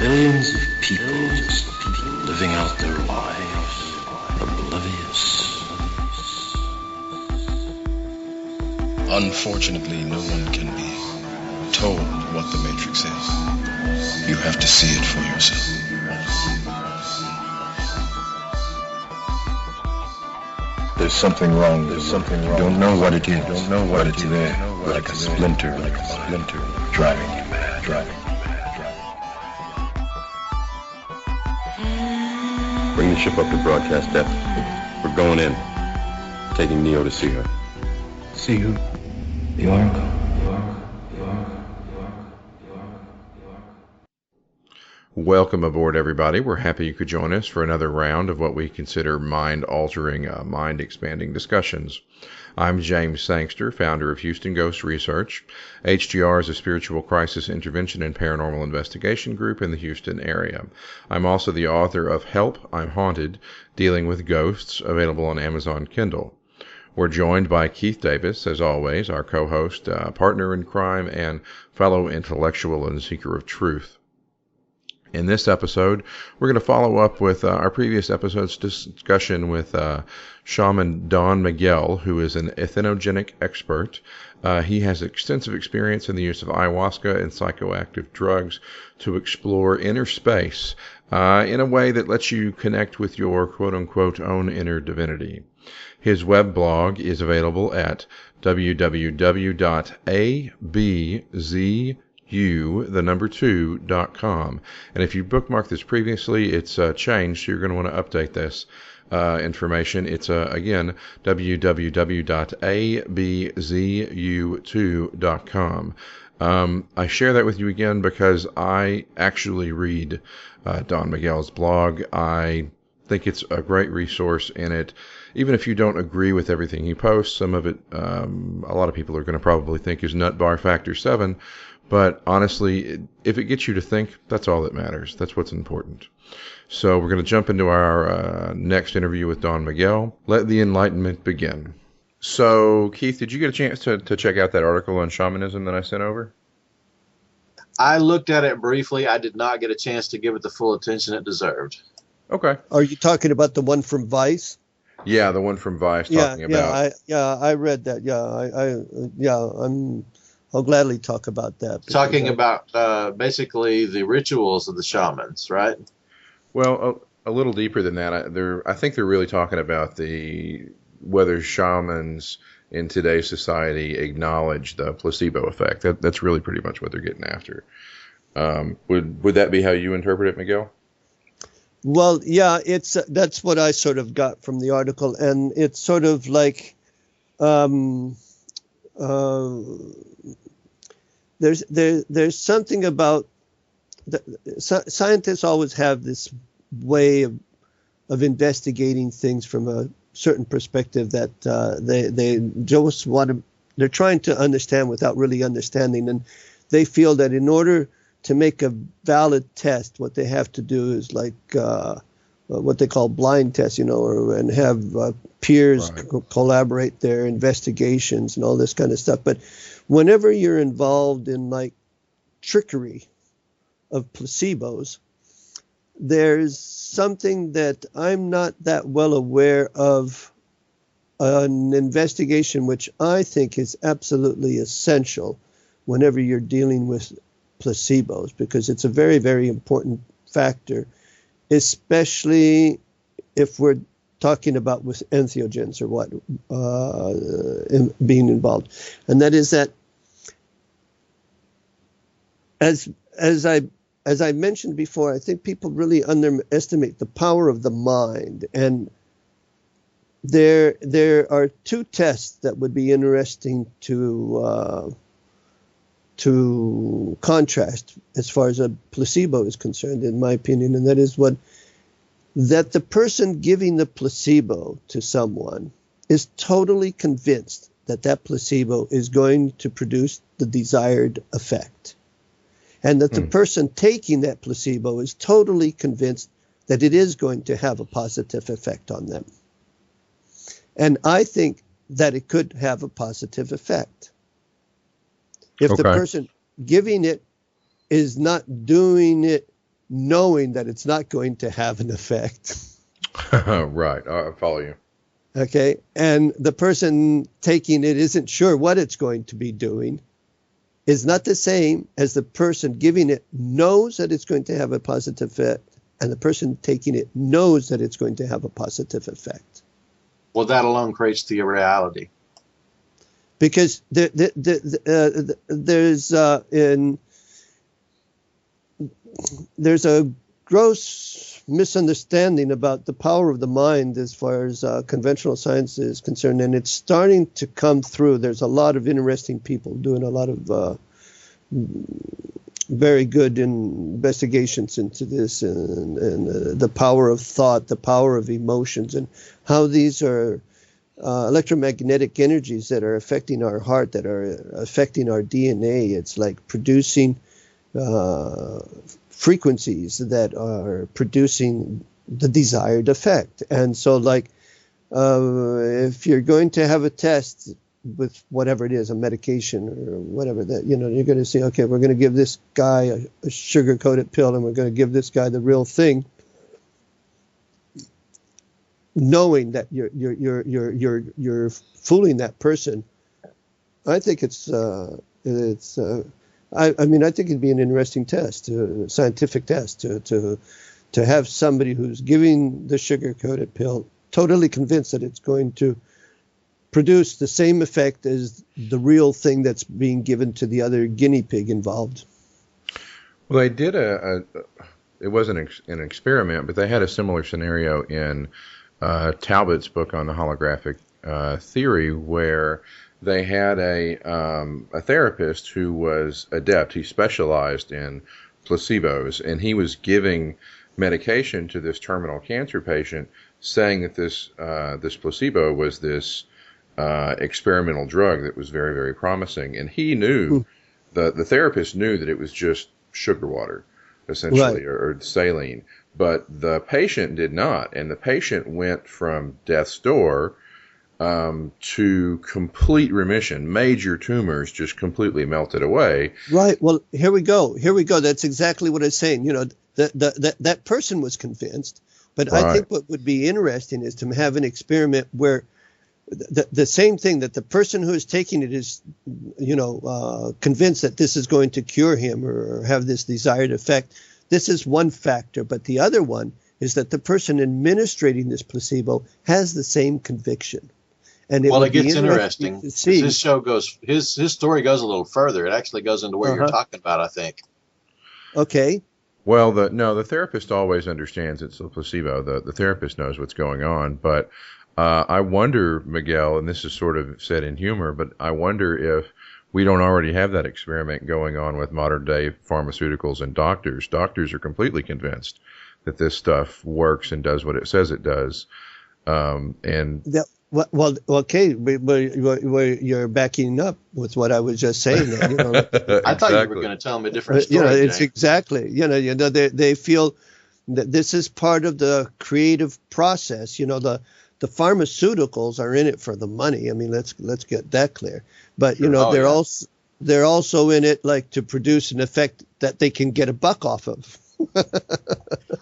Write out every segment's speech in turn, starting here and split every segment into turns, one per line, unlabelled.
Billions of people just living out their lives, oblivious.
Unfortunately, no one can be told what the Matrix is. You have to see it for yourself.
There's something wrong. There's something wrong. You don't know what it is. You don't know what it's there. Like a splinter, driving you mad.
Bring the ship up to broadcast depth. We're going in. Taking Neo to see her.
See who? The Oracle.
Welcome aboard, everybody. We're happy you could join us for another round of what we consider mind-altering, mind-expanding discussions. I'm James Sangster, founder of Houston Ghost Research. HGR is a spiritual crisis intervention and paranormal investigation group in the Houston area. I'm also the author of Help, I'm Haunted, Dealing with Ghosts, available on Amazon Kindle. We're joined by Keith Davis, as always, our co-host, partner in crime, and fellow intellectual and seeker of truth. In this episode, we're going to follow up with our previous episode's discussion with Shaman Don Miguel, who is an entheogenic expert. He has extensive experience in the use of ayahuasca and psychoactive drugs to explore inner space in a way that lets you connect with your quote-unquote own inner divinity. His web blog is available at www.abz2.com. And if you bookmarked this previously, it's changed, so you're going to want to update this information. It's, again, www.abzu2.com. I share that with you again because I actually read Don Miguel's blog. I think it's a great resource in it. Even if you don't agree with everything he posts, some of it, a lot of people are going to probably think is nut bar factor 7. But honestly, if it gets you to think, that's all that matters. That's what's important. So we're going to jump into our next interview with Don Miguel. Let the enlightenment begin. So, Keith, did you get a chance to check out that article on shamanism that I sent over?
I looked at it briefly. I did not get a chance to give it the full attention it deserved.
Okay.
Are you talking about the one from Vice?
Yeah, the one from Vice talking about.
I read that. I'll gladly talk about that.
Talking about basically the rituals of the shamans, right?
Well, a little deeper than that. I think they're really talking about whether shamans in today's society acknowledge the placebo effect. That's really pretty much what they're getting after. Would that be how you interpret it, Miguel?
Well, yeah, that's what I sort of got from the article, and it's sort of like there's something about scientists always have this way of investigating things from a certain perspective that they just want to. They're trying to understand without really understanding, and they feel that in order to make a valid test, what they have to do is like what they call blind tests, and have peers collaborate their investigations and all this kind of stuff. But whenever you're involved in like trickery of placebos, there's something that I'm not that well aware of, an investigation which I think is absolutely essential whenever you're dealing with placebos, because it's a very, very important factor, especially if we're talking about with entheogens or what being involved. And that is that, as I mentioned before, I think people really underestimate the power of the mind. And there are two tests that would be interesting to contrast as far as a placebo is concerned, in my opinion, and that is that the person giving the placebo to someone is totally convinced that that placebo is going to produce the desired effect, and that the person taking that placebo is totally convinced that it is going to have a positive effect on them. And I think that it could have a positive effect. If the person giving it is not doing it knowing that it's not going to have an effect.
Right. I follow you.
Okay. And the person taking it isn't sure what it's going to be doing, is not the same as the person giving it knows that it's going to have a positive effect, and the person taking it knows that it's going to have a positive effect.
Well, that alone creates the reality.
Because there's a gross misunderstanding about the power of the mind as far as conventional science is concerned, and it's starting to come through. There's a lot of interesting people doing a lot of very good investigations into this, and the power of thought, the power of emotions, and how these are electromagnetic energies that are affecting our heart, that are affecting our DNA. It's like producing frequencies that are producing the desired effect. And so, like, if you're going to have a test with whatever it is, a medication or whatever, that, you know, you're going to say, okay, we're going to give this guy a sugar-coated pill, and we're going to give this guy the real thing, knowing that you're fooling that person. I think I mean, I think it'd be an interesting test, a scientific test, to have somebody who's giving the sugar-coated pill totally convinced that it's going to produce the same effect as the real thing that's being given to the other guinea pig involved.
Well, they did it wasn't an experiment, but they had a similar scenario in Talbot's book on the holographic theory, where they had a therapist who was adept. He specialized in placebos, and he was giving medication to this terminal cancer patient, saying that this placebo was this experimental drug that was very, very promising. And he knew, the therapist knew that it was just sugar water, essentially,
right,
or saline. But the patient did not. And the patient went from death's door to complete remission. Major tumors just completely melted away.
Right. Well, here we go. That's exactly what I'm saying. You know, that person was convinced. But right. I think what would be interesting is to have an experiment where the same thing, that the person who is taking it is, you know, convinced that this is going to cure him or have this desired effect. This is one factor, but the other one is that the person administrating this placebo has the same conviction. And
it gets interesting. His story goes a little further. It actually goes into where you're talking about, I think.
Okay.
Well, the therapist always understands it's a placebo. The therapist knows what's going on, but I wonder, Miguel, and this is sort of said in humor, but I wonder if we don't already have that experiment going on with modern day pharmaceuticals and doctors. Doctors are completely convinced that this stuff works and does what it says it does. Well, okay, you're backing up with what I was just saying. You know,
I thought you were going to tell me a different story.
You know, it's exactly. You know, they feel that this is part of the creative process. You know, the pharmaceuticals are in it for the money. I mean, let's get that clear. But you know, they're also in it like to produce an effect that they can get a buck off of.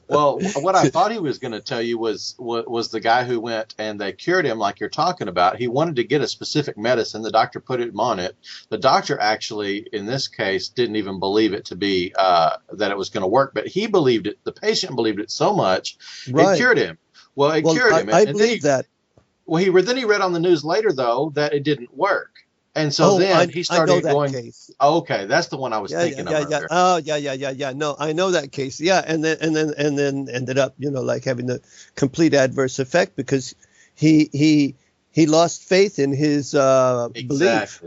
Well, what I thought he was going to tell you was the guy who went and they cured him, like you're talking about. He wanted to get a specific medicine. The doctor put him on it. The doctor actually, in this case, didn't even believe it to be that it was going to work, but he believed it. The patient believed it so much, it cured him. Well, it cured him.
I believe that.
Well, then he read on the news later, though, that it didn't work. And so he started going. Case. Oh, okay, that's the one I was thinking of.
Yeah. Oh, yeah. No, I know that case. Yeah, and then ended up, you know, like having the complete adverse effect because he lost faith in his belief.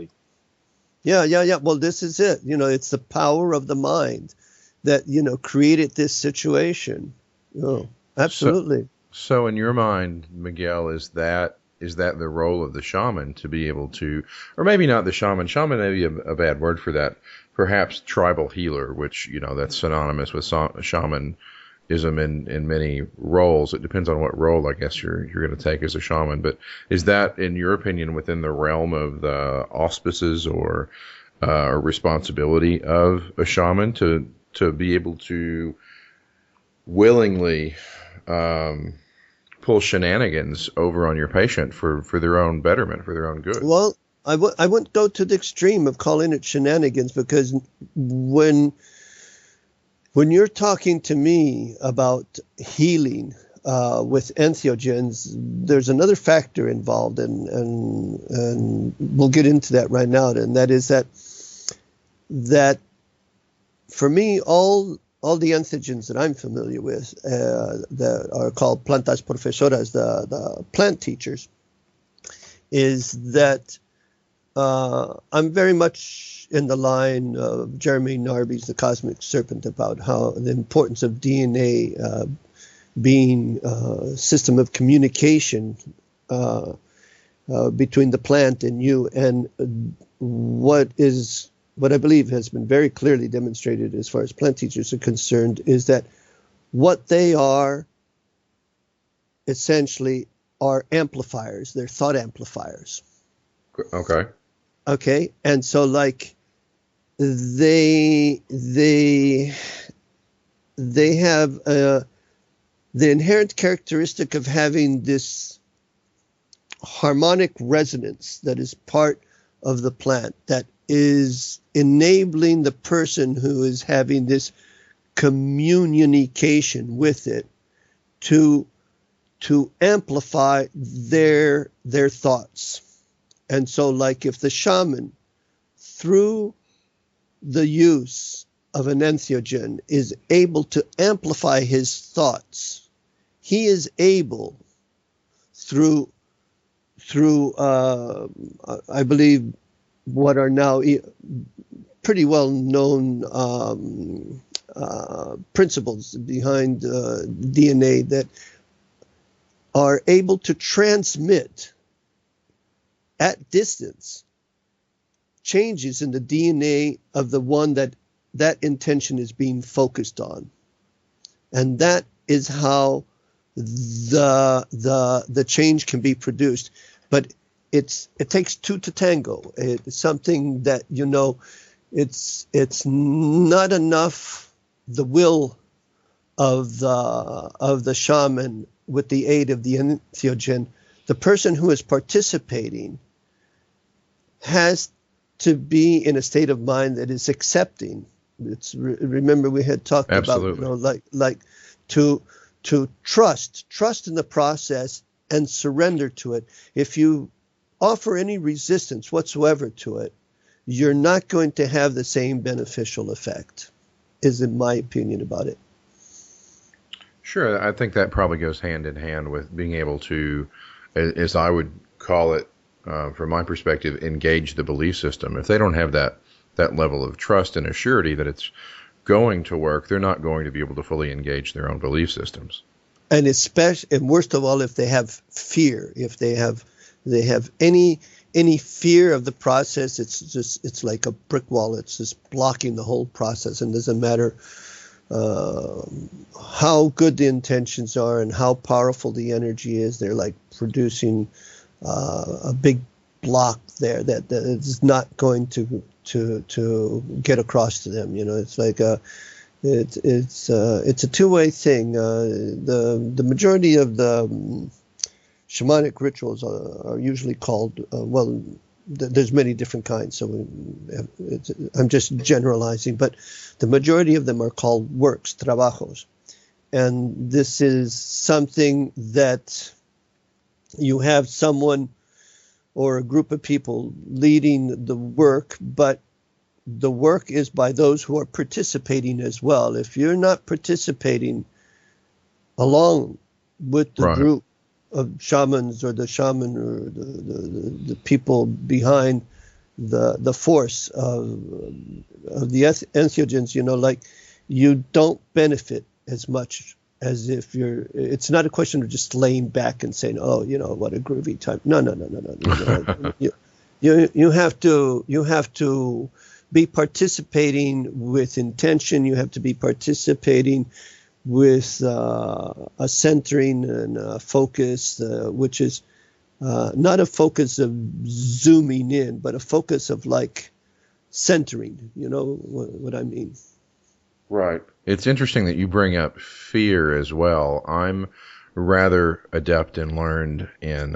Yeah. Well, this is it. You know, it's the power of the mind that, you know, created this situation. Oh, absolutely.
So in your mind, Miguel, is that the role of the shaman to be able to, or maybe not the shaman? Shaman may be a bad word for that. Perhaps tribal healer, which, you know, that's synonymous with shamanism in many roles. It depends on what role, I guess, you're going to take as a shaman. But is that, in your opinion, within the realm of the auspices or responsibility of a shaman to be able to willingly pull shenanigans over on your patient for their own betterment, for their own good.
Well, I wouldn't go to the extreme of calling it shenanigans, because when you're talking to me about healing with entheogens, there's another factor involved, and we'll get into that right now. And that is that for me, all the entheogens that I'm familiar with that are called plantas profesoras, the plant teachers, is that I'm very much in the line of Jeremy Narby's The Cosmic Serpent, about how the importance of DNA being a system of communication between the plant and you. And what I believe has been very clearly demonstrated as far as plant teachers are concerned is that what they are essentially are amplifiers. They're thought amplifiers. Okay. And so like they have the inherent characteristic of having this harmonic resonance that is part of the plant, that is enabling the person who is having this communication with it to amplify their thoughts. And so like if the shaman, through the use of an entheogen, is able to amplify his thoughts, he is able through I believe what are now pretty well known principles behind DNA, that are able to transmit at distance changes in the DNA of the one that intention is being focused on. And that is how the change can be produced. But it takes two to tango. It's something that, it's not enough the will of the shaman with the aid of the entheogen. The person who is participating has to be in a state of mind that is accepting. Remember we had talked
Absolutely.
about, like to trust in the process and surrender to it. If you offer any resistance whatsoever to it, you're not going to have the same beneficial effect, is in my opinion about it.
Sure, I think that probably goes hand in hand with being able to, as I would call it, from my perspective, engage the belief system. If they don't have that level of trust and assurity that it's going to work, they're not going to be able to fully engage their own belief systems. And
worst of all, if they have fear, if they have any fear of the process, it's like a brick wall. It's just blocking the whole process, and doesn't matter how good the intentions are and how powerful the energy is. They're like producing a big block there that is not going to get across to them. It's like it's a two-way thing. The majority of the shamanic rituals are usually called there's many different kinds, so I'm just generalizing, but the majority of them are called works, trabajos. And this is something that you have someone or a group of people leading the work, but the work is by those who are participating as well. If you're not participating along with the group of shamans or the shaman or the people behind the force of the entheogens, you don't benefit as much as if it's not a question of just laying back and saying, oh, what a groovy time. No. You have to be participating with intention. You have to be participating with a centering and a focus, which is not a focus of zooming in, but a focus of like centering. You know what I mean?
Right. It's interesting that you bring up fear as well. I'm rather adept and learned in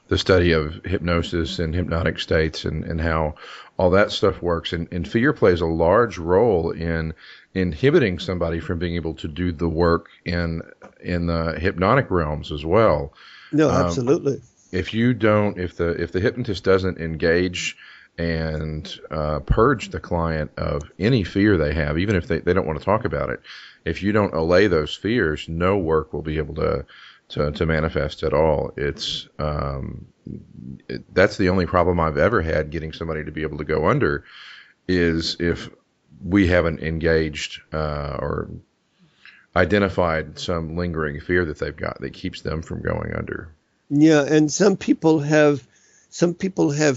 the study of hypnosis and hypnotic states and how all that stuff works. And fear plays a large role in inhibiting somebody from being able to do the work in the hypnotic realms as well.
No, absolutely.
If the hypnotist doesn't engage and purge the client of any fear they have, even if they don't want to talk about it, if you don't allay those fears, no work will be able to manifest at all. It's that's the only problem I've ever had getting somebody to be able to go under, is if we haven't engaged or identified some lingering fear that they've got that keeps them from going under.
Yeah, and some people have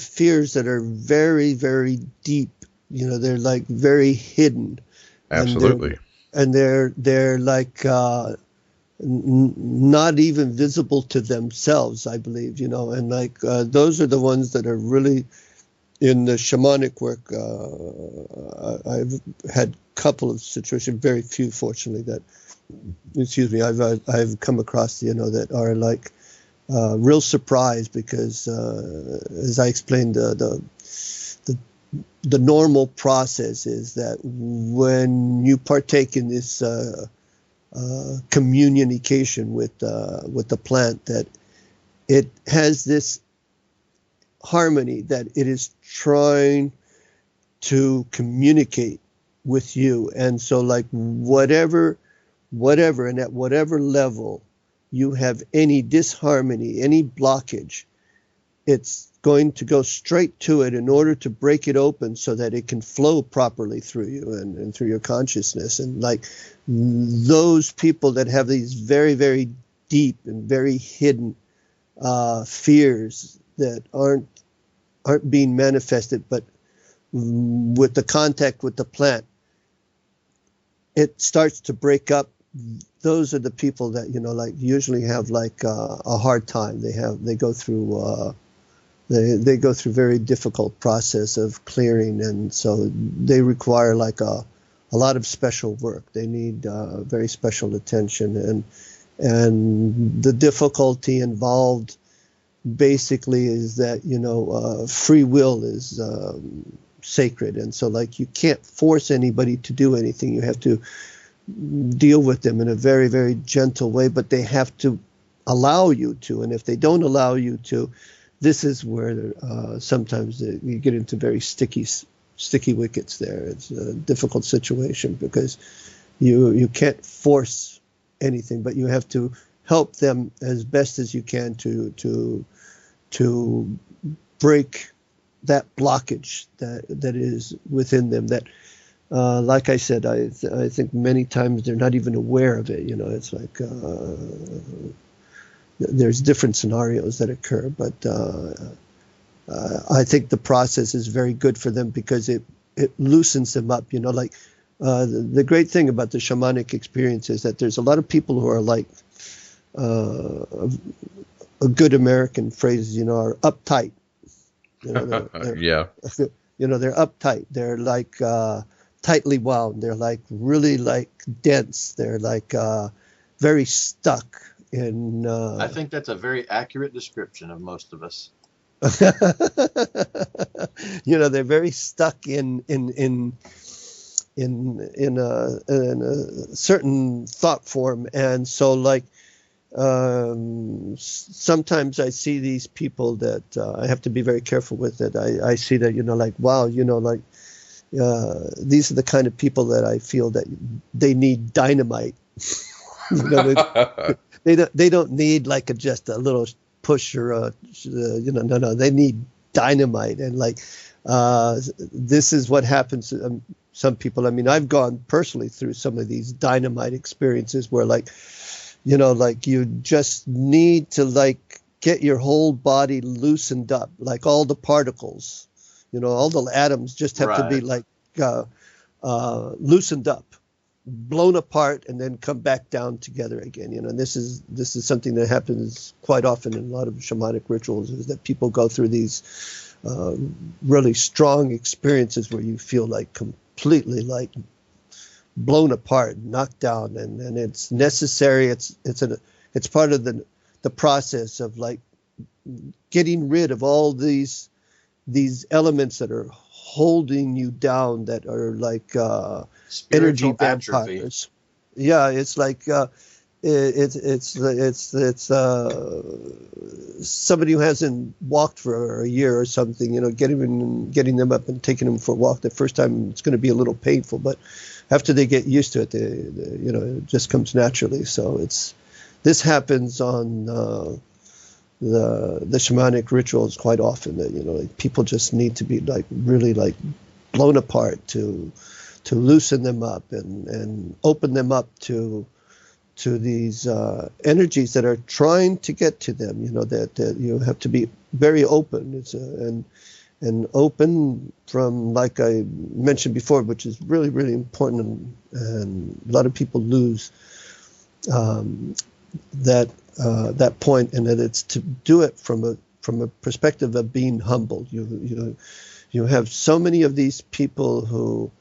fears that are very, very deep. They're like very hidden.
Absolutely.
And they're like not even visible to themselves, I believe. And like those are the ones that are really in the shamanic work. I've had a couple of situations, very few, fortunately, that, I've come across, that are like real surprised because, as I explained, the normal process is that when you partake in this communication with the plant, that it has this harmony that it is trying to communicate with you. And so like whatever, and at whatever level you have any disharmony, any blockage, it's going to go straight to it in order to break it open so that it can flow properly through you and through your consciousness. And like those people that have these very, very deep and very hidden fears that aren't being manifested, but with the contact with the plant, it starts to break up. Those are the people that, like usually have like a hard time. They go through they go through very difficult process of clearing, and so they require like a lot of special work. They need very special attention, and the difficulty involved basically is that free will is sacred, and so like you can't force anybody to do anything. You have to deal with them in a very, very gentle way, but they have to allow you to. And if they don't allow you to, this is where sometimes you get into very sticky wickets there. It's a difficult situation because you can't force anything, but you have to help them as best as you can to break that blockage that is within them. That, like I said, I think many times they're not even aware of it. It's like there's different scenarios that occur, but I think the process is very good for them because it loosens them up. The great thing about the shamanic experience is that there's a lot of people who are like a good American phrase, are uptight.
Yeah.
They're uptight. They're like tightly wound. They're like really like dense. They're like very stuck in.
I think that's a very accurate description of most of us.
They're very stuck in a certain thought form, and so like sometimes I see these people that I have to be very careful with. That I see that like wow, like these are the kind of people that I feel that they need dynamite. They don't need like just a little push or no, they need dynamite. And like this is what happens to some people. I mean, I've gone personally through some of these dynamite experiences where like like you just need to like get your whole body loosened up, like all the particles, all the atoms just have to be like loosened up, blown apart, and then come back down together again. And this is something that happens quite often in a lot of shamanic rituals, is that people go through these really strong experiences where you feel like completely like blown apart, knocked down, and it's necessary. It's part of the process of like getting rid of all these elements that are holding you down, that are like energy vampires. Yeah, it's like it's somebody who hasn't walked for a year or something. Getting them up and taking them for a walk the first time, it's going to be a little painful, but after they get used to it, it just comes naturally. So this happens on the shamanic rituals quite often. That like people just need to be like really like blown apart to loosen them up and open them up to these energies that are trying to get to them. That you have to be very open. And open from, like I mentioned before, which is really, really important, and a lot of people lose that point, and that it's to do it from a perspective of being humble. You have so many of these people who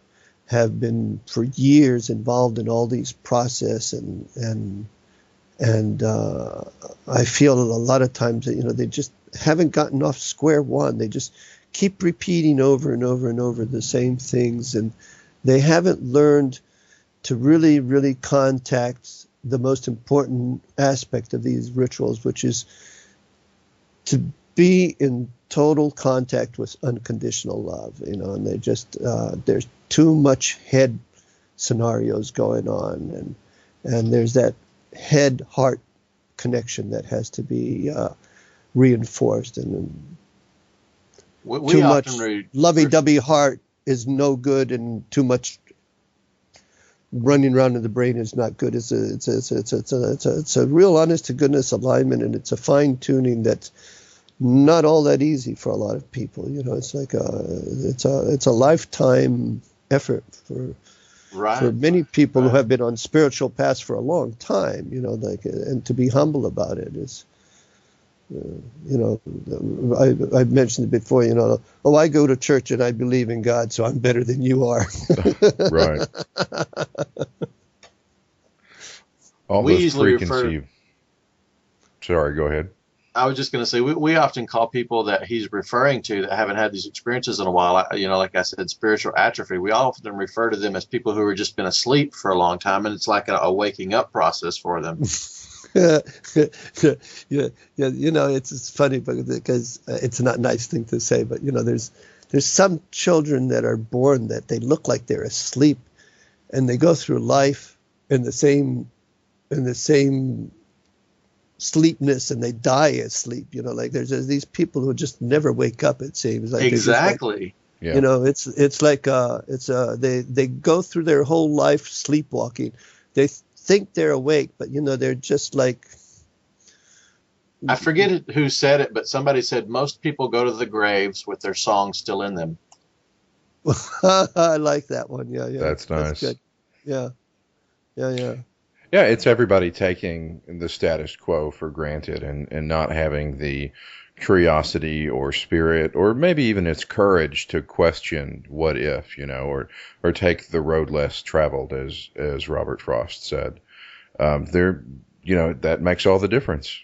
have been for years involved in all these process, and I feel a lot of times that they just haven't gotten off square one. They just keep repeating over and over and over the same things, and they haven't learned to really, really contact the most important aspect of these rituals, which is to be in total contact with unconditional love. And they just there's too much head scenarios going on, and there's that head heart connection that has to be reinforced, and too much lovey-dovey heart is no good, and too much running around in the brain is not good. It's a real honest to goodness alignment, and it's a fine tuning that's not all that easy for a lot of people. It's like it's a lifetime effort for many people who have been on spiritual paths for a long time. And to be humble about it is. I've mentioned it before, I go to church and I believe in God, so I'm better than you are.
Right. All
we
those
usually
preconceived. Sorry, go ahead.
I was just going to say, we often call people that he's referring to that haven't had these experiences in a while, like I said, spiritual atrophy. We often refer to them as people who have just been asleep for a long time, and it's like a waking up process for them.
yeah, it's funny because it's not a nice thing to say, but there's some children that are born that they look like they're asleep, and they go through life in the same sleepness, and they die asleep. Like there's these people who just never wake up. It seems like
exactly.
Yeah.
It's like they go through their whole life sleepwalking. They think they're awake, but they're just like,
I forget who said it, but somebody said most people go to the graves with their song still in them.
I like that one. Yeah.
That's nice.
That's good. Yeah.
Yeah, it's everybody taking the status quo for granted and not having the curiosity or spirit, or maybe even its courage to question what if, or take the road less traveled, as Robert Frost said. That makes all the difference.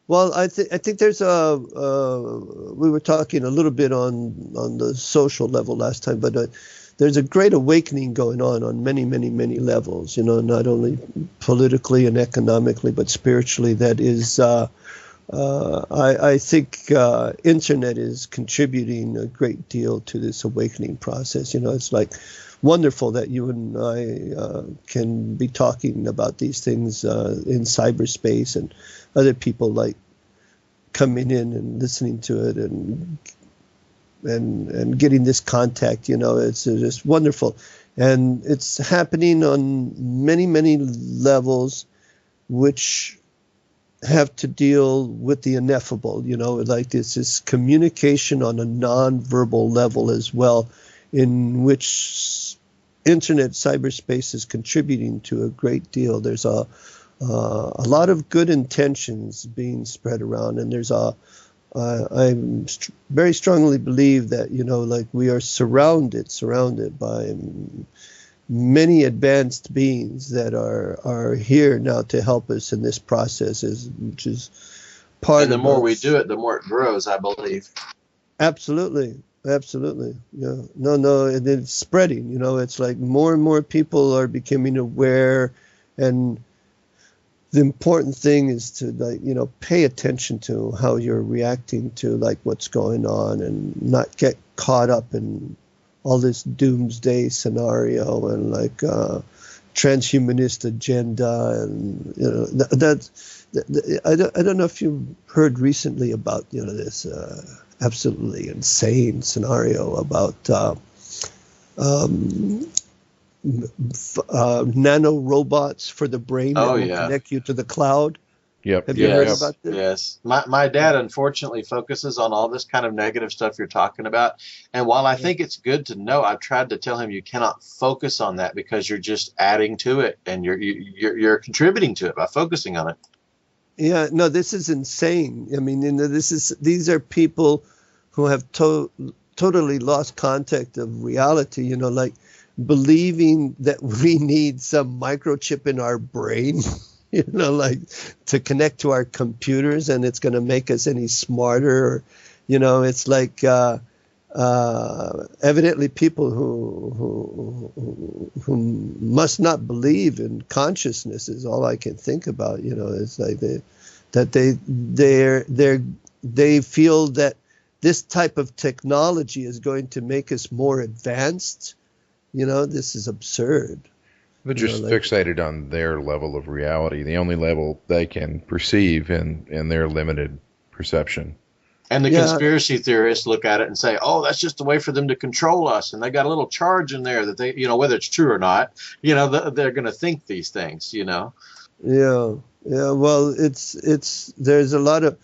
Well, I think there's we were talking a little bit on the social level last time, but there's a great awakening going on many, many, many levels, not only politically and economically, but spiritually. That is, I think internet is contributing a great deal to this awakening process. It's like wonderful that you and I can be talking about these things in cyberspace, and other people like coming in and listening to it and getting this contact. It's just wonderful, and it's happening on many, many levels, which have to deal with the ineffable. Like this communication on a non-verbal level as well, in which internet cyberspace is contributing to a great deal. There's a lot of good intentions being spread around, and there's I very strongly believe that like we are surrounded by many advanced beings that are here now to help us in this process, which is part
And the
of
more
us.
we do it, the more it grows, I believe.
Absolutely. Yeah. No, and it's spreading, it's like more and more people are becoming aware, and the important thing is to pay attention to how you're reacting to like what's going on, and not get caught up in all this doomsday scenario and like transhumanist agenda, and I don't know if you heard recently about this absolutely insane scenario about nano robots for the brain that will connect you to the cloud.
Yep.
Have you heard about this?
Yes. My dad unfortunately focuses on all this kind of negative stuff you're talking about. And while I think it's good to know, I've tried to tell him you cannot focus on that, because you're just adding to it, and you're contributing to it by focusing on it.
Yeah, no, this is insane. I mean, these are people who have totally lost contact of reality, like believing that we need some microchip in our brain, like to connect to our computers, and it's going to make us any smarter. Or, it's like evidently people who must not believe in consciousness is all I can think about. It's like they feel that this type of technology is going to make us more advanced. This is absurd.
They're just fixated on their level of reality, the only level they can perceive in their limited perception.
And the conspiracy theorists look at it and say, oh, that's just a way for them to control us. And they got a little charge in there that they, whether it's true or not, they're going to think these things, Yeah.
Well, there's a lot of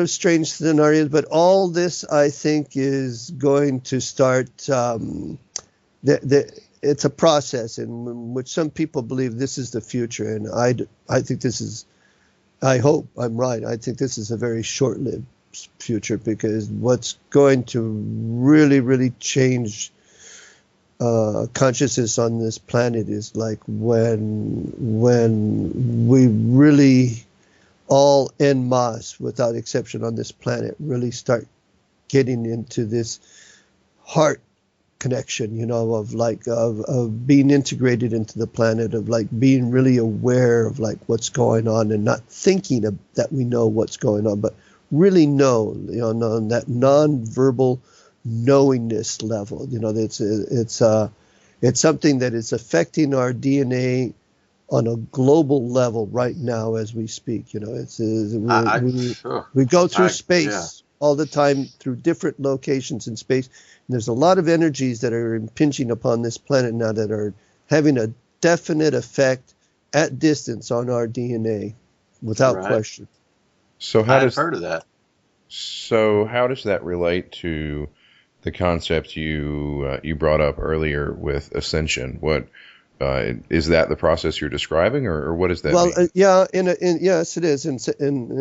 strange scenarios, but all this, I think, is going to start. It's a process in which some people believe this is the future, and I think this is. I hope I'm right. I think this is a very short-lived future, because what's going to really, really change consciousness on this planet is like when we really all en masse, without exception on this planet, really start getting into this heart connection, of being integrated into the planet, of like being really aware of like what's going on, and not thinking that we know what's going on, but really know, on that non-verbal knowingness level. It's something that is affecting our DNA on a global level right now as we speak. We go through space all the time, through different locations in space. And there's a lot of energies that are impinging upon this planet now that are having a definite effect at distance on our DNA, without question.
So
I've heard of that.
So how does that relate to the concept you brought up earlier with ascension? What is that the process you're describing, or what does that mean?
Yes, it is. In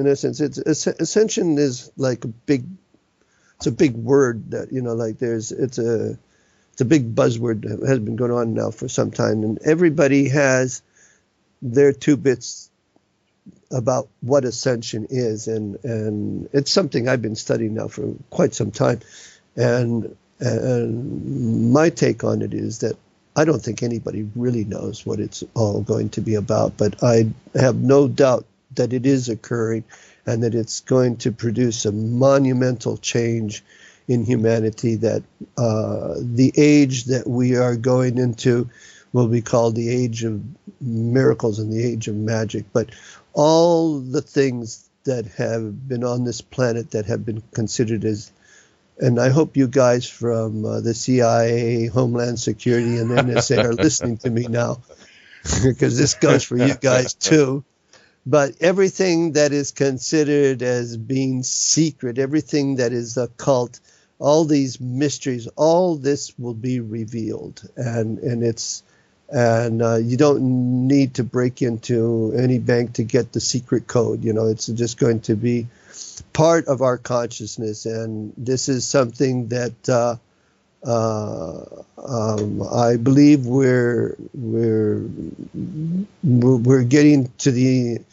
a sense, ascension is like it's a big word that it's a big buzzword that has been going on now for some time, and everybody has their two bits about what ascension is, and it's something I've been studying now for quite some time, and my take on it is that I don't think anybody really knows what it's all going to be about, but I have no doubt that it is occurring, and that it's going to produce a monumental change in humanity, that the age that we are going into will be called the age of miracles and the age of magic. But all the things that have been on this planet that have been considered as, and I hope you guys from the CIA, Homeland Security, and NSA are listening to me now, because this goes for you guys too. But everything that is considered as being secret, everything that is occult, all these mysteries, all this will be revealed, and you don't need to break into any bank to get the secret code. It's just going to be part of our consciousness, and this is something that I believe we're getting to the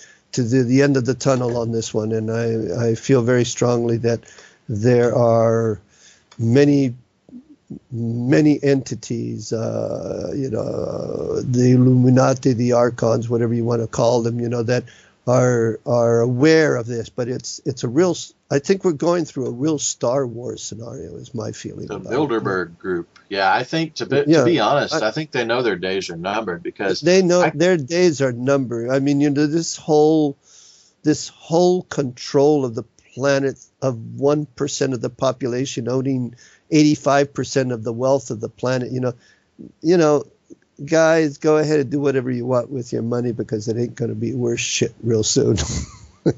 end of the tunnel on this one, and I feel very strongly that there are many entities, the Illuminati, the Archons, whatever you want to call them, that are aware of this. But it's a real. I think we're going through a real Star Wars scenario. Is my feeling.
The
about
Bilderberg group. Yeah, I think to be honest, I think they know their days are numbered because
they know their days are numbered. I mean, this whole control of the planet of 1% of the population owning 85% of the wealth of the planet. Guys, go ahead and do whatever you want with your money because it ain't going to be worse shit real soon.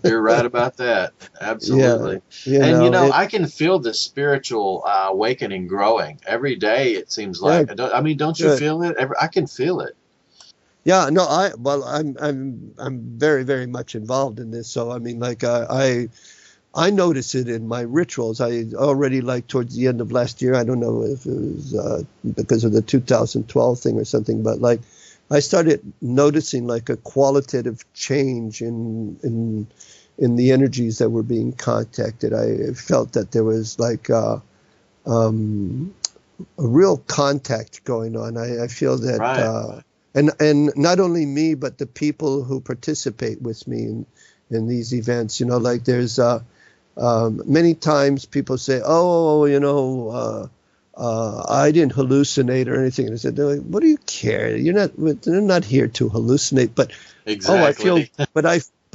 You're right about that. Absolutely.
Yeah,
I can feel the spiritual awakening growing every day. It seems like. Don't you feel it? I can feel it.
Yeah. No. I'm very, very much involved in this. So I mean, like I notice it in my rituals. I already, like, towards the end of last year, I don't know if it was because of the 2012 thing or something, but like I started noticing like a qualitative change in the energies that were being contacted. I felt that there was like a real contact going on. I feel that,
right.
And not only me, but the people who participate with me in these events, like there's many times people say, I didn't hallucinate or anything. And I said, what do you care? They're not here to hallucinate, but
exactly.
but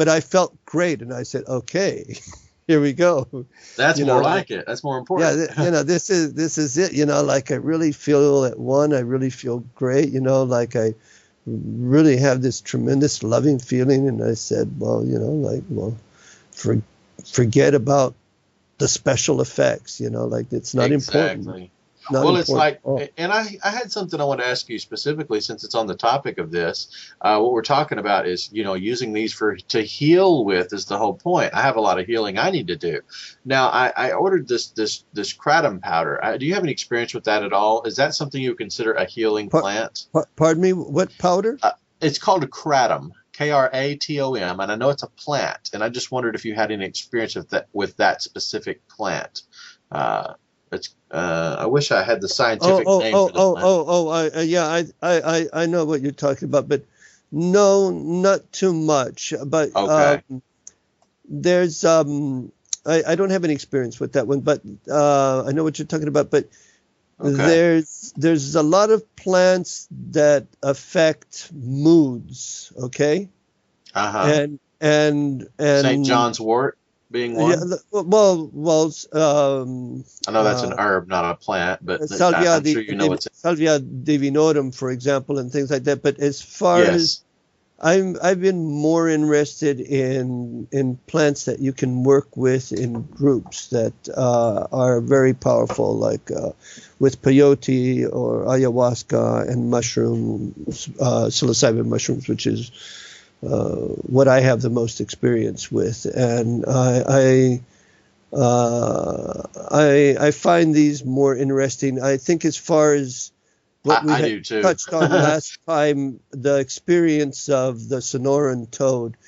I felt great. And I said, okay, here we go.
That's more like it. That's more important.
Yeah. This is it. Like I really feel at one, I really feel great, like I really have this tremendous loving feeling. And I said, forget about the special effects, like it's not important.
Well, it's like, and I had something I want to ask you specifically since it's on the topic of this. What we're talking about is, using these to heal with is the whole point. I have a lot of healing I need to do. Now, I ordered this kratom powder. Do you have any experience with that at all? Is that something you consider a healing plant?
Pardon me, what powder?
It's called a kratom. Kratom, and I know it's a plant, and I just wondered if you had any experience with that specific plant. I wish I had the scientific name for the plant.
I know what you're talking about, but no, not too much. But
okay.
There's I don't have any experience with that one, but I know what you're talking about. But okay. There's a lot of plants that affect moods. Okay. And
St. John's wort being one.
Yeah, well.
I know that's an herb, not a plant, but
Salvia
I'm sure you know it's
Salvia divinorum, for example, and things like that. But as far as I've been more interested in plants that you can work with in groups that are very powerful, like with peyote or ayahuasca and mushrooms, psilocybin mushrooms, which is what I have the most experience with, and I find these more interesting. I think as far as what we had touched on last time, the experience of the Sonoran toad.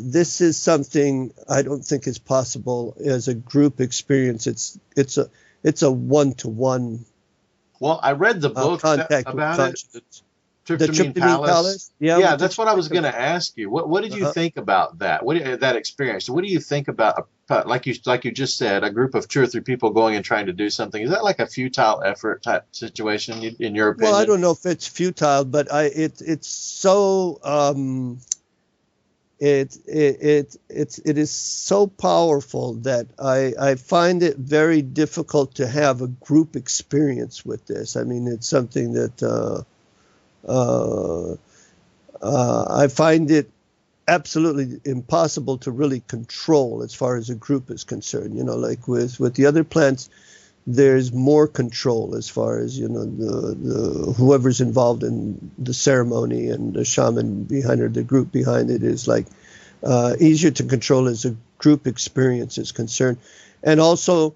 This is something I don't think is possible as a group experience. It's a one-to-one.
Well, I read the book about it. The Tryptamine Palace.
Yeah,
that's what I was going to ask you. What did you think about that? That experience? What do you think about, like you just said, a group of 2 or 3 people going and trying to do something? Is that like a futile effort type situation in your opinion?
Well, I don't know if it's futile, but it's so it is so powerful that I find it very difficult to have a group experience with this. I mean, it's something that I find it absolutely impossible to really control as far as a group is concerned. Like with the other plants, there's more control as far as, the whoever's involved in the ceremony and the shaman behind it, the group behind it is like easier to control as a group experience is concerned. And also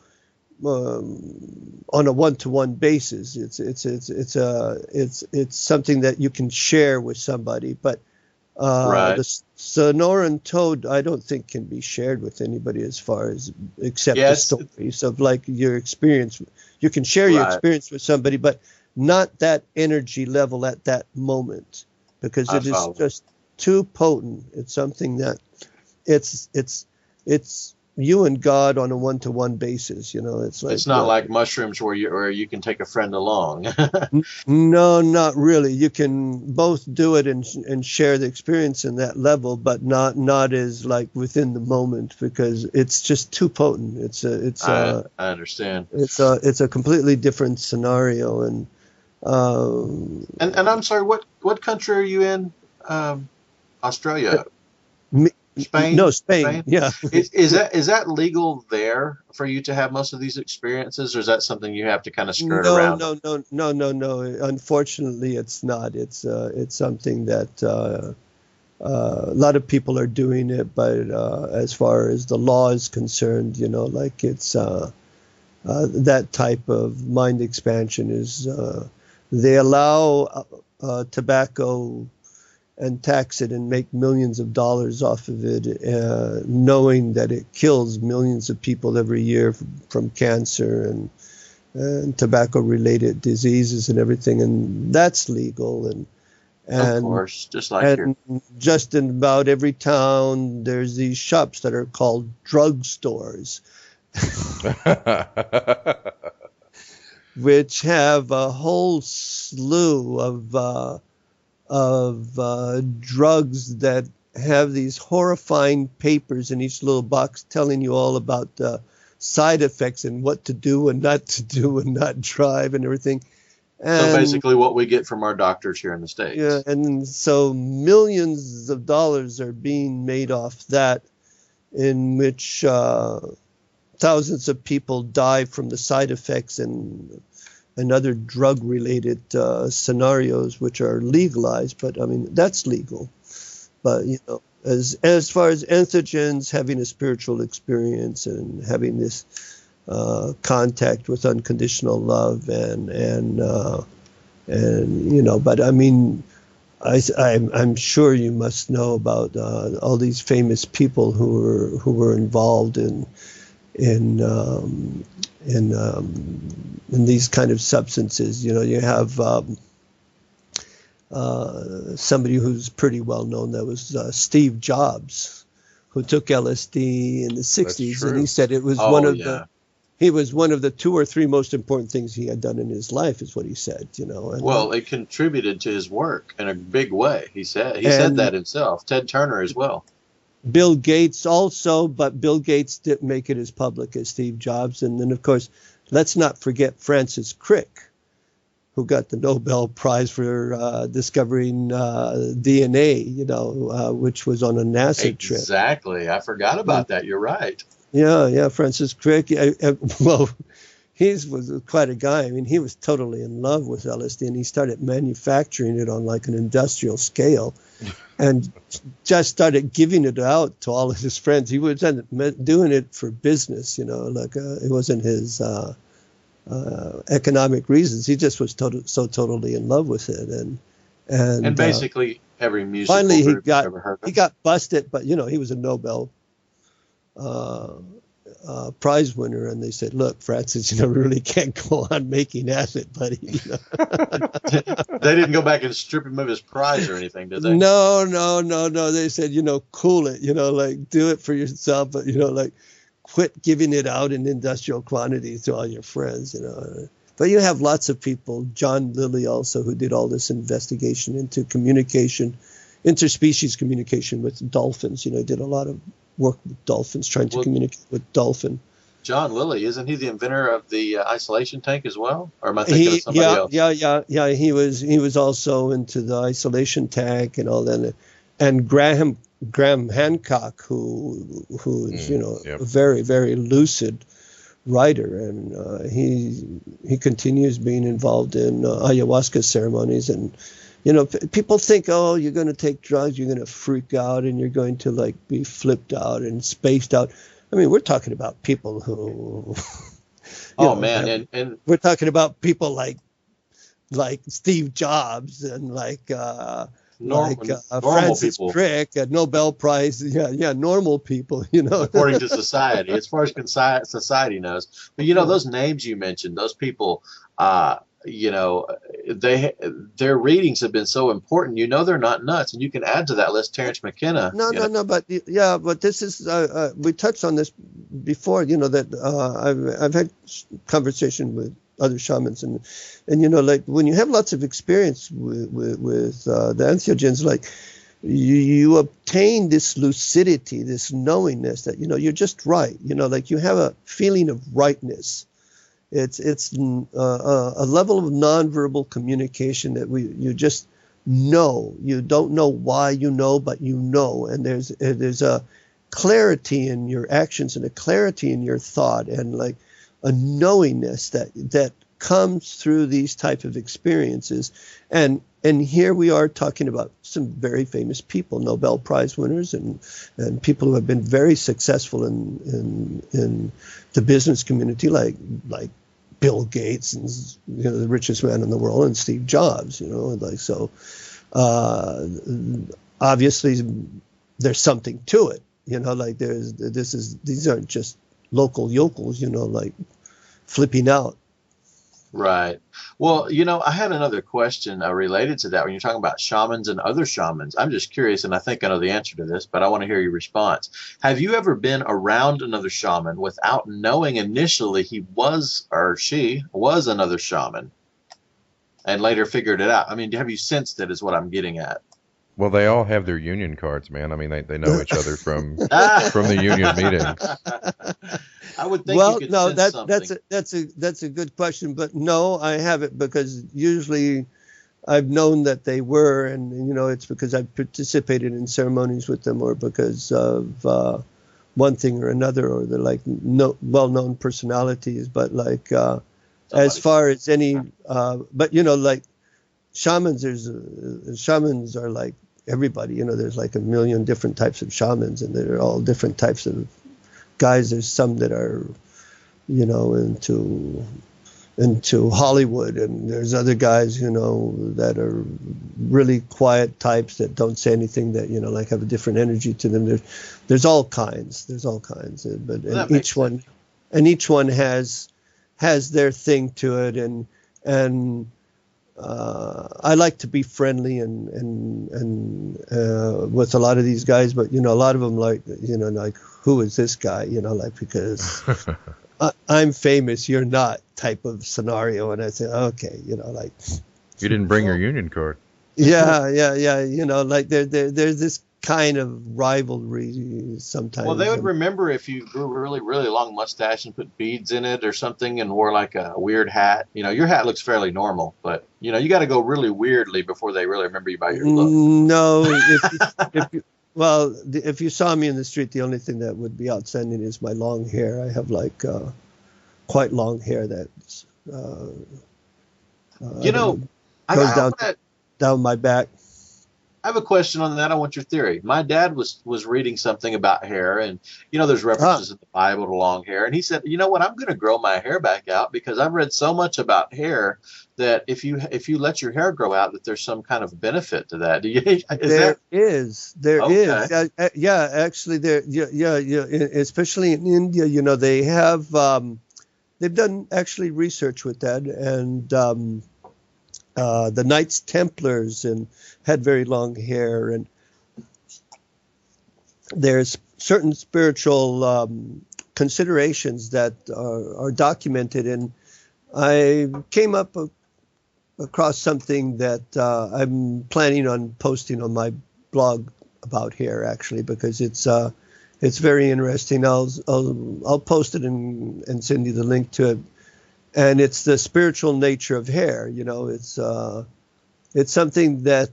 on a one-to-one basis. It's something that you can share with somebody, but
Right.
the Sonoran Toad, I don't think can be shared with anybody as far as except the
Yes.
stories of like your experience. You can share your
Right.
experience with somebody, but not that energy level at that moment, because
I
it is
follow.
just too potent. It's something that it's you and God on a one-to-one basis. You know, it's like
It's not like mushrooms where you can take a friend along.
No, not really. You can both do it and share the experience in that level, but not as like within the moment, because it's just too potent.
I understand.
It's a completely different scenario, and
And I'm sorry, what country are you in? Australia,
me-
Spain?
no, Spain. Yeah.
Is that legal there for you to have most of these experiences, or is that something you have to kind of skirt
No,
around?
no. Unfortunately, it's not. It's something that a lot of people are doing it, but as far as the law is concerned, you know, like it's that type of mind expansion is they allow tobacco and tax it and make millions of dollars off of it, knowing that it kills millions of people every year from cancer and tobacco-related diseases and everything, and that's legal. And
Of course, just like here.
and just in about every town, there's these shops that are called drug stores, which have a whole slew of drugs that have these horrifying papers in each little box telling you all about the side effects and what to do and not to do and not drive and everything. And,
So basically what we get from our doctors here in the States.
yeah, and so millions of dollars are being made off that, in which thousands of people die from the side effects and other drug-related scenarios, which are legalized. But I mean, that's legal. But you know, as far as entheogens, having a spiritual experience and having this contact with unconditional love and you know, but I mean, I'm sure you must know about all these famous people who were involved in these kind of substances. You know, you have somebody who's pretty well known. That was Steve Jobs, who took LSD in the 60s, and he said it was he was one of the 2 or 3 most important things he had done in his life, is what he said. You know, and,
well, it contributed to his work in a big way. He said that himself. Ted Turner as well.
Bill Gates also, but Bill Gates didn't make it as public as Steve Jobs. And then, of course, let's not forget Francis Crick, who got the Nobel Prize for discovering DNA, you know, which was on a NASA trip.
Exactly. I forgot about that. You're right.
Yeah, Francis Crick. Well, he was quite a guy. I mean, he was totally in love with LSD, and he started manufacturing it on like an industrial scale, and just started giving it out to all of his friends. He was doing it for business, you know, like it wasn't his economic reasons. He just was so totally in love with it, and
basically every musical
finally
group you've ever heard of.
he got busted, but you know, he was a Nobel prize winner, and they said, "Look, Francis, you know, we really can't go on making acid, buddy." You know?
They didn't go back and strip him of his prize or anything, did they?
No. They said, you know, cool it, you know, like do it for yourself, but you know, like quit giving it out in industrial quantities to all your friends, you know. But you have lots of people, John Lilly also, who did all this investigation into communication, interspecies communication with dolphins. You know, he did a lot of work with dolphins, trying to communicate with dolphin.
John Lilly, isn't he the inventor of the isolation tank as well? Or am I thinking of somebody else?
Yeah. He was also into the isolation tank and all that. And Graham Hancock, who's you know, a very, very lucid writer, and he continues being involved in ayahuasca ceremonies. And you know, people think, oh, you're going to take drugs, you're going to freak out, and you're going to like be flipped out and spaced out. I mean, we're talking about people who
Oh man, and
we're talking about people like Steve Jobs and
normal
Francis
people.
Crick, a Nobel Prize, normal people,
according to society, as far as society knows. But those names you mentioned, those people, their readings have been so important. They're not nuts, and you can add to that list Terence McKenna.
No, but this is we touched on this before. That I've had conversation with other shamans, and like when you have lots of experience with the entheogens, like you obtain this lucidity, this knowingness that you're just right. Like you have a feeling of rightness. It's a level of nonverbal communication that you just know. You don't know why you know, but you know, and there's a clarity in your actions and a clarity in your thought, and like a knowingness that comes through these type of experiences. And here we are talking about some very famous people, Nobel Prize winners, and people who have been very successful in the business community, like Bill Gates, and the richest man in the world, and Steve Jobs. Obviously there's something to it. Like these aren't just local yokels, like flipping out.
Right. Well, I had another question related to that. When you're talking about shamans and other shamans, I'm just curious, and I think I know the answer to this, but I want to hear your response. Have you ever been around another shaman without knowing initially he was or she was another shaman, and later figured it out? I mean, have you sensed it, is what I'm getting at?
Well, they all have their union cards, man. I mean, they know each other from the union meetings.
I would think.
Well,
you could
no,
sense
that's a good question, but no, I haven't, because usually I've known that they were, and it's because I've participated in ceremonies with them, or because of one thing or another, or they're like well-known personalities. But like as far as any, but like shamans, shamans are like everybody. There's like a million different types of shamans, and they're all different types of guys. There's some that are, into Hollywood, and there's other guys, that are really quiet types that don't say anything, that like have a different energy to them. There's all kinds. But each one has their thing to it, and I like to be friendly and with a lot of these guys, but a lot of them like who is this guy, because I'm famous, you're not, type of scenario. And I say, okay, like
you didn't bring your union card.
Yeah. Like there's this kind of rivalry sometimes.
Well, they would remember if you grew a really, really long mustache and put beads in it or something, and wore like a weird hat. Your hat looks fairly normal, but you got to go really weirdly before they really remember you by your look.
No, if you saw me in the street, the only thing that would be outstanding is my long hair. I have like quite long hair that's goes down my back.
I have a question on that. I want your theory. My dad was reading something about hair, and there's references in the Bible to long hair, and he said, you know what, I'm going to grow my hair back out, because I've read so much about hair that if you let your hair grow out, that there's some kind of benefit to that.
There is. Yeah, actually, especially in India, they have they've done actually research with that, and the Knights Templars and had very long hair, and there's certain spiritual considerations that are documented, and I came across something that I'm planning on posting on my blog about hair, actually, because it's very interesting. I'll post it and send you the link to it. And it's the spiritual nature of hair. It's something that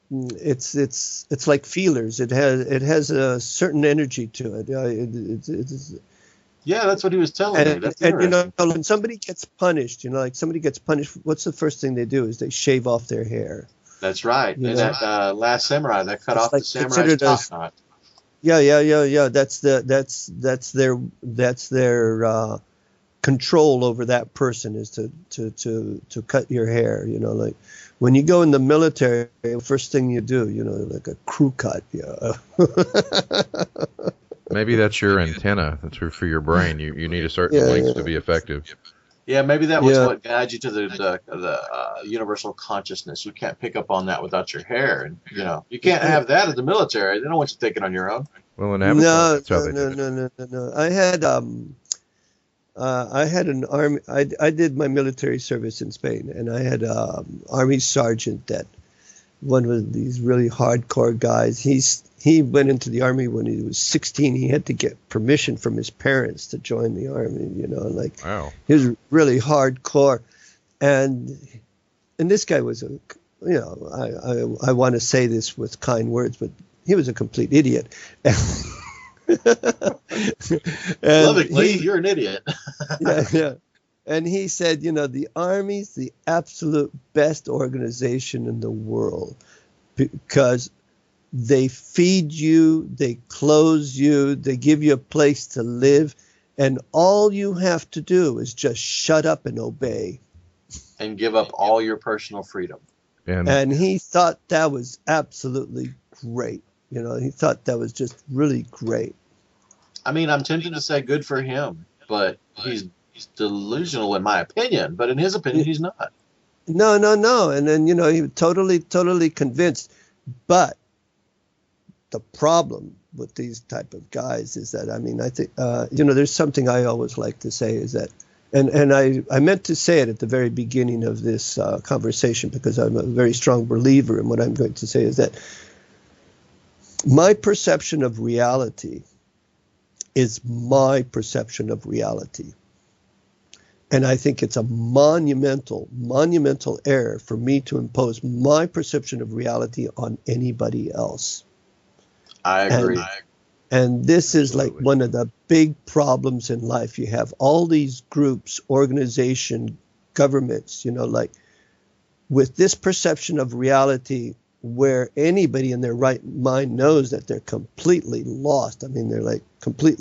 it's like feelers. It has a certain energy to it.
Yeah, that's what he was telling me. That's
and when somebody gets punished, what's the first thing they do is they shave off their hair.
That's right. And that Last Samurai, that cut off the samurai's top knot.
Yeah. That's their control over that person, is to cut your hair. Like when you go in the military, first thing you do, like a crew cut. Yeah.
Maybe that's your antenna. That's for your brain. You need a certain length to be effective.
Yeah, maybe that was what guides you to the universal consciousness. You can't pick up on that without your hair, and you can't have that in the military. They don't want you thinking on your own.
Well, in Avatar, that's how they did it.
No. I had an army. I did my military service in Spain, and I had an army sergeant, that one of these really hardcore guys. He went into the army when he was 16. He had to get permission from his parents to join the army.
Wow.
He was really hardcore, and this guy was I want to say this with kind words, but he was a complete idiot.
Lovingly, you're an idiot.
Yeah. And he said, the Army's the absolute best organization in the world, because they feed you, they clothe you, they give you a place to live, and all you have to do is just shut up and obey.
And give up all your personal freedom.
And he thought that was absolutely great. He thought that was just really great.
I mean, I'm tempted to say good for him, but he's delusional in my opinion. But in his opinion, he's not.
No. And then, he was totally convinced. But the problem with these type of guys is that, I think, there's something I always like to say is that, and I meant to say it at the very beginning of this conversation, because I'm a very strong believer in what I'm going to say, is that my perception of reality is my perception of reality. And I think it's a monumental error for me to impose my perception of reality on anybody else.
I agree.
And this is like one of the big problems in life. You have all these groups, organization, governments, like with this perception of reality, where anybody in their right mind knows that they're completely lost. I mean, they're like complete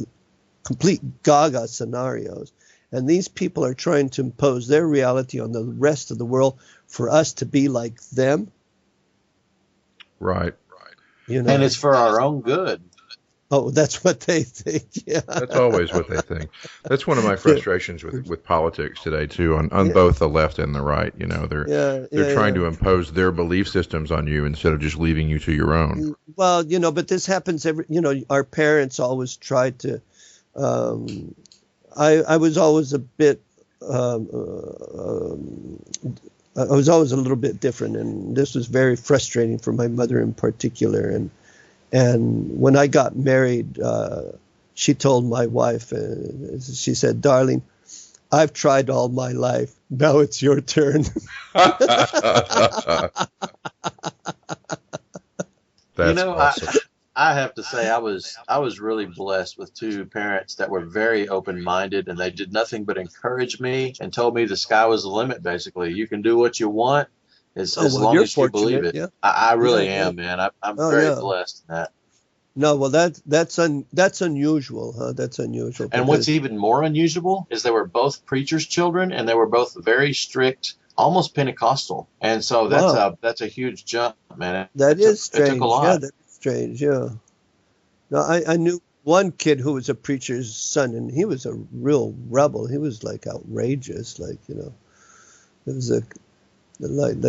gaga scenarios. And these people are trying to impose their reality on the rest of the world for us to be like them.
Right.
And it's for our own good.
Oh, that's what they think. Yeah.
That's always what they think. That's one of my frustrations with politics today too, on both the left and the right. They're trying to impose their belief systems on you instead of just leaving you to your own.
Well, but this happens our parents always tried to. I was always a bit. I was always a little bit different, and this was very frustrating for my mother in particular. And when I got married, she told my wife, she said, "Darling, I've tried all my life. Now it's your turn."
That's awesome.
I have to say I was really blessed with two parents that were very open-minded, and they did nothing but encourage me and told me the sky was the limit. Basically, you can do what you want as long as you believe it. Yeah. I really am, man. I'm very blessed in that.
No, well, that's unusual, huh? That's unusual.
And what's even more unusual is they were both preachers' children, and they were both very strict, almost Pentecostal. And so that's a huge jump, man.
That is strange.
It took a lot.
Yeah, that's strange. Yeah. No, I knew one kid who was a preacher's son, and he was a real rebel. He was like outrageous, it was the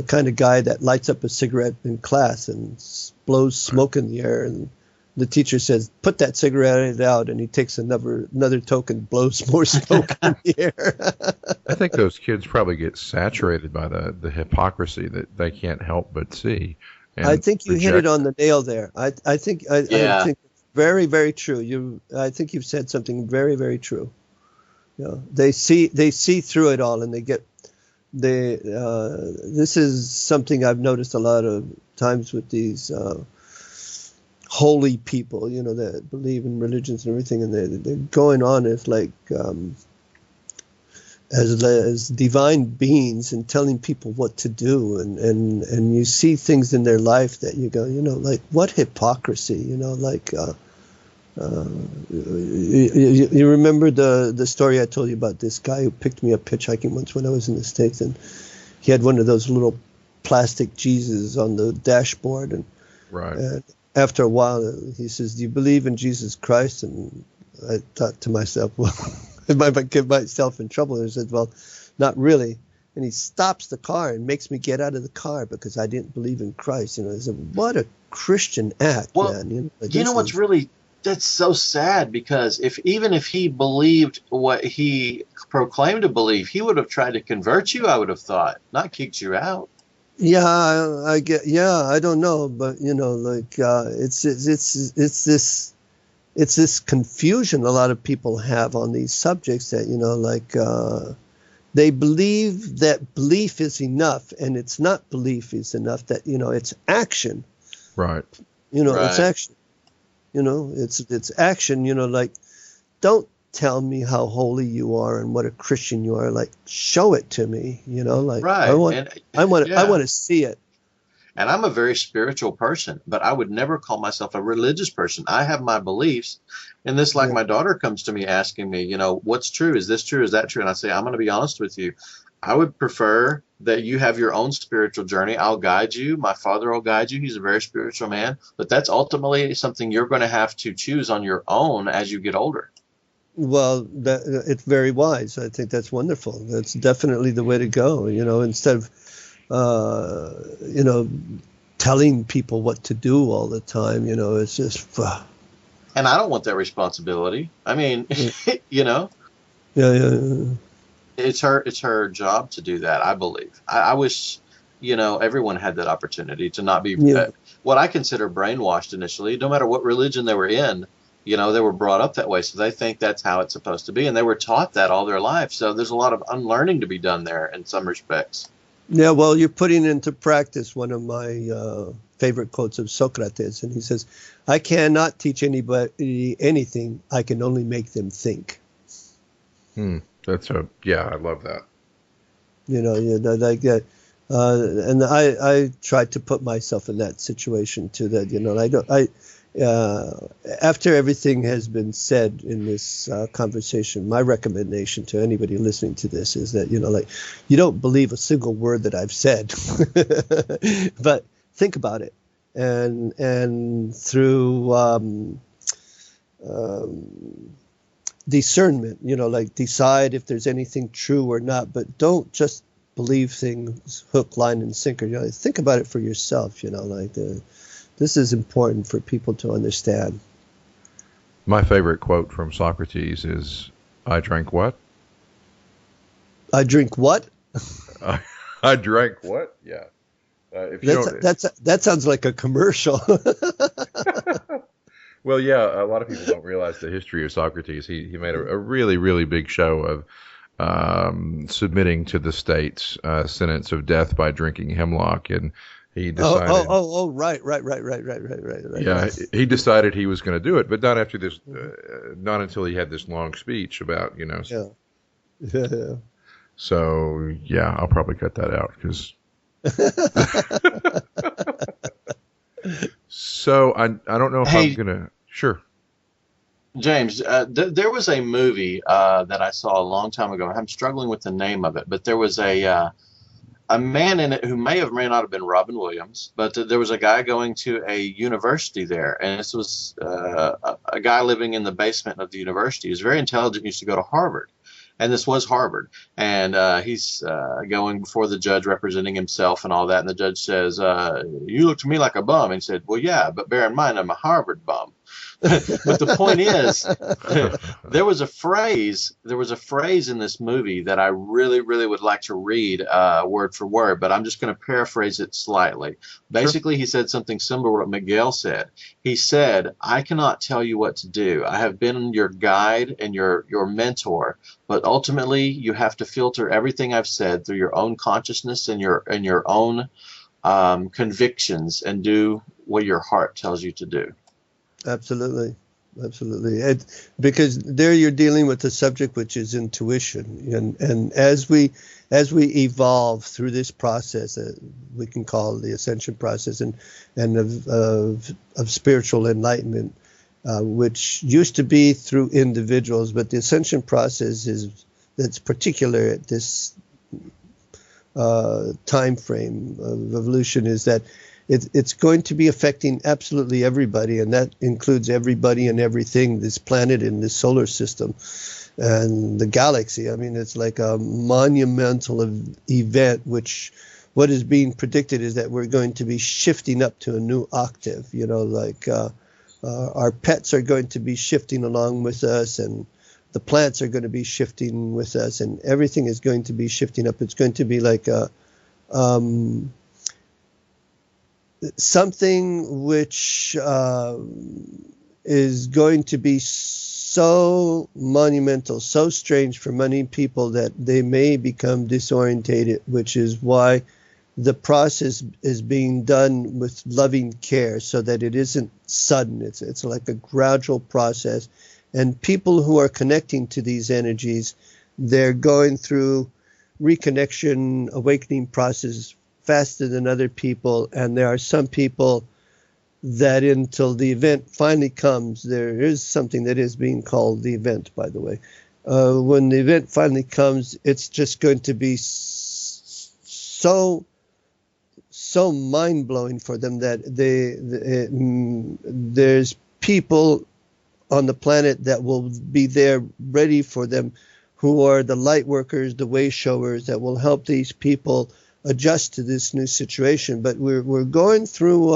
kind of guy that lights up a cigarette in class and blows smoke in the air, and the teacher says, "Put that cigarette out," and he takes another token, blows more smoke in the air.
I think those kids probably get saturated by the hypocrisy that they can't help but see.
I think you hit it on the nail there. I think it's very, very true. I think you've said something very, very true. They see through it all, and this is something I've noticed a lot of times with these holy people, that believe in religions and everything, and they're going on as like as divine beings and telling people what to do, and you see things in their life that you go, like, what hypocrisy, You remember the story I told you about this guy who picked me up hitchhiking once when I was in the States, and he had one of those little plastic Jesus on the dashboard, and
Right.
and after a while, he says, "Do you believe in Jesus Christ?" And I thought to myself, well, I might get myself in trouble. And I said, well, not really. And he stops the car and makes me get out of the car because I didn't believe in Christ. I said, what a Christian act, man.
What's really, that's so sad, because even if he believed what he proclaimed to believe, he would have tried to convert you, I would have thought, not kicked you out.
Yeah, I get. Yeah, I don't know, but it's this confusion a lot of people have on these subjects that they believe that belief is enough, and it's not belief is enough. That it's action.
Right.
It's action. It's action. Don't tell me how holy you are and what a Christian you are. Show it to me.
Right.
I want to see it.
And I'm a very spiritual person, but I would never call myself a religious person. I have my beliefs. And this, my daughter comes to me asking me, what's true? Is this true? Is that true? And I say, I'm going to be honest with you. I would prefer that you have your own spiritual journey. I'll guide you. My father will guide you. He's a very spiritual man. But that's ultimately something you're going to have to choose on your own as you get older.
Well, it's very wise. I think that's wonderful. That's definitely the way to go. Instead of, telling people what to do all the time. It's just.
And I don't want that responsibility. I mean,
Yeah.
It's her job to do that, I believe. I wish, everyone had that opportunity to not be what I consider brainwashed initially, no matter what religion they were in. They were brought up that way, so they think that's how it's supposed to be, and they were taught that all their life. So there's a lot of unlearning to be done there in some respects.
Yeah, well, you're putting into practice one of my favorite quotes of Socrates, and he says, "I cannot teach anybody anything. I can only make them think."
I love that.
And I tried to put myself in that situation too. That after everything has been said in this conversation, my recommendation to anybody listening to this is that you don't believe a single word that I've said, but think about it, and through discernment, decide if there's anything true or not, but don't just believe things hook, line, and sinker. Think about it for yourself. This is important for people to understand.
My favorite quote from Socrates is, "I drank what?
I drink what?
I drank what? Yeah.
That sounds like a commercial."
Well, yeah, a lot of people don't realize the history of Socrates. He made a really, really big show of submitting to the state's sentence of death by drinking hemlock, and he decided.
Right.
Yeah, he decided he was going to do it, but not after this. Not until he had this long speech about
Yeah.
So yeah, I'll probably cut that out because. So I don't know if I'm gonna. Sure.
James, there was a movie that I saw a long time ago. I'm struggling with the name of it, but there was a man in it who may or may not have been Robin Williams, but there was a guy going to a university there, and this was a guy living in the basement of the university. He was very intelligent, used to go to Harvard, and this was Harvard, and he's going before the judge representing himself and all that, and the judge says, "You look to me like a bum," and he said, "Well, yeah, but bear in mind I'm a Harvard bum." But the point is, there was a phrase in this movie that I really, really would like to read word for word, but I'm just going to paraphrase it slightly. Basically, He said something similar to what Miguel said. He said, "I cannot tell you what to do. I have been your guide and your mentor, but ultimately you have to filter everything I've said through your own consciousness and your own convictions and do what your heart tells you to do."
Absolutely. Because there you're dealing with a subject which is intuition, and as we evolve through this process, we can call the ascension process and of spiritual enlightenment, which used to be through individuals, but the ascension process that's particular at this time frame of evolution is that it's going to be affecting absolutely everybody, and that includes everybody and everything, this planet and this solar system and the galaxy. I mean, it's like a monumental event, which what is being predicted is that we're going to be shifting up to a new octave, like our pets are going to be shifting along with us, and the plants are going to be shifting with us, and everything is going to be shifting up. It's going to be like something which is going to be so monumental, so strange for many people that they may become disorientated, which is why the process is being done with loving care so that it isn't sudden. It's like a gradual process. And people who are connecting to these energies, they're going through reconnection, awakening process faster than other people. And there are some people that until the event finally comes, there is something that is being called the event, by the way. When the event finally comes, it's just going to be so mind-blowing for them that there's people on the planet that will be there ready for them, who are the light workers, the way showers that will help these people adjust to this new situation. But we're going through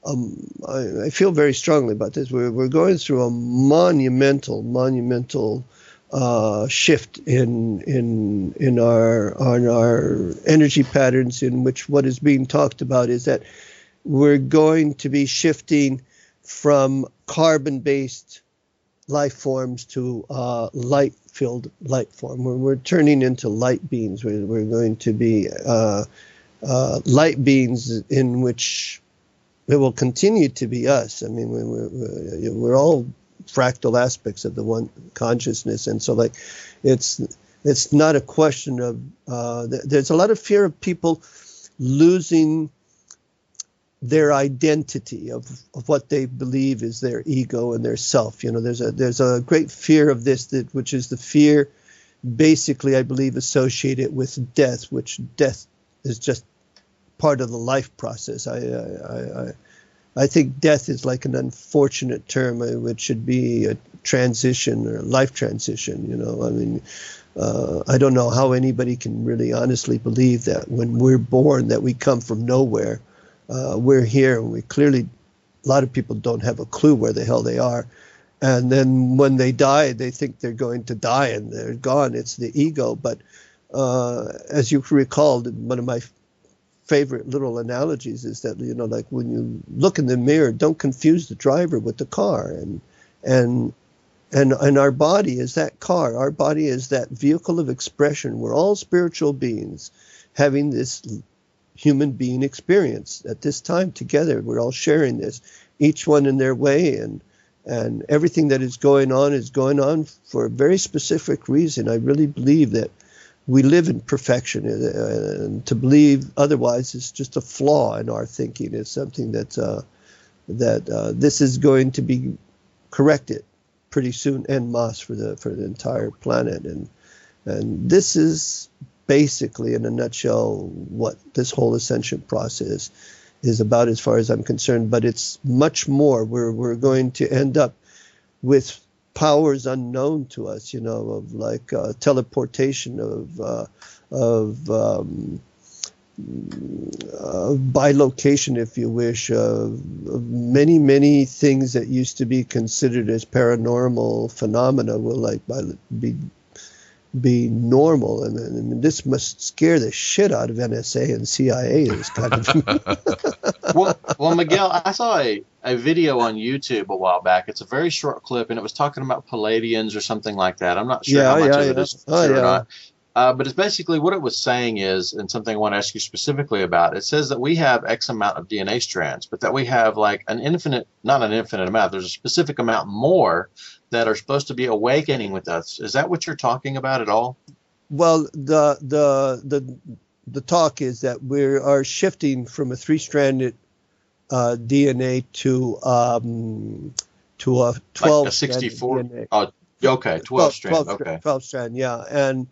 I feel very strongly about this. We're going through a monumental shift in our energy patterns, in which what is being talked about is that we're going to be shifting from carbon-based life forms to light-filled light form. We're turning into light beings. We're going to be light beings in which it will continue to be us. I mean, we're all fractal aspects of the one consciousness, and so like it's not a question of there's a lot of fear of people losing their identity of what they believe is their ego and their self. There's a great fear of this, which is the fear basically, I believe, associated with death, which death is just part of the life process. I think death is like an unfortunate term, which should be a transition or a life transition. I mean, I don't know how anybody can really honestly believe that when we're born that we come from nowhere. We're here, and we clearly, a lot of people don't have a clue where the hell they are. And then when they die, they think they're going to die and they're gone. It's the ego. But as you recall, one of my favorite little analogies is that, like when you look in the mirror, don't confuse the driver with the car. And our body is that car. Our body is that vehicle of expression. We're all spiritual beings having this human being experience at this time together. We're all sharing this, each one in their way, and everything that is going on for a very specific reason. I really believe that we live in perfection, and to believe otherwise is just a flaw in our thinking. It's something that this is going to be corrected pretty soon en masse for the entire planet, and this is basically, in a nutshell, what this whole ascension process is about, as far as I'm concerned. But it's much more. We're going to end up with powers unknown to us, of like teleportation, of bilocation, if you wish, of many things that used to be considered as paranormal phenomena will be normal. And this must scare the shit out of NSA and CIA, this kind of
well, Miguel, I saw a video on YouTube a while back. It's a very short clip, and it was talking about Palladians or something like that. I'm not sure how much of it is true or not. But it's basically what it was saying is, and something I want to ask you specifically about, it says that we have X amount of DNA strands, but that we have like not an infinite amount, there's a specific amount more that are supposed to be awakening with us. Is that what you're talking about at all?
Well, the talk is that we are shifting from a three-stranded DNA to a
Like
12
a
strand
64.
DNA.
Oh, okay, 12 strand. Okay.
12 strand, yeah. And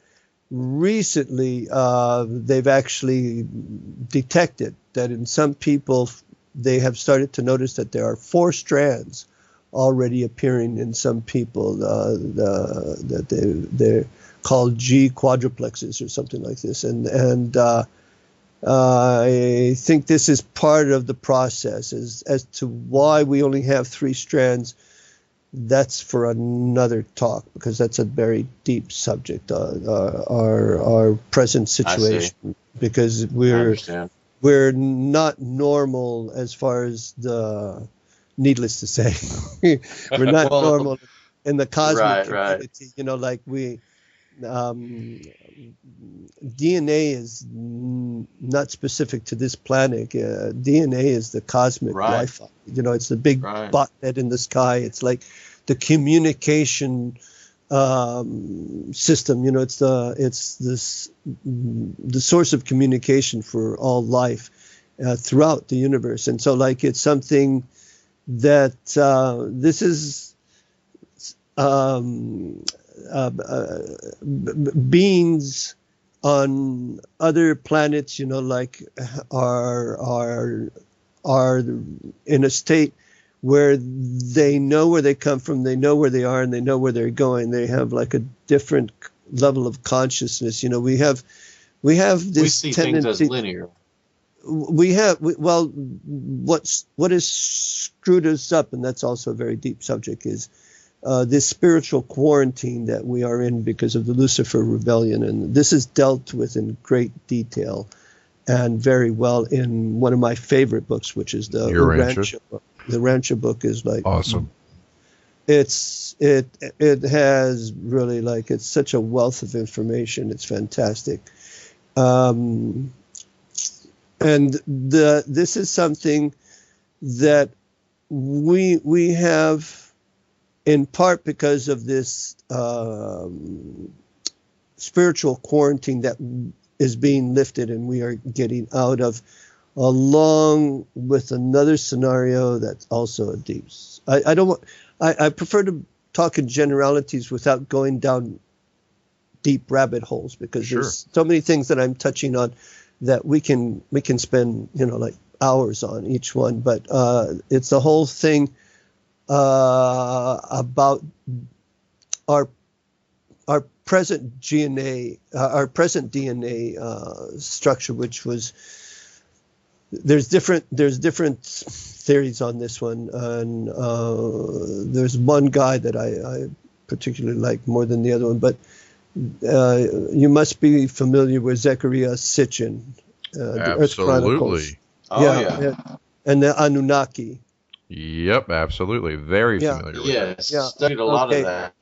recently, they've actually detected that in some people, they have started to notice that there are 4 strands already appearing in some people, that they're called G quadruplexes or something like this. And I think this is part of the process. As to why we only have 3 strands, that's for another talk, because that's a very deep subject, our present situation, because we're not normal as far as needless to say, we're not normal in the cosmic community. You know, like DNA is not specific to this planet. DNA is the cosmic Wi-Fi. You know, it's the big botnet in the sky. It's like the communication system. You know, it's the source of communication for all life throughout the universe. And so, like, it's something that this is. Beings on other planets, you know, like are in a state where they know where they come from, they know where they are, and they know where they're going. They have like a different level of consciousness. You know, we have this
see
tendency,
things as linear.
What has screwed us up, and that's also a very deep subject, is this spiritual quarantine that we are in because of the Lucifer rebellion. And this is dealt with in great detail and very well in one of my favorite books, which is the Rancho book. The Rancho book is like
awesome.
It has really, like, it's such a wealth of information. It's fantastic. And this is something that we have, in part because of this spiritual quarantine that is being lifted and we are getting out of, along with another scenario that's also a deep. I prefer to talk in generalities without going down deep rabbit holes, because there's so many things that I'm touching on that we can spend, you know, like hours on each one. But it's the whole thing about our present DNA, structure, which was, there's different theories on this one, and there's one guy that I particularly like more than the other one, but you must be familiar with Zecharia Sitchin, the Earth Chronicles. And the Anunnaki.
Yep, absolutely. Very familiar with that.
Studied a lot of that.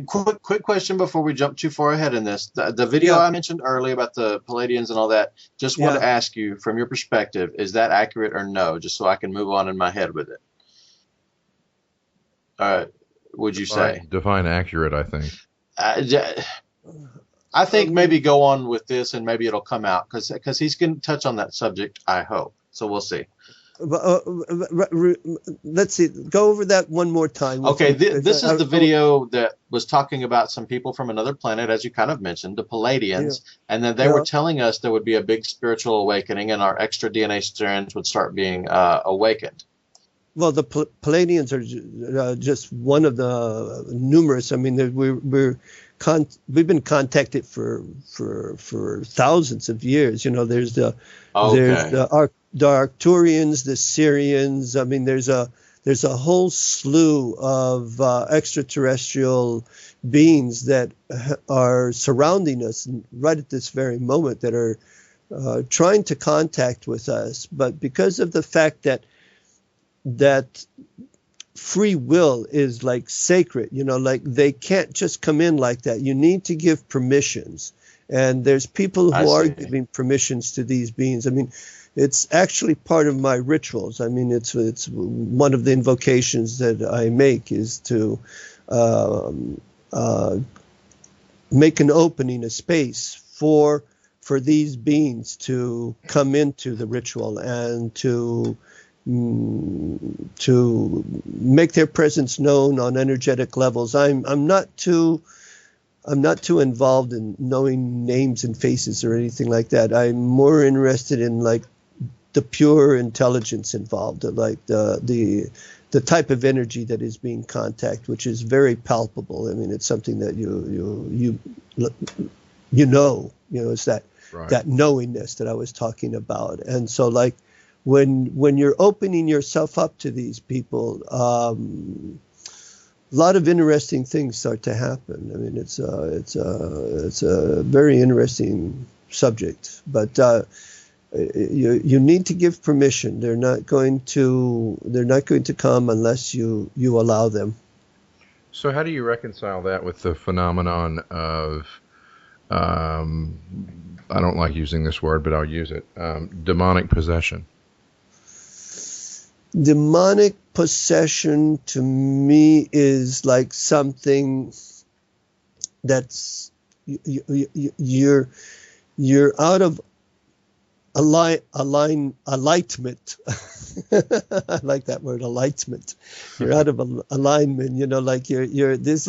Quick question before we jump too far ahead in this. The video I mentioned earlier about the Palladians and all that, just want to ask you, from your perspective, is that accurate or no? Just so I can move on in my head with it. Would you say?
Define accurate, I think.
I think maybe go on with this and maybe it'll come out, because he's going to touch on that subject, I hope. So we'll see.
Let's see. Go over that one more time.
Okay, this is the video that was talking about some people from another planet, as you kind of mentioned, the Palladians, and then they were telling us there would be a big spiritual awakening and our extra DNA strands would start being awakened.
Well, the Palladians are just one of the numerous. I mean, we've been contacted for thousands of years. You know, there's the Arcturians, the Syrians. I mean, there's a whole slew of extraterrestrial beings that are surrounding us right at this very moment, that are trying to contact with us. But because of the fact that free will is like sacred, you know, like they can't just come in like that. You need to give permissions, and there's people who are giving permissions to these beings. I mean, it's actually part of my rituals. I mean, it's one of the invocations that I make is to make an opening, a space for these beings to come into the ritual and to to make their presence known on energetic levels. I'm not too involved in knowing names and faces or anything like that. I'm more interested in like the pure intelligence involved, like the type of energy that is being contacted, which is very palpable. I mean, it's something that you know, it's that
Right.
that knowingness that I was talking about. And so, like, when you're opening yourself up to these people, a lot of interesting things start to happen. I mean, it's a very interesting subject, but you need to give permission. They're not going to come unless you allow them.
So how do you reconcile that with the phenomenon of, I don't like using this word, but I'll use it, demonic possession?
Demonic possession to me is like something that's you're out of enlightenment. I like that word, enlightenment. You're out of alignment. Like you're. This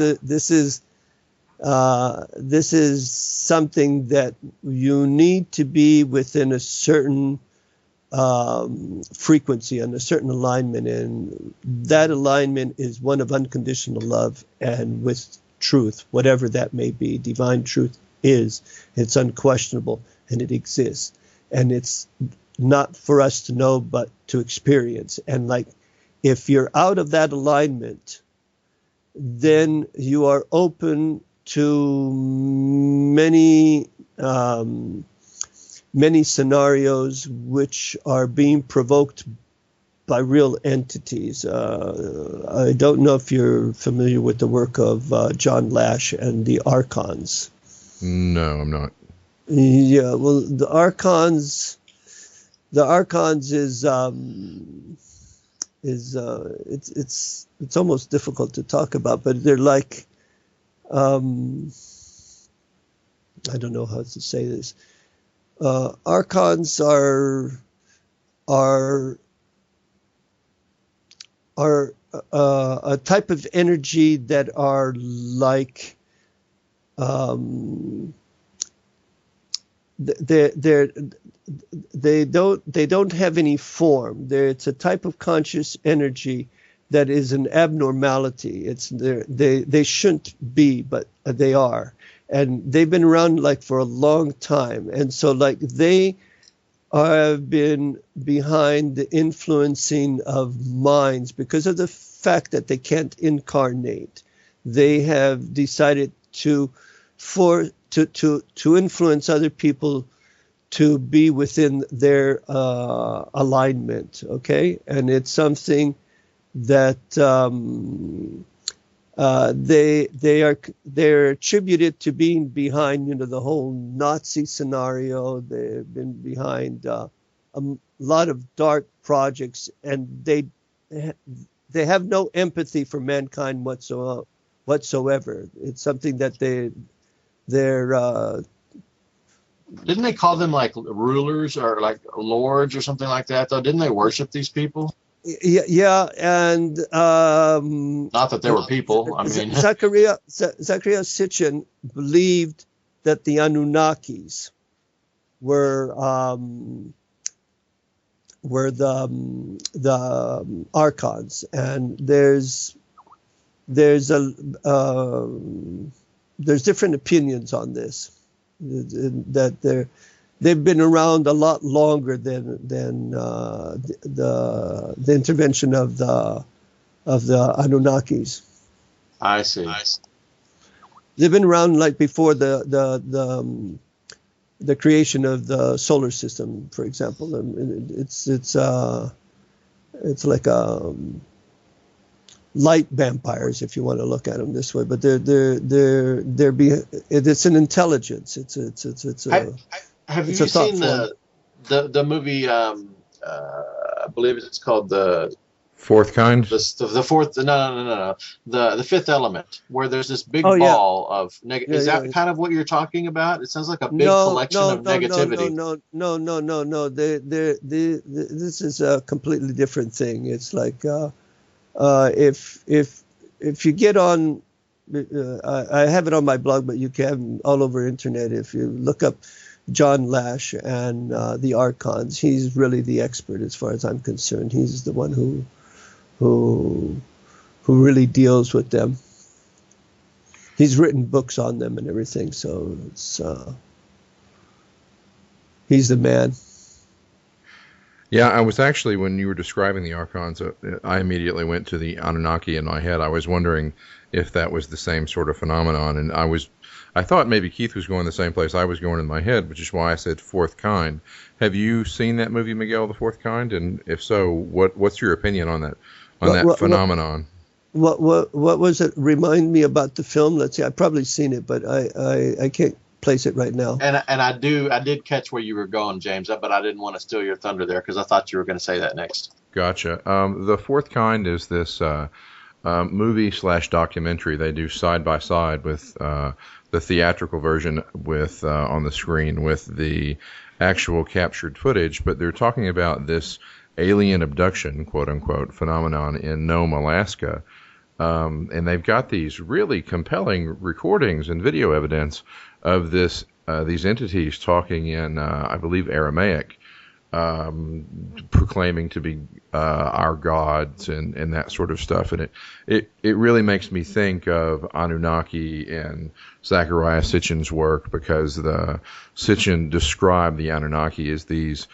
is something that you need to be within a certain frequency and a certain alignment, and that alignment is one of unconditional love and with truth, whatever that may be. Divine truth it's unquestionable, and it exists, and it's not for us to know but to experience. And like, if you're out of that alignment, then you are open to many scenarios which are being provoked by real entities. I don't know if you're familiar with the work of John Lash and the Archons.
No, I'm not.
Yeah, well, the Archons is it's almost difficult to talk about, but they're like, I don't know how to say this. Archons are a type of energy that are like they don't have any form. It's a type of conscious energy that is an abnormality. They shouldn't be, but they are. And they've been around like for a long time. And so like they have been behind the influencing of minds because of the fact that they can't incarnate. They have decided to influence other people to be within their alignment. Okay. And it's something that they're attributed to being behind, the whole Nazi scenario. They've been behind a lot of dark projects, and they have no empathy for mankind whatsoever. It's something that they're.
Didn't they call them like rulers or like lords or something like that? Though, didn't they worship these people?
Yeah, and
not that they were people. I mean,
Zachariah Sitchin believed that the Anunnakis were the Archons, and there's different opinions on this. That they've been around a lot longer than the intervention of the Anunnakis.
I see.
They've been around like before the creation of the solar system, for example. It's like light vampires, if you want to look at them this way, but it's an intelligence.
Have you seen the movie? I believe it's called the
Fourth kind?
The fourth, no. The Fifth Element, where there's this big
Oh, yeah.
ball of negative. Is that kind of what you're talking about? It sounds like a big collection of negativity.
No. This is a completely different thing. It's like if you get on, I have it on my blog, but you can all over internet. If you look up John Lash and the Archons, he's really the expert as far as I'm concerned. He's the one who really deals with them. He's written books on them and everything, so it's he's the man.
Yeah, I was actually, when you were describing the Archons, I immediately went to the Anunnaki in my head. I was wondering if that was the same sort of phenomenon, and I thought maybe Keith was going the same place I was going in my head, which is why I said Fourth Kind. Have you seen that movie, Miguel, The Fourth Kind? And if so, what's your opinion on that phenomenon?
What was it? Remind me about the film. Let's see. I've probably seen it, but I can't place it right now.
And I did catch where you were going, James, but I didn't want to steal your thunder there because I thought you were going to say that next.
Gotcha. The Fourth Kind is this movie/documentary they do side by side with the theatrical version with on the screen with the actual captured footage, but they're talking about this alien abduction, quote unquote, phenomenon in Nome, Alaska. And they've got these really compelling recordings and video evidence of these entities talking in, I believe, Aramaic, proclaiming to be our gods and that sort of stuff. And it really makes me think of Anunnaki and Zecharia Sitchin's work, because the Sitchin described the Anunnaki as this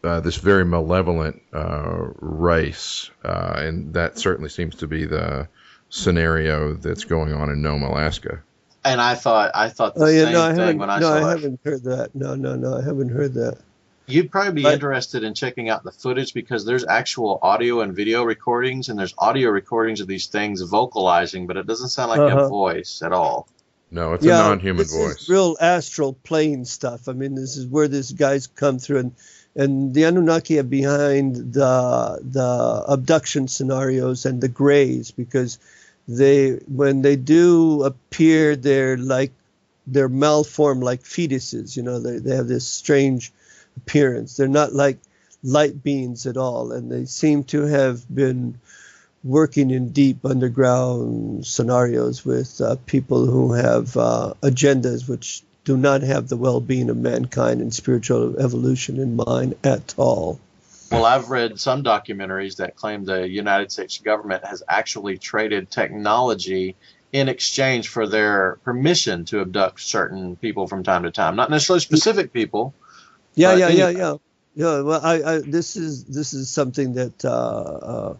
very malevolent race, and that certainly seems to be the scenario that's going on in Nome, Alaska.
And I thought the same thing when I saw it.
No, I haven't heard that. No, I haven't heard that.
You'd probably be interested in checking out the footage, because there's actual audio and video recordings, and there's audio recordings of these things vocalizing, but it doesn't sound like a voice at all.
No, it's a non-human voice.
This is real astral plane stuff. I mean, this is where these guys come through, and the Anunnaki are behind the abduction scenarios and the grays, because when they do appear, they're malformed like fetuses. You know, they have this strange appearance. They're not like light beings at all, and they seem to have been working in deep underground scenarios with people who have agendas which do not have the well-being of mankind and spiritual evolution in mind at all.
Well, I've read some documentaries that claim the United States government has actually traded technology in exchange for their permission to abduct certain people from time to time. Not necessarily specific people.
Yeah. Well, this is something that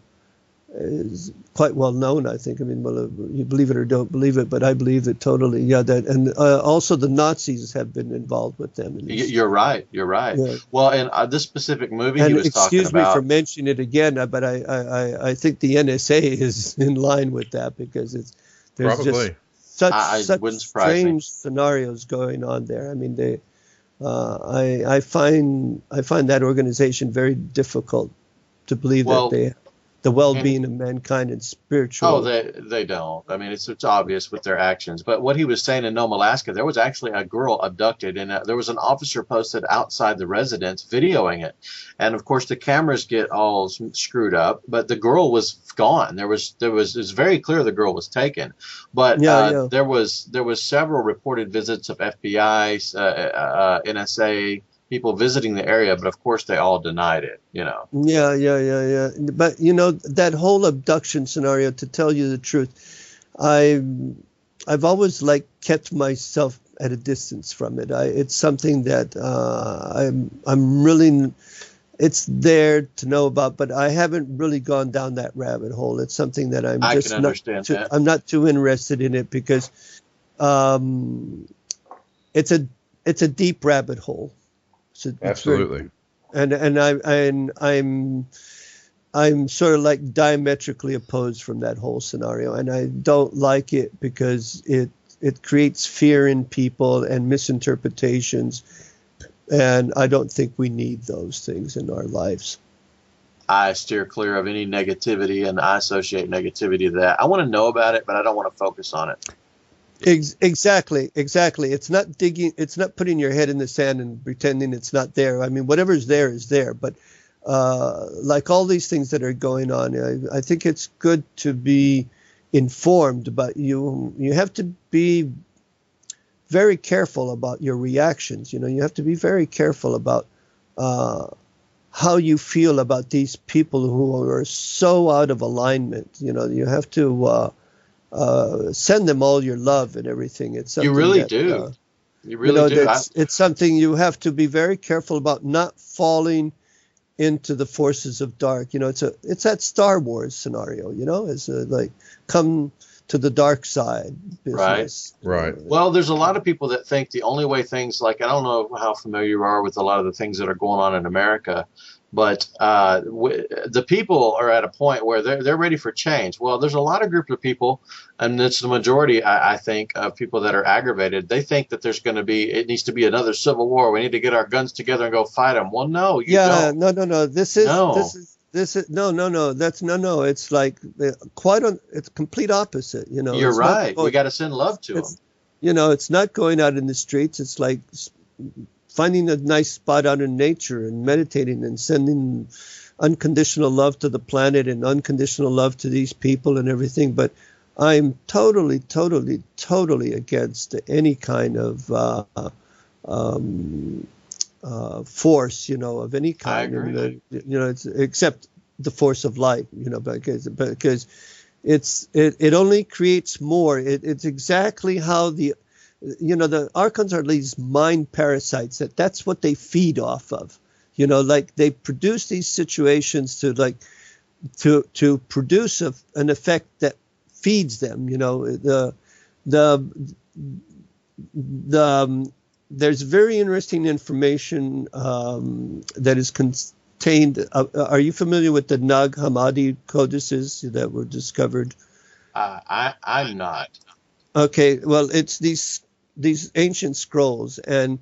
is quite well known, I think. I mean, well, you believe it or don't believe it, but I believe it totally. Yeah, that, and also the Nazis have been involved with them.
You're right. Yeah. Well, in this specific movie
and
he was talking about.
Excuse me for mentioning it again, but I think the NSA is in line with that, because there's
probably
just such strange scenarios going on there. I mean, I find that organization very difficult to believe that they the well-being of mankind and spiritual.
Oh, they don't. I mean, it's obvious with their actions. But what he was saying in Nome, Alaska, there was actually a girl abducted, and there was an officer posted outside the residence videoing it. And of course, the cameras get all screwed up, but the girl was gone. It was very clear the girl was taken. But there was several reported visits of FBI, NSA. People visiting the area, but of course they all denied it, you know.
Yeah. But you know, that whole abduction scenario, to tell you the truth, I've always kept myself at a distance from it. It's something that I'm really, it's there to know about, but I haven't really gone down that rabbit hole. It's something that I'm not too interested in it, because it's a deep rabbit hole. So
absolutely.
I'm sort of diametrically opposed from that whole scenario, and I don't like it because it creates fear in people and misinterpretations, and I don't think we need those things in our lives.
I steer clear of any negativity, and I associate negativity to that. I want to know about it, but I don't want to focus on it.
Exactly. It's not digging. It's not putting your head in the sand and pretending it's not there. I mean, whatever's there is there. But like all these things that are going on, I think it's good to be informed. But you have to be very careful about your reactions. You have to be very careful about how you feel about these people who are so out of alignment. You have to send them all your love and everything. It's something
you really do. You really do.
It's something you have to be very careful about, not falling into the forces of dark. It's that Star Wars scenario. It's like come to the dark side business.
Right.
Well, there's a lot of people that think the only way things like, I don't know how familiar you are with a lot of the things that are going on in America, but the people are at a point where they're ready for change. Well, there's a lot of groups of people, and it's the majority, I think, of people that are aggravated. They think that it needs to be another civil war. We need to get our guns together and go fight them. Well, no, you don't.
No. It's like it's complete opposite.
You're right. We got to send love to them.
It's not going out in the streets. It's like finding a nice spot out in nature and meditating and sending unconditional love to the planet and unconditional love to these people and everything. But I'm totally against any kind of force, of any kind.
I agree.
It's except the force of light, because it only creates more. It's exactly how the archons are these mind parasites. That's what they feed off of. Like they produce these situations to produce an effect that feeds them. There's very interesting information that is contained. Are you familiar with the Nag Hammadi codices that were discovered?
I'm not.
Okay, well, it's these ancient scrolls, and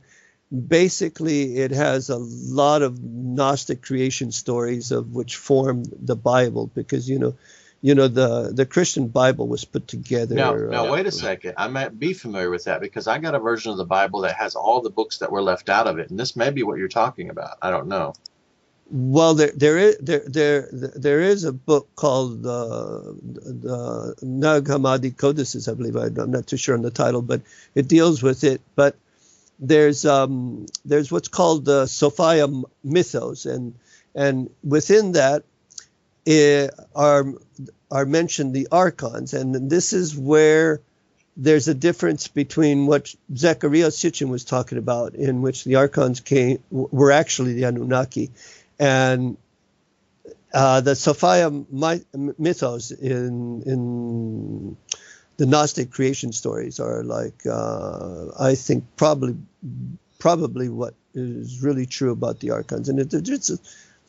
basically it has a lot of Gnostic creation stories of which form the Bible, because the Christian Bible was put together.
Now wait a second. I might be familiar with that, because I got a version of the Bible that has all the books that were left out of it, and this may be what you're talking about. I don't know.
Well, there is a book called the Nag Hammadi Codices, I believe. I'm not too sure on the title, but it deals with it. But there's what's called the Sophia mythos, and within that are mentioned the archons, and this is where there's a difference between what Zecharia Sitchin was talking about, in which the archons were actually the Anunnaki. And the Sophia mythos in the Gnostic creation stories are like, I think probably what is really true about the archons. And it's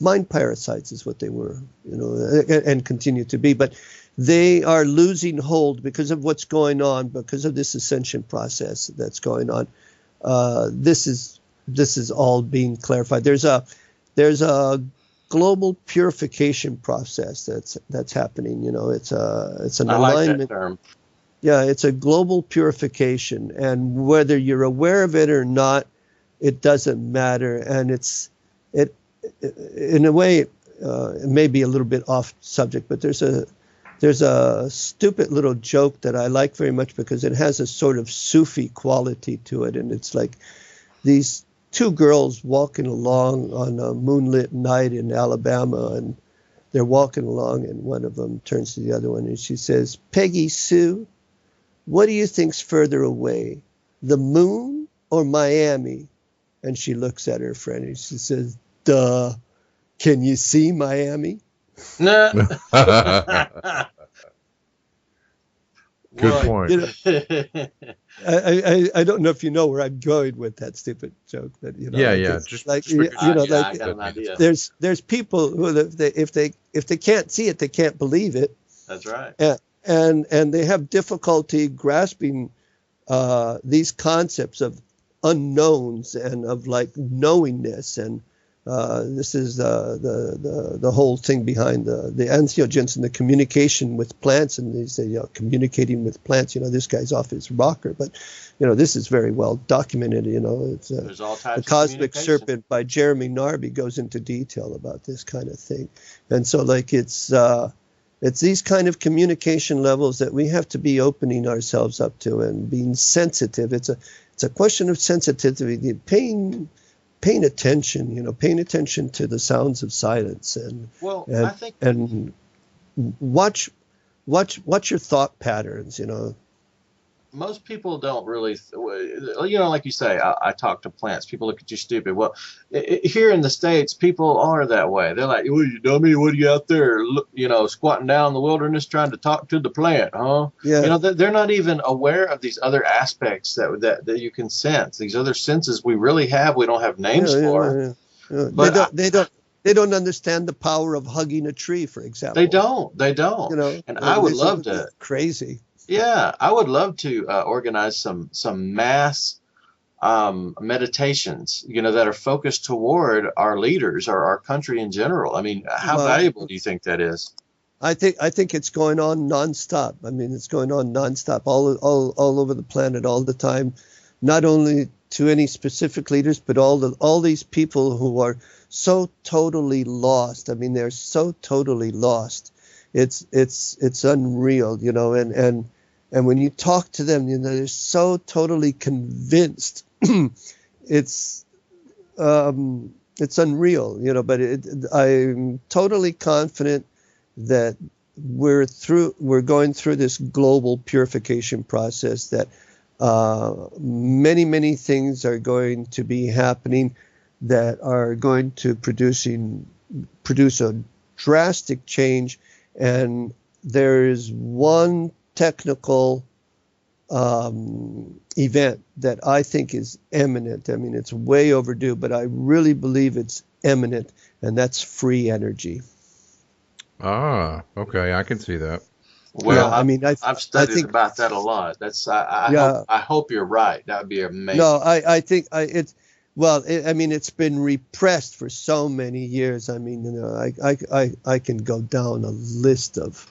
mind parasites is what they were, and continue to be. But they are losing hold because of what's going on, because of this ascension process that's going on. This is all being clarified. There's a global purification process that's happening. It's an alignment.
Like that term.
Yeah, it's a global purification, and whether you're aware of it or not, it doesn't matter. And it in a way, it may be a little bit off subject, but there's a stupid little joke that I like very much, because it has a sort of Sufi quality to it, and it's like these two girls walking along on a moonlit night in Alabama, and they're walking along, and one of them turns to the other one and she says, "Peggy Sue, what do you think's further away, the moon or Miami?" And she looks at her friend and she says, "Duh, can you see Miami?"
No.
Good point.
I don't know if you know where I'm going with that stupid joke, but
just
like
I got an idea.
there's people who if they can't see it, they can't believe it.
That's right.
And they have difficulty grasping these concepts of unknowns and of like knowingness and This is the whole thing behind the entheogens and the communication with plants. And they say, communicating with plants. This guy's off his rocker, but this is very well documented. It's
There's all types
The
of
Cosmic
communication.
Serpent by Jeremy Narby goes into detail about this kind of thing. And so, it's these kind of communication levels that we have to be opening ourselves up to and being sensitive. It's a question of sensitivity, paying attention, paying attention to the sounds of silence,
I think
and watch your thought patterns.
most people don't really, like you say, I talk to plants. People look at you stupid. Well, here in the States, people are that way. They're like, "What, you dummy? What are you out there, squatting down in the wilderness trying to talk to the plant, huh?"
Yeah.
They're not even aware of these other aspects that you can sense. These other senses we really have. We don't have names for.
Yeah.
But
They don't understand the power of hugging a tree, for example.
They don't. And I would love to.
Crazy.
Yeah, I would love to organize some mass meditations, that are focused toward our leaders or our country in general. I mean, how valuable do you think that is?
I think it's going on nonstop. I mean, it's going on nonstop all over the planet all the time, not only to any specific leaders, but all these people who are so totally lost. I mean, they're so totally lost. It's unreal, and when you talk to them, they're so totally convinced. It's unreal, but I'm totally confident that we're going through this global purification process, that many things are going to be happening that are going to produce a drastic change. And there is one technical event that I think is imminent. I mean, it's way overdue, but I really believe it's imminent, and that's free energy.
Ah, okay, I can see that.
Well,
yeah,
I've studied about that a lot. I hope you're right. That would be amazing.
No, I think it's been repressed for so many years. I mean, I can go down a list of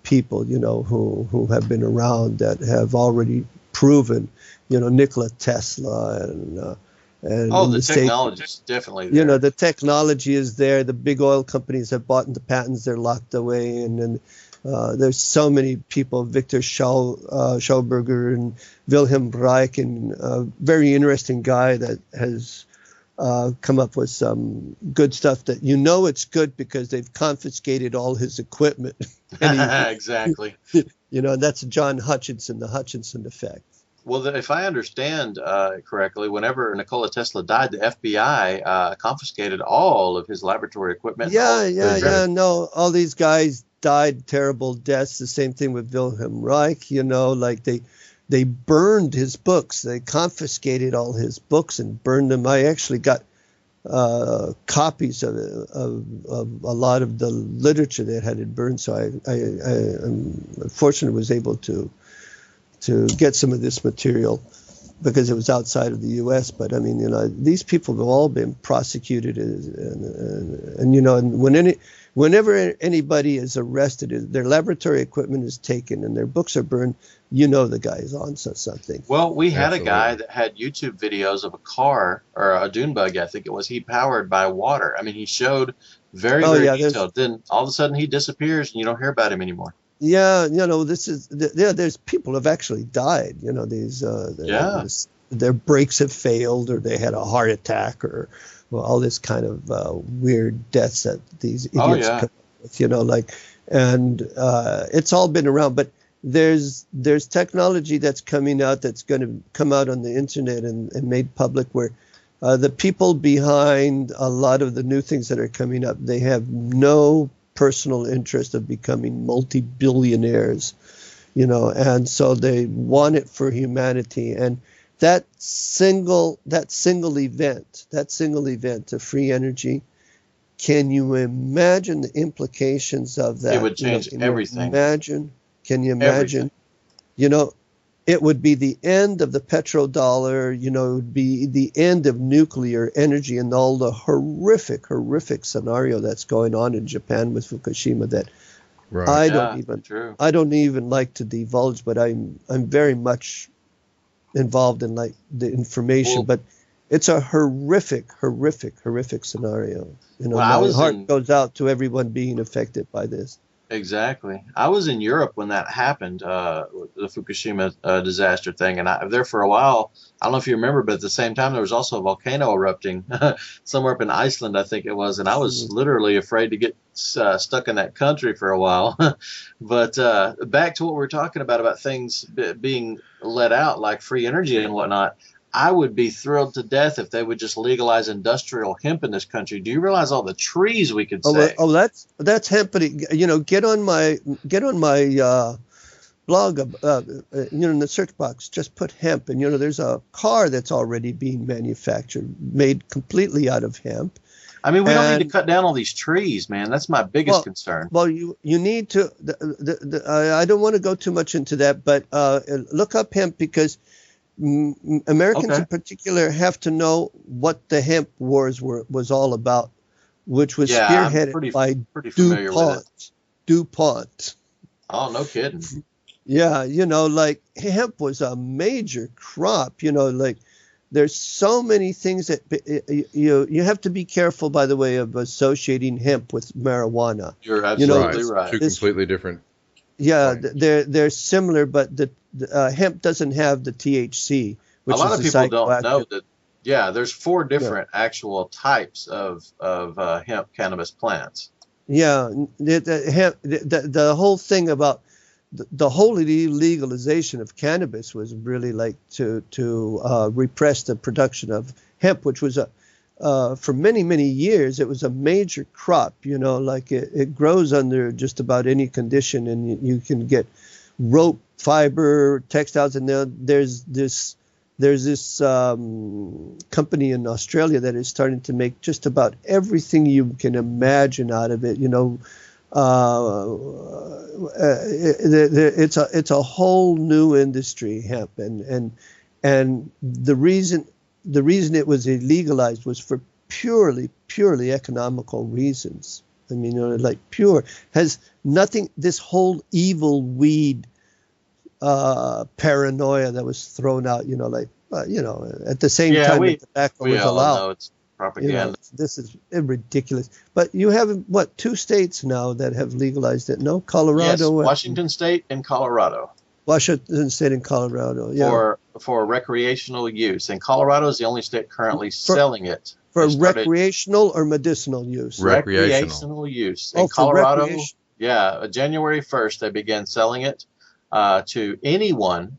people, who have been around that have already proven, Nikola Tesla and
the technology is definitely there.
The technology is there. The big oil companies have bought into patents. They're locked away, and there's so many people, Victor Schauberger and Wilhelm Reich, and a very interesting guy that has come up with some good stuff that it's good because they've confiscated all his equipment.
Exactly.
And that's John Hutchinson, the Hutchinson effect.
Well, if I understand correctly, whenever Nikola Tesla died, the FBI confiscated all of his laboratory equipment.
Yeah. No, all these guys died terrible deaths. The same thing with Wilhelm Reich. Like they burned his books. They confiscated all his books and burned them. I actually got copies of a lot of the literature that had been burned. So I'm fortunate was able to get some of this material because it was outside of the U.S. But I mean, these people have all been prosecuted, and whenever anybody is arrested, their laboratory equipment is taken and their books are burned, the guy is on something.
Well, we had a guy that had YouTube videos of a car or a dune buggy, I think it was. He powered by water. I mean, he showed very detailed. Then all of a sudden he disappears and you don't hear about him anymore.
Yeah, there's people have actually died. Their brakes have failed, or they had a heart attack, or all this kind of weird deaths that these idiots come with. And it's all been around. But there's technology that's coming out that's going to come out on the internet and made public, where the people behind a lot of the new things that are coming up, they have no personal interest of becoming multi-billionaires, and so they want it for humanity. And that single event of free energy, can you imagine the implications of that?
It would change everything.
Can you imagine? Everything. it would be the end of the petrodollar, it would be the end of nuclear energy and all the horrific scenario that's going on in Japan with Fukushima that
Right.
I don't even like to divulge, but I'm very much involved in like the information, but it's a horrific scenario. My heart goes out to everyone being affected by this.
Exactly. I was in Europe when that happened, the Fukushima disaster thing, and there for a while. I don't know if you remember, but at the same time, there was also a volcano erupting somewhere up in Iceland, I think it was, and I was literally afraid to get stuck in that country for a while. But back to what we were talking about things being let out, like free energy and whatnot. I would be thrilled to death if they would just legalize industrial hemp in this country. Do you realize all the trees we could save?
That's hemp. Get on my blog. In the search box, just put hemp, and there's a car that's already being manufactured, made completely out of hemp.
I mean, we don't need to cut down all these trees, man. That's my biggest concern.
Well, you need to. I don't want to go too much into that, but look up hemp because Americans in particular have to know what the hemp wars was all about, which was spearheaded by DuPont.
Oh, no kidding.
Yeah, like hemp was a major crop. Like there's so many things that you have to be careful, by the way, of associating hemp with marijuana.
You're absolutely right.
Two completely different.
Yeah, they're similar, but the hemp doesn't have the THC, which
a lot
is
of people don't know that. Yeah, there's 4 different actual types of hemp cannabis plants.
Yeah, the whole thing about the whole legalization of cannabis was really like to repress the production of hemp, which was for many years, it was a major crop, like it grows under just about any condition, and you can get rope, fiber, textiles, and there's this company in Australia that is starting to make just about everything you can imagine out of it. It's a whole new industry, hemp, and the reason it was illegalized was for purely economical reasons. I mean, like pure has nothing. This whole evil weed paranoia that was thrown out. At the same time that tobacco was allowed.
Know it's propaganda.
This is ridiculous. But you have 2 states now that have legalized it. No, Colorado.
Yes, Washington State and Colorado.
Washington State and Colorado, yeah.
For recreational use. And Colorado is the only state currently selling it.
For recreational or medicinal use?
Recreational use. In Colorado, January 1st, they began selling it to anyone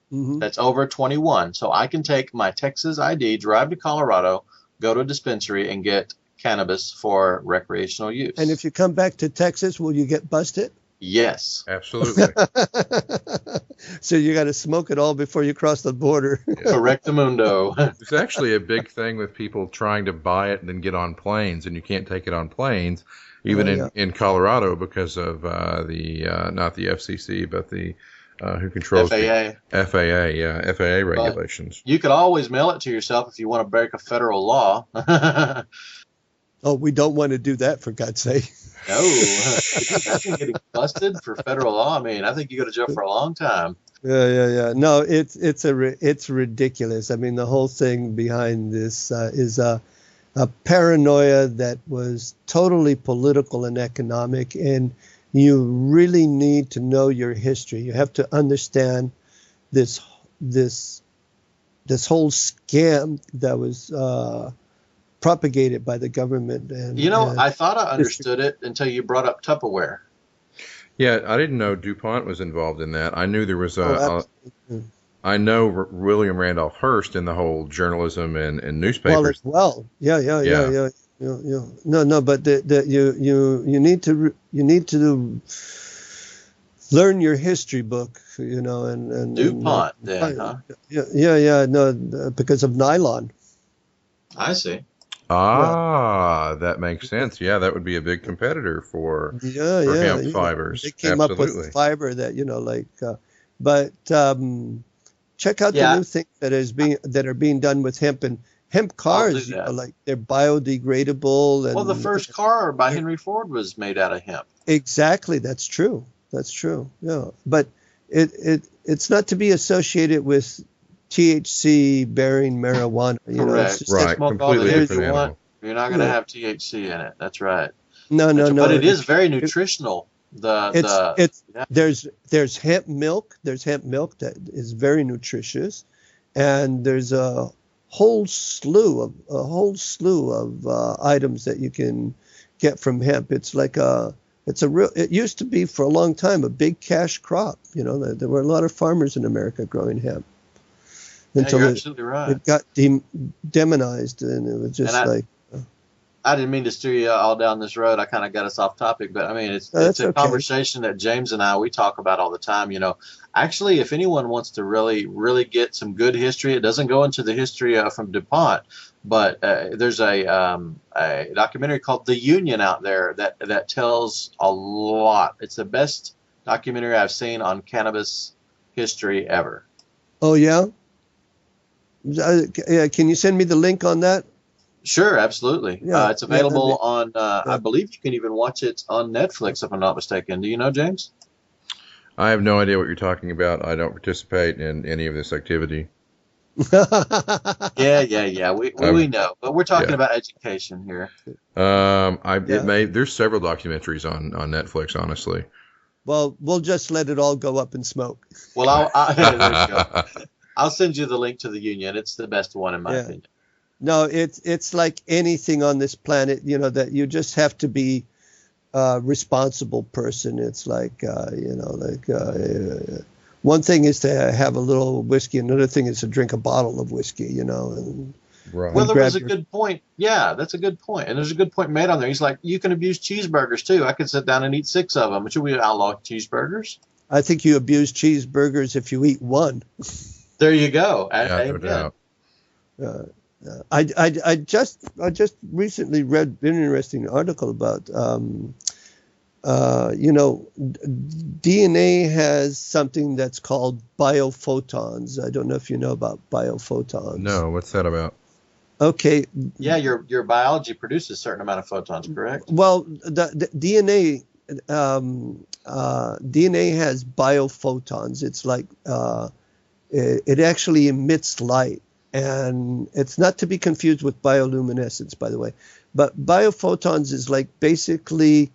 that's over 21. So I can take my Texas ID, drive to Colorado, go to a dispensary, and get cannabis for recreational use.
And if you come back to Texas, will you get busted?
Yes.
Absolutely.
So you got to smoke it all before you cross the border.
Correctamundo.
It's actually a big thing with people trying to buy it and then get on planes, and you can't take it on planes, even in Colorado, because of not the FCC, but the who controls
FAA.
FAA regulations.
But you could always mail it to yourself if you want to break a federal law.
Oh, we don't want to do that, for God's sake.
No, imagine getting busted for federal law. I mean, I think you go to jail for a long time.
Yeah. No, it's ridiculous. I mean, the whole thing behind this is a paranoia that was totally political and economic, and you really need to know your history. You have to understand this whole scam that was propagated by the government. And
I thought I understood it until you brought up Tupperware.
Yeah, I didn't know DuPont was involved in that. I knew there was I know William Randolph Hearst in the whole journalism and newspapers.
Yeah. No, but you need to learn your history book, and
DuPont, huh?
Yeah, no, because of nylon.
I see.
That makes sense. Yeah, that would be a big competitor for hemp fibers.
They came up with fiber that But check out
Yeah.
the new things that are being done with hemp, and hemp cars.
do that.
Like they're biodegradable. And
Well, the first car by Henry Ford was made out of hemp.
exactly, that's true. That's true. Yeah, but it's not to be associated with THC bearing marijuana. You know,
Correct.
it's just
Right,
Smoke all the
completely
hemp
different
you want.
animal.
You're not going to
Yeah.
have THC in it. That's right.
no.
But it is very nutritional.
It's
Yeah.
there's hemp milk. There's hemp milk that is very nutritious, and there's a whole slew of items that you can get from hemp. It used to be for a long time a big cash crop. You know, there were a lot of farmers in America growing hemp until
you're absolutely right.
it got demonized, and it was just
I didn't mean to steer you all down this road. I kind of got us off topic, but I mean, it's
that's
a
okay.
conversation that James and we talk about all the time. You know, actually, if anyone wants to really, really get some good history, it doesn't go into the history from DuPont, but there's a documentary called The Union out there that tells a lot. It's the best documentary I've seen on cannabis history ever.
Oh yeah. Can you send me the link on that?
Sure, absolutely.
Yeah,
It's available
yeah,
on, I believe you can even watch it on Netflix, if I'm not mistaken. Do you know, James?
I have no idea what you're talking about. I don't participate in any of this activity.
Yeah. We know, but we're talking
Yeah.
about education here.
There's several documentaries on Netflix, honestly.
Well, we'll just let it all go up in smoke.
Well, there you go. I'll send you the link to The Union. It's the best one in my opinion.
No, it's like anything on this planet, you know, that you just have to be a responsible person. It's like, one thing is to have a little whiskey, another thing is to drink a bottle of whiskey, you know. And
Right.
Well, there was a good point. Yeah, that's a good point. And there's a good point made on there. He's like, you can abuse cheeseburgers too. I could sit down and eat 6 of them. Should we outlaw cheeseburgers?
I think you abuse cheeseburgers if you eat one.
There you go.
Yeah, no
Amen.
doubt.
I just recently read an interesting article about DNA has something that's called biophotons. I don't know if you know about biophotons.
No, what's that about?
Okay.
Yeah, your biology produces a certain amount of photons, correct?
Well, the DNA DNA has biophotons. It's like it actually emits light. And it's not to be confused with bioluminescence, by the way. But biophotons is like basically,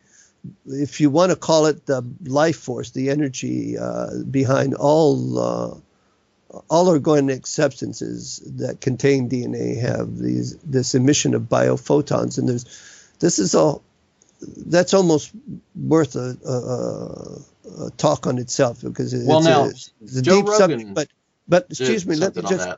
if you want to call it the life force, the energy behind all organic substances that contain DNA have this emission of biophotos. And that's almost worth a talk on itself, because it's a
Joe
deep
Rogan
subject. But excuse me,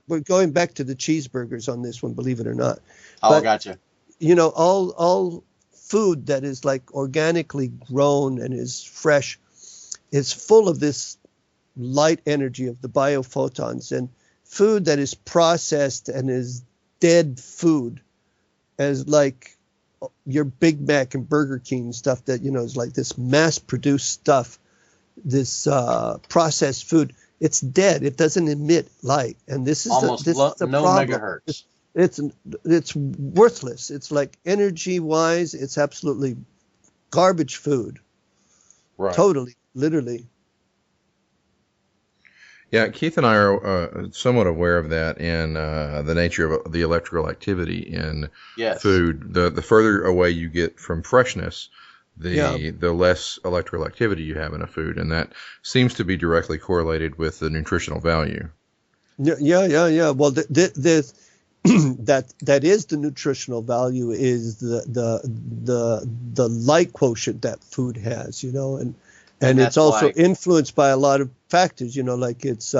we're going back to the cheeseburgers on this one, believe it or not.
Oh, gotcha.
You know, all food that is like organically grown and is fresh is full of this light energy of the biophotons, and food that is processed and is dead food, as like your Big Mac and Burger King stuff that, you know, is like this mass produced stuff, this processed food. It's dead. It doesn't emit light, and this is
almost
the
no
problem.
megahertz.
It's worthless. It's like energy wise, it's absolutely garbage food.
Right.
Totally, literally.
Yeah, Keith and I are somewhat aware of that in the nature of the electrical activity in food. The further away you get from freshness, the less electrical activity you have in a food, and that seems to be directly correlated with the nutritional value.
Yeah. Well, that is the nutritional value, is the light quotient that food has, you know, and it's also influenced by a lot of factors, you know, like it's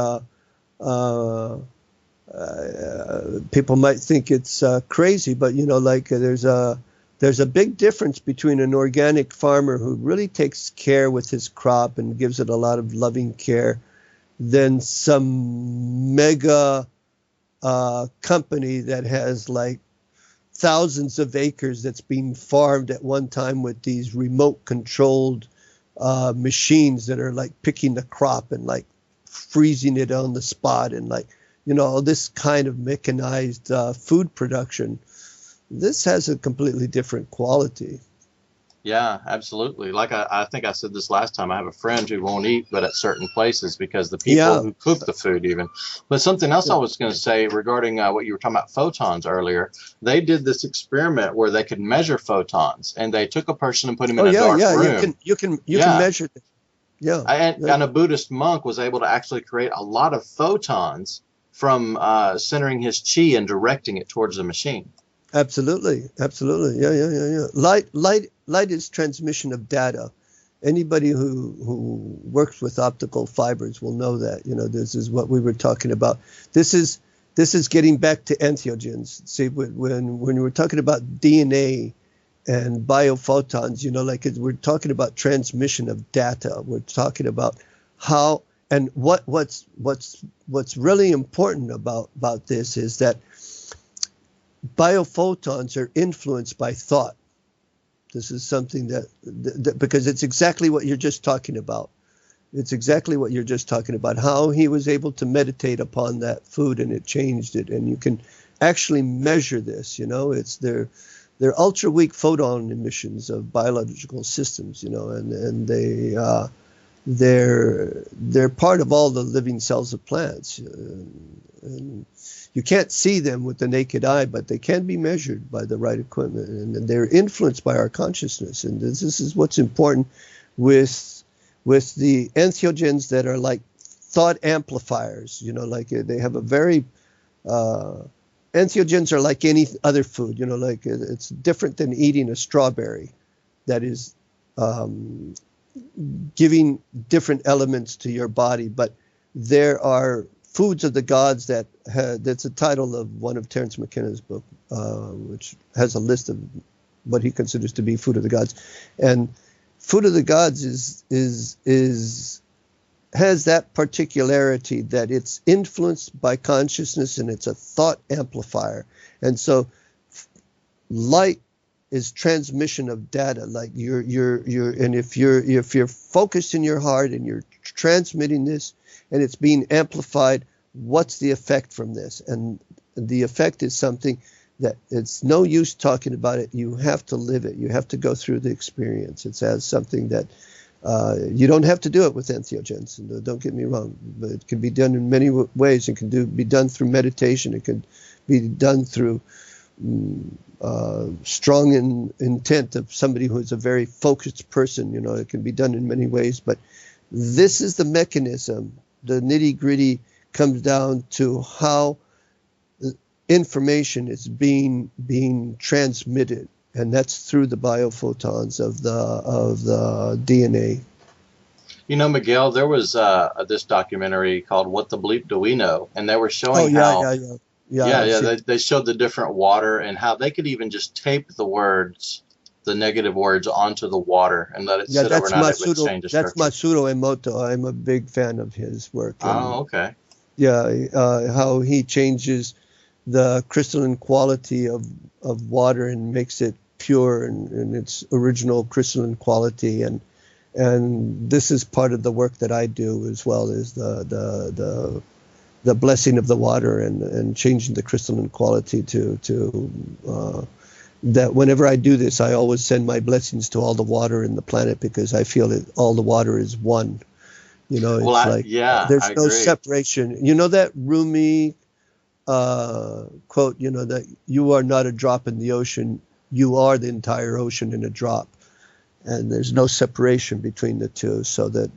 people might think it's crazy, but, you know, like there's a big difference between an organic farmer who really takes care with his crop and gives it a lot of loving care than some mega company that has like thousands of acres that's being farmed at one time with these remote controlled machines that are like picking the crop and like freezing it on the spot and like, this kind of mechanized food production. This has a completely different quality.
Yeah, absolutely. Like I think I said this last time, I have a friend who won't eat but at certain places because the people who cook the food even. But something else I was going to say regarding what you were talking about photons earlier, they did this experiment where they could measure photons, and they took a person and put him in a dark room.
You can measure them. Yeah.
And a Buddhist monk was able to actually create a lot of photons from centering his chi and directing it towards the machine.
Absolutely. Yeah. Light is transmission of data. Anybody who works with optical fibers will know that. This is what we were talking about. This is getting back to entheogens. See, when we're talking about DNA and biophotons, we're talking about transmission of data. We're talking about how and what's really important about this is that biophotons are influenced by thought. This is something that because it's exactly what you're just talking about. It's exactly what you're just talking about, how he was able to meditate upon that food and it changed it. And you can actually measure this, it's they're ultra weak photon emissions of biological systems, and they're part of all the living cells of plants. And you can't see them with the naked eye, but they can be measured by the right equipment, and they're influenced by our consciousness. And this is what's important with the entheogens that are like thought amplifiers. They have a very entheogens are like any other food. It's different than eating a strawberry, that is giving different elements to your body. But there are foods of the gods that's a title of one of Terence McKenna's book, which has a list of what he considers to be food of the gods. And food of the gods has that particularity that it's influenced by consciousness and it's a thought amplifier. And so light is transmission of data. Like and if you're focused in your heart and you're transmitting this and it's being amplified, what's the effect from this? And the effect is something that it's no use talking about it. You have to live it. You have to go through the experience. It's as something that you don't have to do it with entheogens. And don't get me wrong, but it can be done in many ways. It can be done through meditation. It can be done through strong intent of somebody who is a very focused person. It can be done in many ways, but this is the mechanism. The nitty-gritty comes down to how information is being transmitted, and that's through the biophotons of the DNA.
Miguel, there was this documentary called "What the Bleep Do We Know," and they were showing they showed the different water and how they could even just tape the negative words onto the water and let it sit overnight. It would change the structure.
That's Matsuro Emoto. I'm a big fan of his work.
Oh, okay.
Yeah, how he changes the crystalline quality of water and makes it pure in its original crystalline quality. And this is part of the work that I do as well, is the blessing of the water and changing the crystalline quality to that whenever I do this, I always send my blessings to all the water in the planet, because I feel that all the water is one. It's there's no separation. That Rumi quote, that you are not a drop in the ocean, you are the entire ocean in a drop. And there's no separation between the two. So that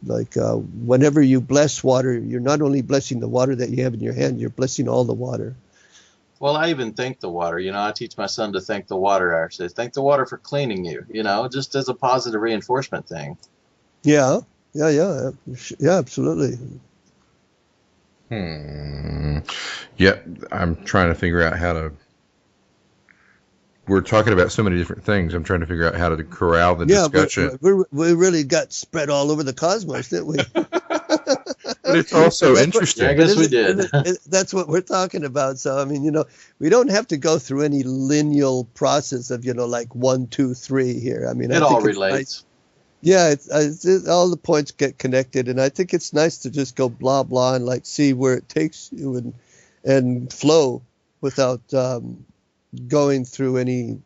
whenever you bless water, you're not only blessing the water that you have in your hand, you're blessing all the water.
Well, I even thank the water. I teach my son to thank the water. Actually, thank the water for cleaning you. Just as a positive reinforcement thing.
Yeah, absolutely.
Yeah, I'm trying to figure out how to. We're talking about so many different things. I'm trying to figure out how to corral the discussion.
We really got spread all over the cosmos, didn't we?
But it's also interesting.
I guess we did.
That's what we're talking about. So, we don't have to go through any lineal process of, like 1, 2, 3 here.
It all relates.
Yeah, all the points get connected, and I think it's nice to just go blah blah and like see where it takes you and flow without going through any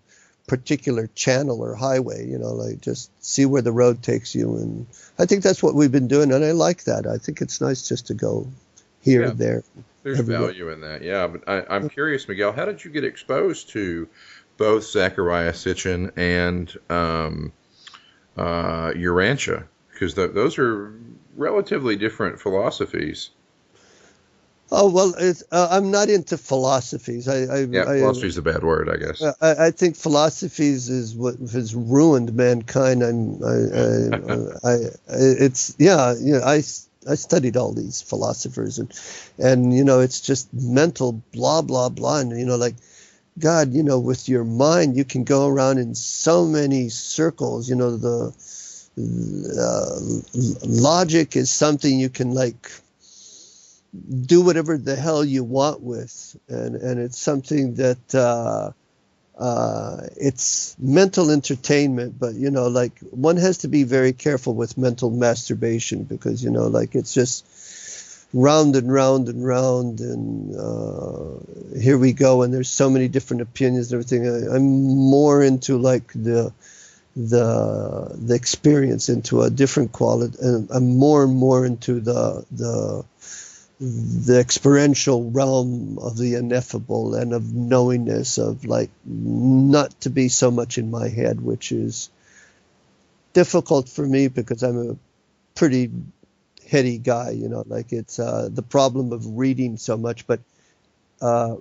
particular channel or highway. Like just see where the road takes you, and I think that's what we've been doing, and I like that. I think it's nice just to go here,
Yeah,
there,
there's
everywhere.
value in that. Yeah, but I'm curious, Miguel, how did you get exposed to both Zachariah Sitchin and Urantia? Because those are relatively different philosophies.
Oh well, I'm not into philosophies.
Yeah, philosophy is a bad word, I guess.
I think philosophies is what has ruined mankind. It's I studied all these philosophers and it's just mental blah blah blah, and like God, with your mind you can go around in so many circles. The logic is something you can like do whatever the hell you want with, and it's something that it's mental entertainment, but like one has to be very careful with mental masturbation, because like it's just round and round and round, and here we go, and there's so many different opinions and everything. I'm more into like the experience, into a different quality, and I'm more and more into the experiential realm of the ineffable and of knowingness, of like not to be so much in my head, which is difficult for me because I'm a pretty heady guy. Like it's the problem of reading so much, but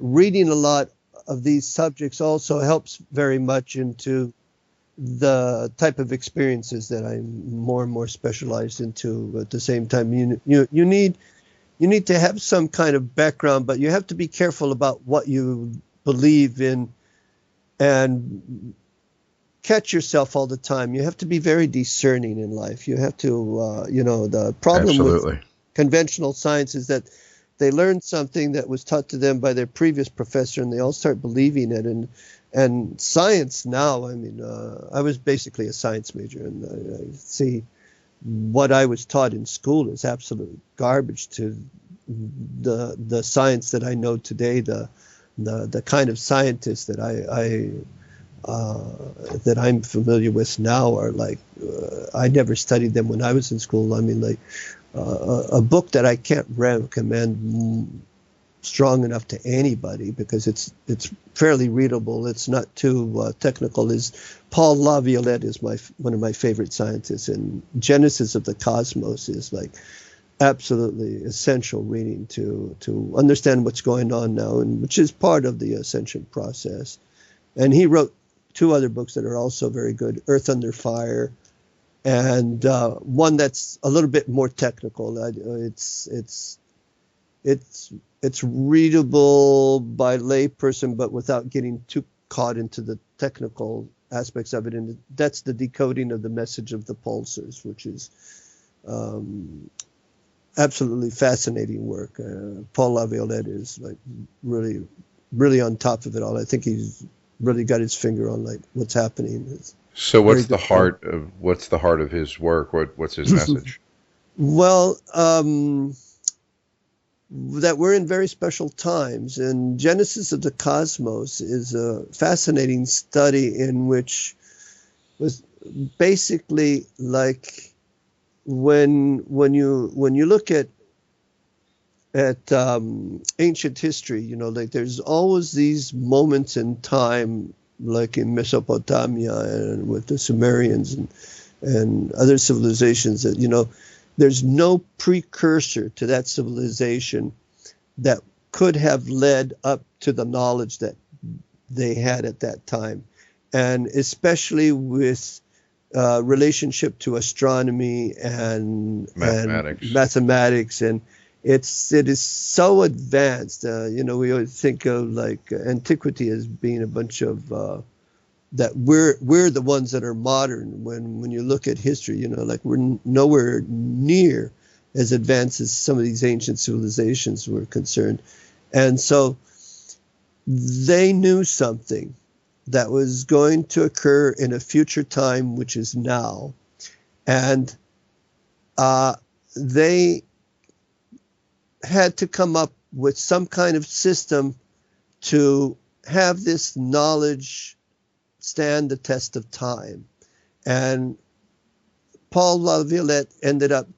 reading a lot of these subjects also helps very much into the type of experiences that I'm more and more specialized into. At the same time, you need to have some kind of background, but you have to be careful about what you believe in and catch yourself all the time. You have to be very discerning in life. You have to, the problem
Absolutely.
with conventional science is that they learn something that was taught to them by their previous professor, and they all start believing it. And science now, I was basically a science major, and I see what I was taught in school is absolute garbage to the science that I know today. The kind of scientists that that I'm familiar with now are like I never studied them when I was in school. A book that I can't recommend strong enough to anybody because it's fairly readable. It's not too technical. Is Paul Laviolette is one of my favorite scientists, and Genesis of the Cosmos is like absolutely essential reading to understand what's going on now, and which is part of the ascension process. And he wrote two other books that are also very good: Earth Under Fire, and one that's a little bit more technical. It's readable by layperson, but without getting too caught into the technical aspects of it. And that's the decoding of the message of the pulsars, which is absolutely fascinating work. Paul Laviolette is like really, really on top of it all. I think he's really got his finger on like what's happening.
So what's the heart of his work? What's his message?
Well, that we're in very special times, and Genesis of the Cosmos is a fascinating study in which was basically like when you look at ancient history, like there's always these moments in time, like in Mesopotamia and with the Sumerians and other civilizations that there's no precursor to that civilization that could have led up to the knowledge that they had at that time. And especially with relationship to astronomy and mathematics. And it is so advanced. We always think of like antiquity as being a bunch of that we're the ones that are modern. When you look at history, like we're nowhere near as advanced as some of these ancient civilizations were concerned. And so they knew something that was going to occur in a future time, which is now. And they had to come up with some kind of system to have this knowledge stand the test of time. And Paul Laviolette ended up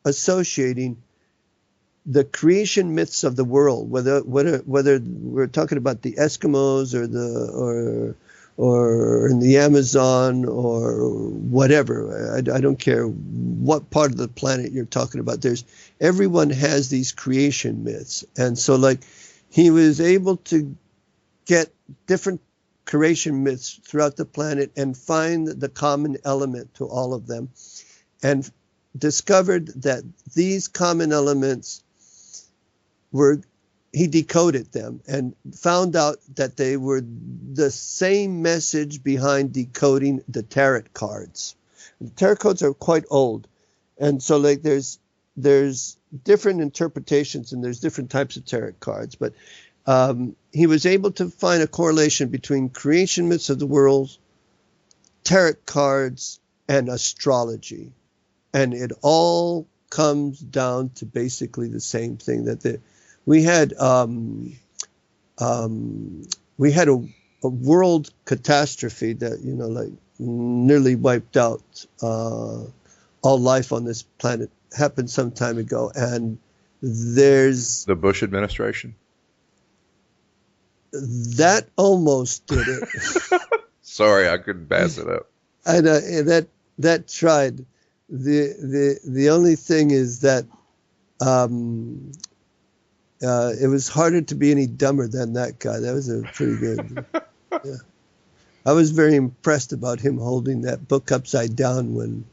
associating the creation myths of the world, whether we're talking about the Eskimos or in the Amazon or whatever. I don't care what part of the planet you're talking about. Everyone has these creation myths. And so like he was able to get different creation myths throughout the planet and find the common element to all of them, and discovered that these common elements he decoded them and found out that they were the same message behind decoding the tarot cards. The tarot cards are quite old, and so like there's different interpretations and there's different types of tarot cards, but he was able to find a correlation between creation myths of the world, tarot cards, and astrology, and it all comes down to basically the same thing, that we had a world catastrophe that like nearly wiped out all life on this planet. Happened some time ago, and there's
the Bush administration.
That almost did it.
Sorry, I couldn't pass it up.
I know that tried. The only thing is that it was harder to be any dumber than that guy. That was a pretty good. Yeah. I was very impressed about him holding that book upside down when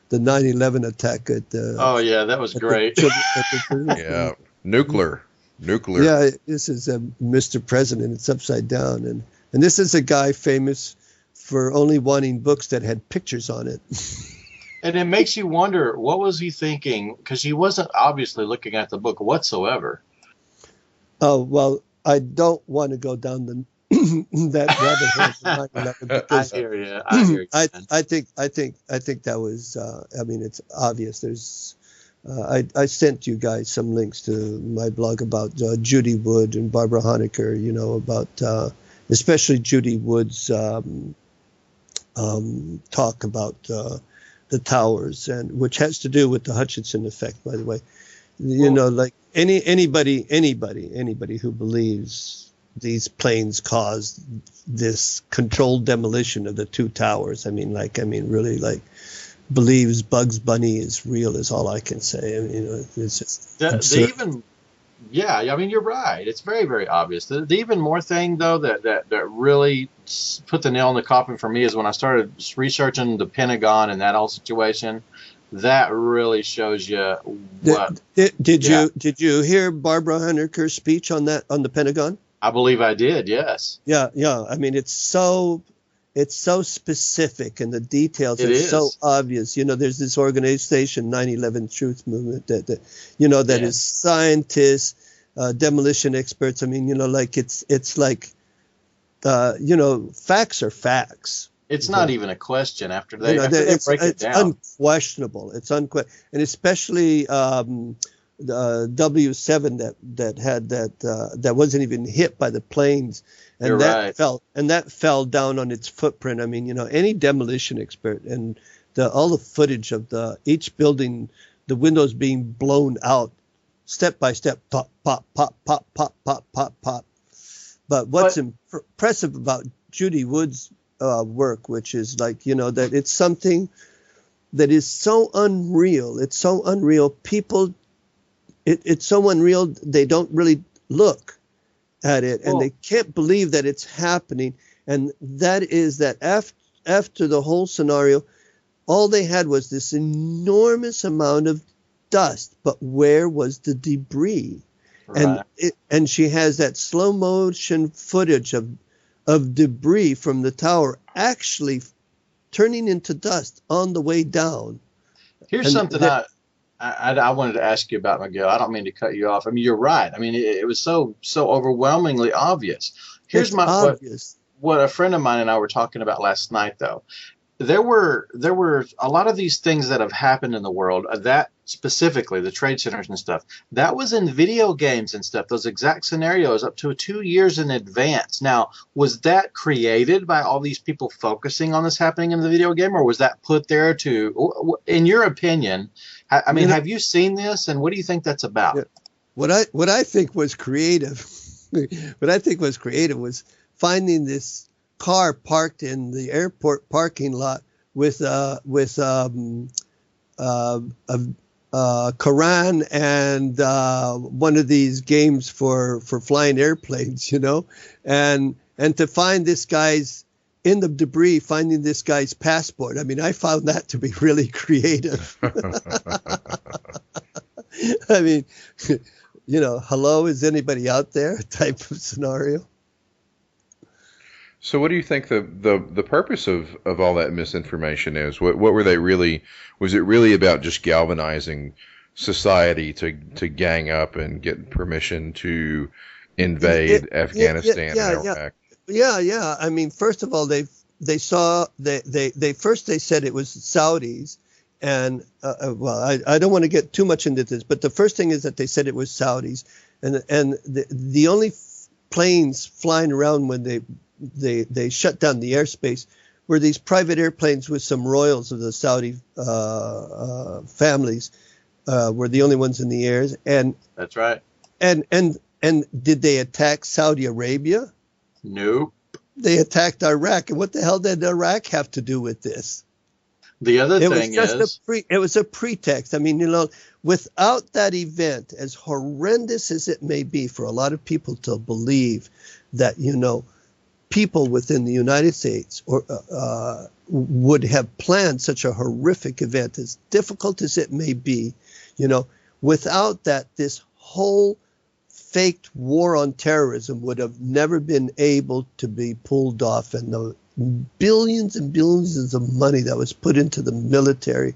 the 9/11 attack at the.
Oh yeah, that was great.
Yeah, nuclear.
Yeah, this is Mr. President. It's upside down, and this is a guy famous for only wanting books that had pictures on it.
And it makes you wonder, what was he thinking? Because he wasn't obviously looking at the book whatsoever.
Oh well, I don't want to go down that rabbit hole.
I hear you.
I think that was. I mean, it's obvious. There's. I sent you guys some links to my blog about Judy Wood and Barbara Honecker. About especially Judy Wood's talk about the towers, and which has to do with the Hutchinson effect, by the way. Like anybody who believes these planes caused this controlled demolition of the two towers. Really believes Bugs Bunny is real is all I can say. It's just
yeah, I mean, you're right. It's very, very obvious. The even more thing, though, that really put the nail in the coffin for me is when I started researching the Pentagon and that whole situation. That really shows you what.
Did you hear Barbara Honecker's speech on the Pentagon?
I believe I did. Yes.
Yeah. I mean, it's so specific, and the details are so obvious. There's this organization, 9/11 Truth Movement, that is scientists, demolition experts. I mean, it's like, facts are facts.
It's not even a question after they break it down.
Unquestionable. It's unquestionable, and especially the W7 that had that wasn't even hit by the planes. And
You're right.
fell down on its footprint. I mean, any demolition expert, and all the footage of each building, the windows being blown out, step by step, pop, pop, pop, pop, pop, pop, pop, pop. But what's impressive about Judy Wood's work, which is that it's something that is so unreal. It's so unreal. People, it's so unreal. They don't really look at it, and they can't believe that it's happening. And that is that after the whole scenario, all they had was this enormous amount of dust, but where was the debris? Right. And she has that slow motion footage of debris from the tower actually turning into dust on the way down.
Here's something I wanted to ask you about, Miguel. I don't mean to cut you off. I mean, you're right. I mean, it was so overwhelmingly obvious. Here's what a friend of mine and I were talking about last night, though. there were a lot of these things that have happened in the world, that specifically the trade centers and stuff, that was in video games and stuff, those exact scenarios up to 2 years in advance. Now, was that created by all these people focusing on this happening in the video game, or was that put there to, in your opinion, I mean, have you seen this, and what do you think that's about?
Yeah. What I think was creative, what I think was creative was finding this car parked in the airport parking lot with a Quran and one of these games for flying airplanes, and to find this guy's in the debris, finding this guy's passport. I mean, I found that to be really creative. I mean, hello, is anybody out there type of scenario.
So what do you think the purpose of all that misinformation is? What were they really, was it really about just galvanizing society to gang up and get permission to invade Afghanistan and Iraq?
Yeah. I mean, first of all, they said it was Saudis, and I don't want to get too much into this, but the first thing is that they said it was Saudis, and the only planes flying around when they shut down the airspace were these private airplanes with some royals of the Saudi families were the only ones in the air. And
that's right.
And did they attack Saudi Arabia?
Nope.
They attacked Iraq. And what the hell did Iraq have to do with this?
The other thing
it was a pretext. I mean, without that event, as horrendous as it may be for a lot of people to believe that, people within the United States would have planned such a horrific event, as difficult as it may be, without that, this whole faked war on terrorism would have never been able to be pulled off, and the billions and billions of money that was put into the military,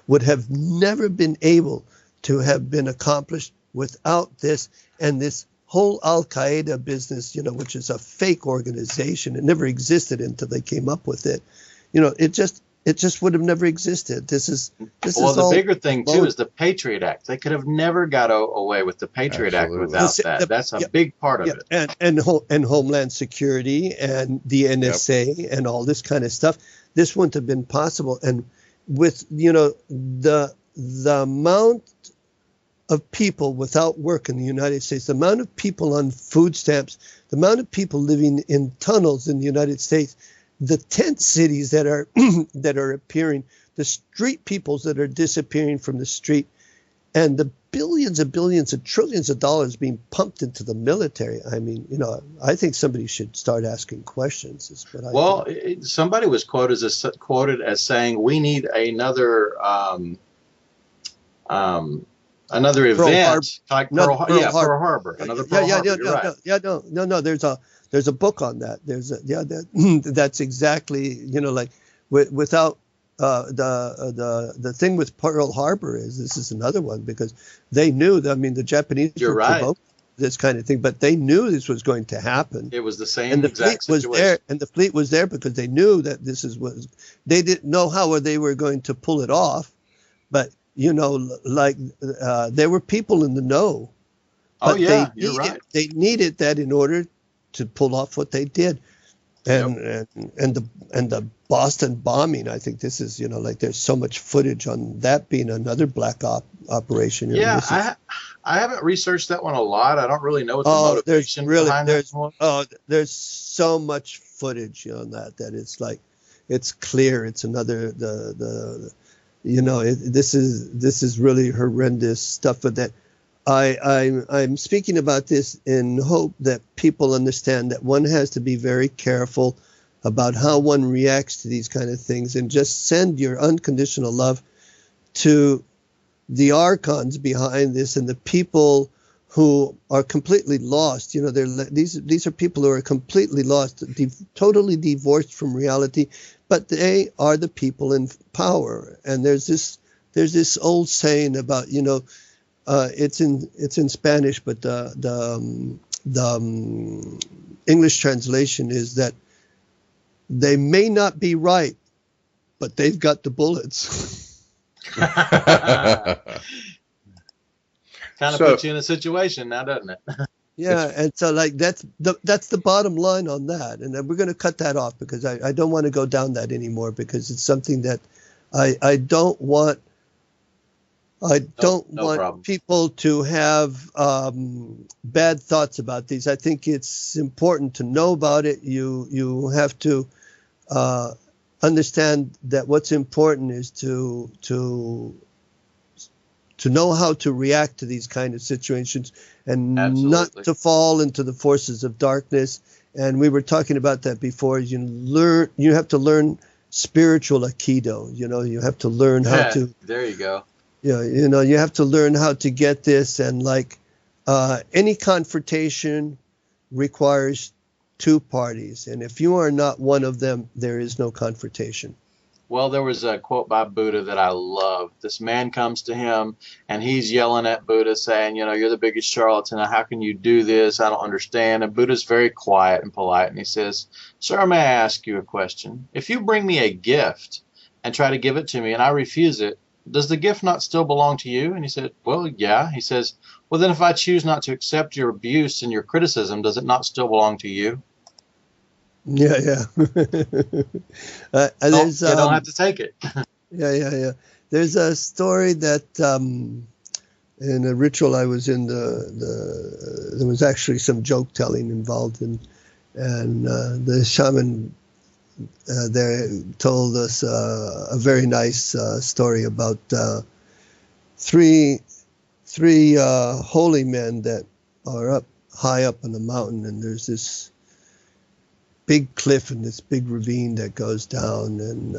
would have never been able to have been accomplished without this. And this whole Al-Qaeda business, which is a fake organization, it never existed until they came up with it. It just would have never existed.
The bigger thing too is the Patriot Act. They could have never got away with the Patriot Act without that. That's a big part of it.
And Homeland Security and the NSA and all this kind of stuff. This wouldn't have been possible. And with the amount of people without work in the United States, the amount of people on food stamps, the amount of people living in tunnels in the United States, the tent cities that are that are appearing, the street peoples that are disappearing from the street, and the billions and billions and trillions of dollars being pumped into the military. I mean, I think somebody should start asking questions. Is what I think.
Somebody was quoted as saying we need another event like Pearl Harbor. Another Pearl Harbor.
No. There's a book on that. That's exactly, without the thing with Pearl Harbor is, this is another one, because they knew that, the Japanese
were provoked
this kind of thing, but they knew this was going to happen.
It was the same
and the
exact
fleet
situation.
Was there, and the fleet was there because they knew that they didn't know how they were going to pull it off, but there were people in the know. But
you're right.
They needed that in order to pull off what they did, and the Boston bombing. I think this is there's so much footage on that being another black operation.
I haven't researched that one a lot. I don't really know what the motivation behind that one.
There's so much footage on that it's clear. It's another this is really horrendous stuff. But that I'm speaking about this in hope that people understand that one has to be very careful about how one reacts to these kind of things, and just send your unconditional love to the archons behind this and the people who are completely lost. These are people who are completely lost, totally divorced from reality, but they are the people in power. And there's this old saying about, it's in Spanish, but the English translation is that they may not be right, but they've got the bullets.
Kind of puts you in a situation now, doesn't it?
Yeah, and so like that's the bottom line on that, and then we're going to cut that off because I don't want to go down that anymore because it's something that I don't want. I don't want
problem.
people to have bad thoughts about these. I think it's important to know about it. You have to understand that what's important is to know how to react to these kind of situations and not to fall into the forces of darkness. And we were talking about that before. You have to learn spiritual aikido. You have to learn how to.
There you go.
You have to learn how to get this, and like any confrontation requires two parties, and if you are not one of them, there is no confrontation.
Well, there was a quote by Buddha that I love. This man comes to him, and he's yelling at Buddha, saying, you're the biggest charlatan. How can you do this? I don't understand. And Buddha's very quiet and polite, and he says, "Sir, may I ask you a question? If you bring me a gift and try to give it to me, and I refuse it, does the gift not still belong to you?" And he said, "Well, yeah." He says, "Well, then if I choose not to accept your abuse and your criticism, does it not still belong to you?"
Yeah.
You don't have to take it.
Yeah. There's a story that in a ritual I was in, there was actually some joke telling involved, and the shaman there told us a very nice story about three holy men that are up high up on the mountain, and there's this big cliff and this big ravine that goes down, and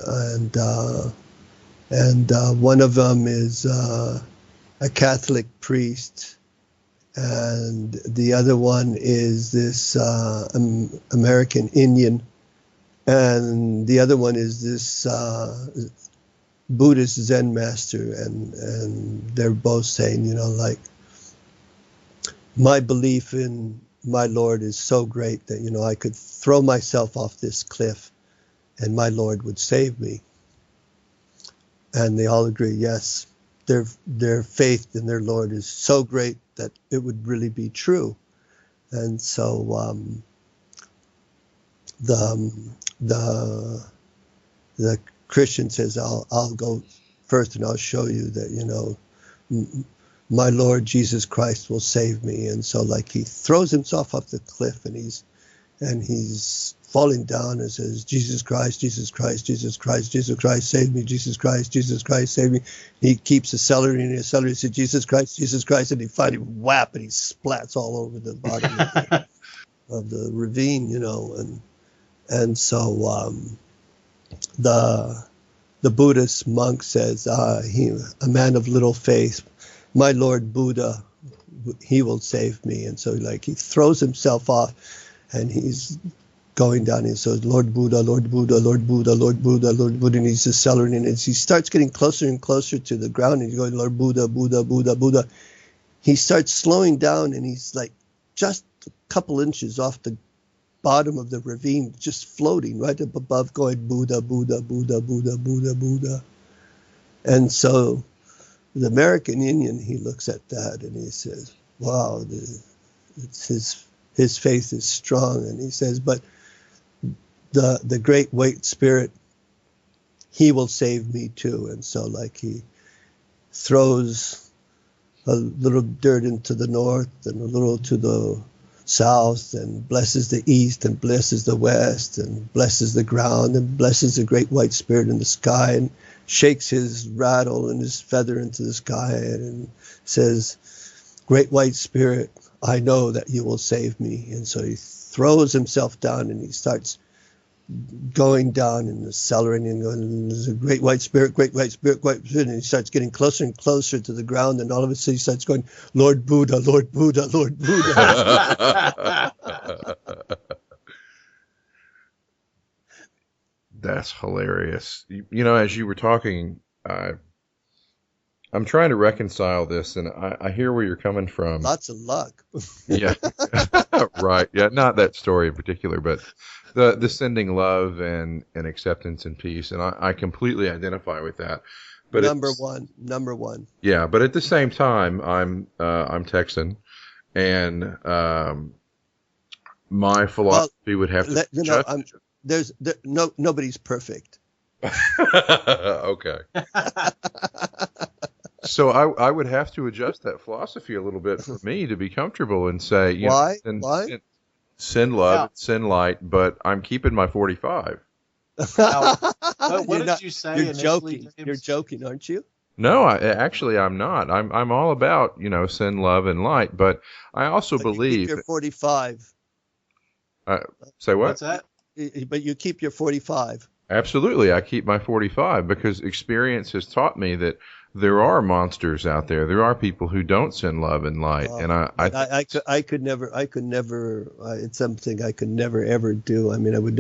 one of them is a Catholic priest, and the other one is this American Indian, and the other one is this Buddhist Zen master, and they're both saying, like, my belief in my Lord is so great that, I could throw myself off this cliff and my Lord would save me. And they all agree, yes, their faith in their Lord is so great that it would really be true. And so the Christian says, I'll go first and I'll show you that, my Lord Jesus Christ will save me. And so like he throws himself off the cliff, and he's falling down and says, Jesus Christ, Jesus Christ, Jesus Christ, Jesus Christ, save me, Jesus Christ, save me. He keeps accelerating and accelerating, says, Jesus Christ, and he finally whap, and he splats all over the bottom of the ravine, and so the Buddhist monk says, a man of little faith, my Lord Buddha, he will save me. And so like he throws himself off, and he's going down, and says, Lord Buddha, Lord Buddha, Lord Buddha, Lord Buddha, Lord Buddha, and he's accelerating, and as he starts getting closer and closer to the ground, and he's going, Lord Buddha, Buddha, Buddha, Buddha, he starts slowing down, and he's like just a couple inches off the bottom of the ravine, just floating right up above, going Buddha, Buddha, Buddha, Buddha, Buddha, Buddha. And so the American Indian, he looks at that and he says, wow, his faith is strong. And he says, but the great white spirit, he will save me too. And so like he throws a little dirt into the north and a little to the south, and blesses the east and blesses the west and blesses the ground and blesses the great white spirit in the sky, and shakes his rattle and his feather into the sky and says, great white spirit, I know that you will save me. And so he throws himself down, and he starts going down and accelerating and going, there's a great white spirit, great white spirit, great white spirit, and he starts getting closer and closer to the ground, and all of a sudden he starts going, Lord Buddha, Lord Buddha, Lord Buddha.
That's hilarious. As you were talking, I'm trying to reconcile this, and I hear where you're coming from.
Lots of luck.
Yeah, Right. Yeah. Not that story in particular, but the sending love and acceptance and peace, and I completely identify with that. But
Number one.
Yeah, but at the same time, I'm Texan, and my philosophy would have to
nobody's perfect.
Okay. So I would have to adjust that philosophy a little bit for me to be comfortable and say,
Why?
Send love, send light, but I'm keeping my 45.
Now, what did you say?
You're joking. James? You're joking, aren't you?
No, I'm not. I'm all about, send love and light, but I also believe
you're 45.
Say what?
What's that?
But you keep your 45.
Absolutely, I keep my 45 because experience has taught me that there are monsters out there. There are people who don't send love and light, and
I could never. It's something I could never ever do. I mean, I would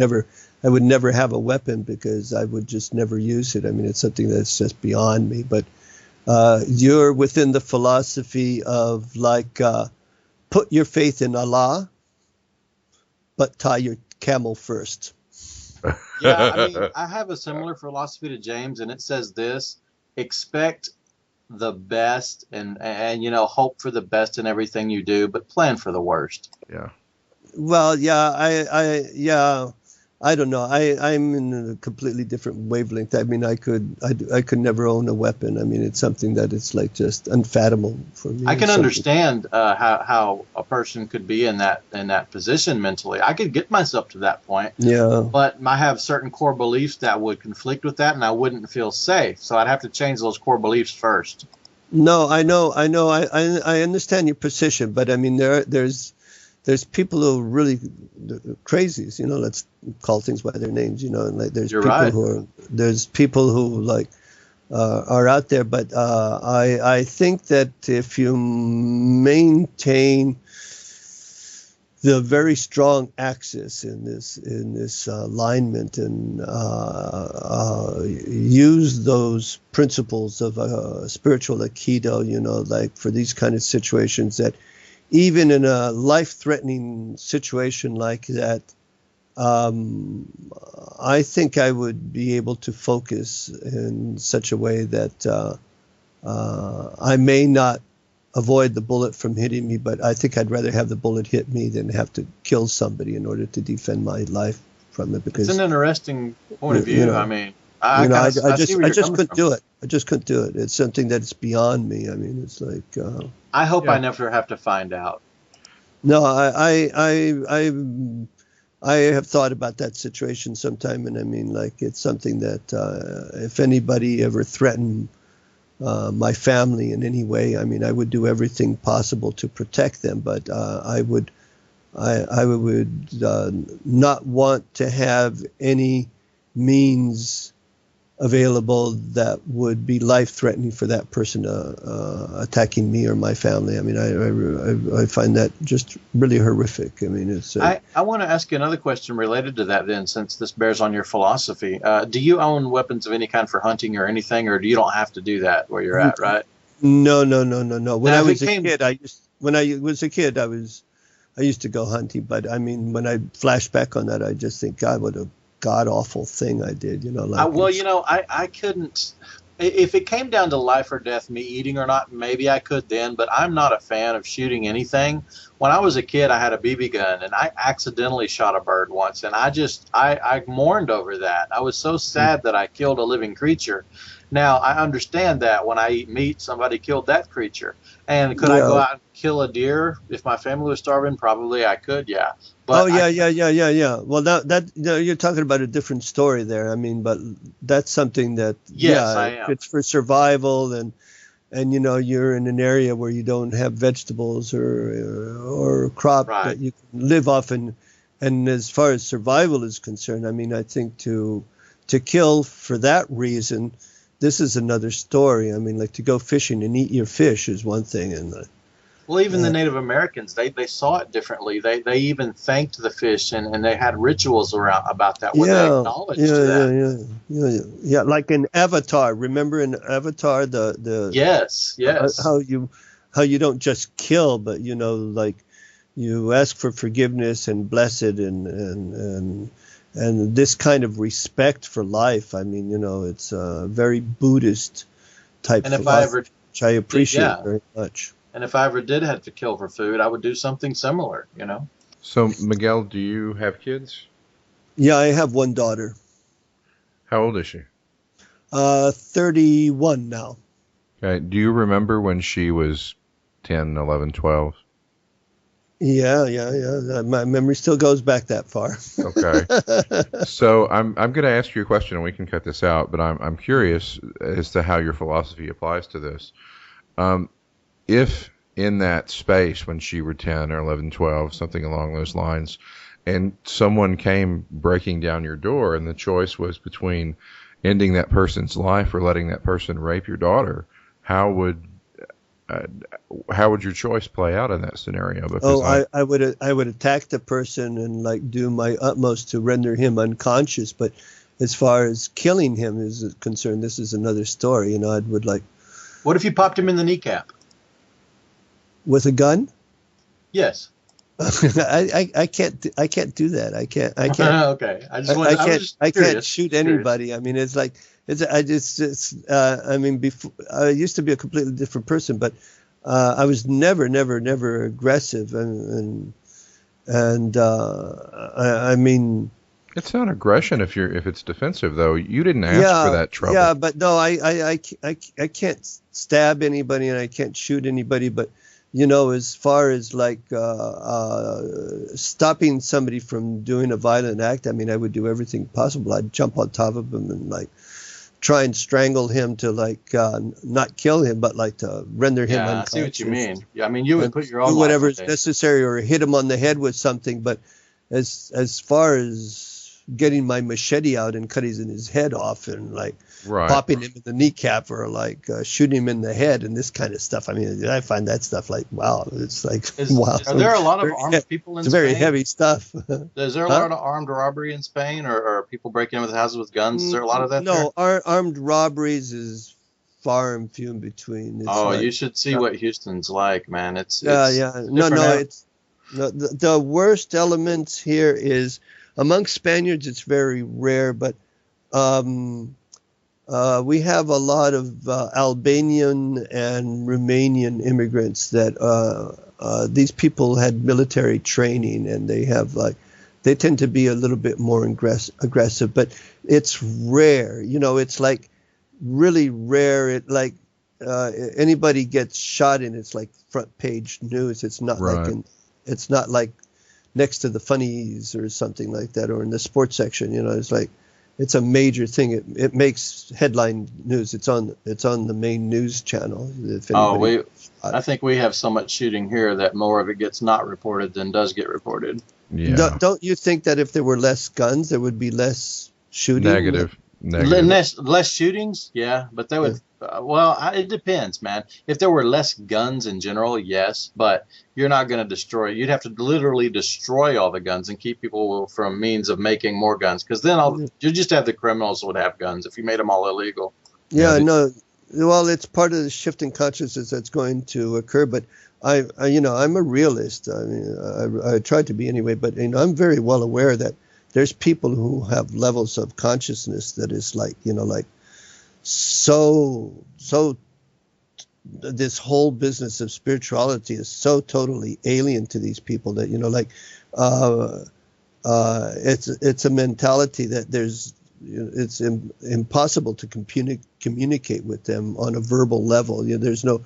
never have a weapon because I would just never use it. I mean, it's something that's just beyond me. But you're within the philosophy of put your faith in Allah, but tie your camel first.
Yeah, I mean, I have a similar philosophy to James, and it says this: expect the best and hope for the best in everything you do, but plan for the worst.
Yeah.
Well, yeah, I don't know. I'm in a completely different wavelength. I mean, I could never own a weapon. I mean, it's something that it's like just unfathomable for me.
I can understand how a person could be in that position mentally. I could get myself to that point.
Yeah.
But I have certain core beliefs that would conflict with that, and I wouldn't feel safe. So I'd have to change those core beliefs first.
No, I know. I understand your position, but I mean, there's people who are really crazies, let's call things by their names, and there's
You're
people
right.
There's people who are out there, but I think that if you maintain the very strong axis in this alignment and use those principles of spiritual aikido, for these kind of situations, that even in a life-threatening situation like that, I think I would be able to focus in such a way that I may not avoid the bullet from hitting me, but I think I'd rather have the bullet hit me than have to kill somebody in order to defend my life from it. Because
it's an interesting point of view. I mean, I
just couldn't do it. I just couldn't do it. It's something that's beyond me. I mean, it's like.
I hope I never have to find out.
No, I have thought about that situation sometime, and I mean, it's something that if anybody ever threatened my family in any way, I mean, I would do everything possible to protect them, but I would not want to have any means available that would be life-threatening for that person attacking me or my family. I mean, I find that just really horrific. I mean, it's.
I want to ask you another question related to that then, since this bears on your philosophy. Do you own weapons of any kind for hunting or anything, or do you don't have to do that where you're at, right?
No. When I was a kid, I used to go hunting, but I mean, when I flash back on that, I just think, God, what a god-awful thing I did,
I couldn't, if it came down to life or death, me eating or not, maybe I could then, but I'm not a fan of shooting anything. When I was a kid, I had a BB gun, and I accidentally shot a bird once, and I mourned over that. I was so sad that I killed a living creature. Now, I understand that when I eat meat, somebody killed that creature. And could I go out and kill a deer if my family was starving? Probably I could, yeah. But
yeah. Well, that you're talking about a different story there. I mean, but that's something that
I am.
It's for survival, and you're in an area where you don't have vegetables or crop that you can live off, and as far as survival is concerned, I mean, I think to kill for that reason, this is another story. I mean, to go fishing and eat your fish is one thing, and
well, even the Native Americans, they saw it differently. They even thanked the fish, and they had rituals about that where they acknowledged that.
Yeah. Like in Avatar. Remember in Avatar the
yes.
How you don't just kill, but you ask for forgiveness and bless it, and this kind of respect for life. I mean, it's a very Buddhist type
And if I
philosophy,
ever,
which I appreciate
yeah,
very much.
and if I ever did have to kill for food, I would do something similar.
So, Miguel, do you have kids?
Yeah, I have one daughter,
How old is she?
31 now.
Okay. Do you remember when she was 10, 11, 12?
Yeah. My memory still goes back that far.
Okay. So I'm going to ask you a question, and we can cut this out, but I'm curious as to how your philosophy applies to this. If in that space when she were 10 or 11, 12, something along those lines, and someone came breaking down your door, and the choice was between ending that person's life or letting that person rape your daughter, how would your choice play out in that scenario? Because
I would attack the person and do my utmost to render him unconscious. But as far as killing him is concerned, this is another story. I would
What if you popped him in the kneecap?
with a gun.
Yes.
I can't do that. I can't.
Okay.
I can't shoot anybody. I mean, I mean, before I used to be a completely different person, but I was never aggressive, I mean,
it's not aggression if it's defensive, though. You didn't ask for that trouble.
Yeah, but no, I can't stab anybody and I can't shoot anybody, but as far as stopping somebody from doing a violent act, I mean, I would do everything possible. I'd jump on top of him and try and strangle him to not kill him, but to render him unconscious.
I see what you mean. Yeah, I mean, you would put your own
do whatever
life
is necessary, or hit him on the head with something. But as far as getting my machete out and cutting his head off and popping him in the kneecap or shooting him in the head and this kind of stuff, I mean, I find that stuff wow. It's wow.
Are there a lot of armed people in Spain?
It's very heavy stuff.
Is there a lot of armed robbery in Spain, or people breaking in with houses with guns? Is there a lot of that?
No, armed robberies is far and few in between. It's
you should see what Houston's like, man. It's
No, it's the worst elements here is amongst Spaniards. It's very rare, but we have a lot of Albanian and Romanian immigrants that these people had military training, and they tend to be a little bit more aggressive, but it's rare. It's really rare. Anybody gets shot and it's front page news. It's not it's not next to the funnies or something like that, or in the sports section. It's a major thing. It makes headline news. It's on the main news channel.
I think we have so much shooting here that more of it gets not reported than does get reported.
Yeah.
Don't you think that if there were less guns, there would be less shooting?
Negative.
Less shootings, yeah, but they would. It depends, man. If there were less guns in general, yes, but you're not going to destroy. You'd have to literally destroy all the guns and keep people from means of making more guns, because then you just have the criminals would have guns if you made them all illegal.
Yeah, no. Well, it's part of the shift in consciousness that's going to occur, but I'm a realist. I mean, I try to be anyway, but I'm very well aware that there's people who have levels of consciousness that is so this whole business of spirituality is so totally alien to these people that it's a mentality that it's impossible to communicate with them on a verbal level. There's no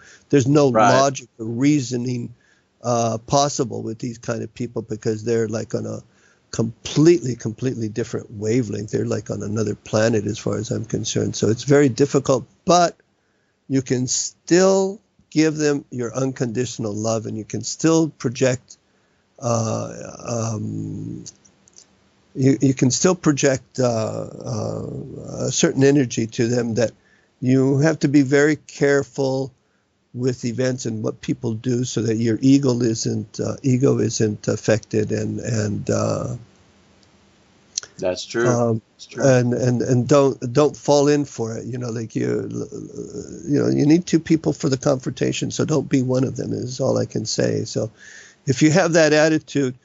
logic or reasoning possible with these kind of people, because they're on a completely different wavelength. They're on another planet as far as I'm concerned. So it's very difficult, but you can still give them your unconditional love, and you can still project you can still project a certain energy to them. That you have to be very careful with events and what people do, so that your ego isn't affected, and
that's true. That's true.
And don't fall in for it. You need two people for the confrontation, so don't be one of them, is all I can say. So if you have that attitude,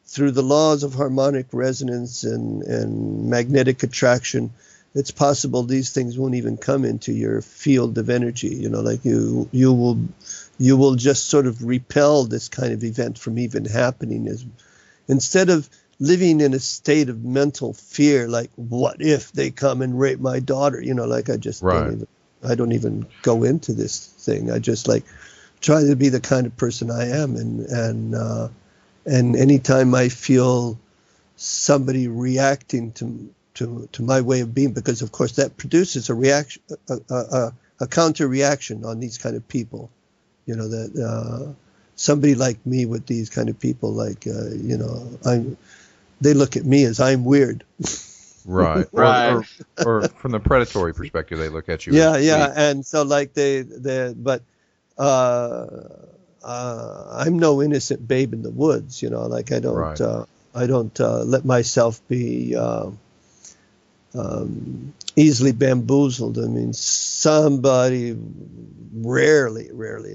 through the laws of harmonic resonance and magnetic attraction, it's possible these things won't even come into your field of energy. Like you will just sort of repel this kind of event from even happening. Instead of living in a state of mental fear, like what if they come and rape my daughter? Like I just don't even go into this thing. I just like try to be the kind of person I am, and anytime I feel somebody reacting to my way of being, because of course that produces a reaction, a counter reaction on these kind of people. That somebody like me with these kind of people, like they look at me as I'm weird.
Right.
Right.
Or from the predatory perspective, they look at you.
Yeah,
as
yeah,
weak.
and so like but I'm no innocent babe in the woods. Like I don't.
Right.
I don't let myself be easily bamboozled. I mean, somebody rarely.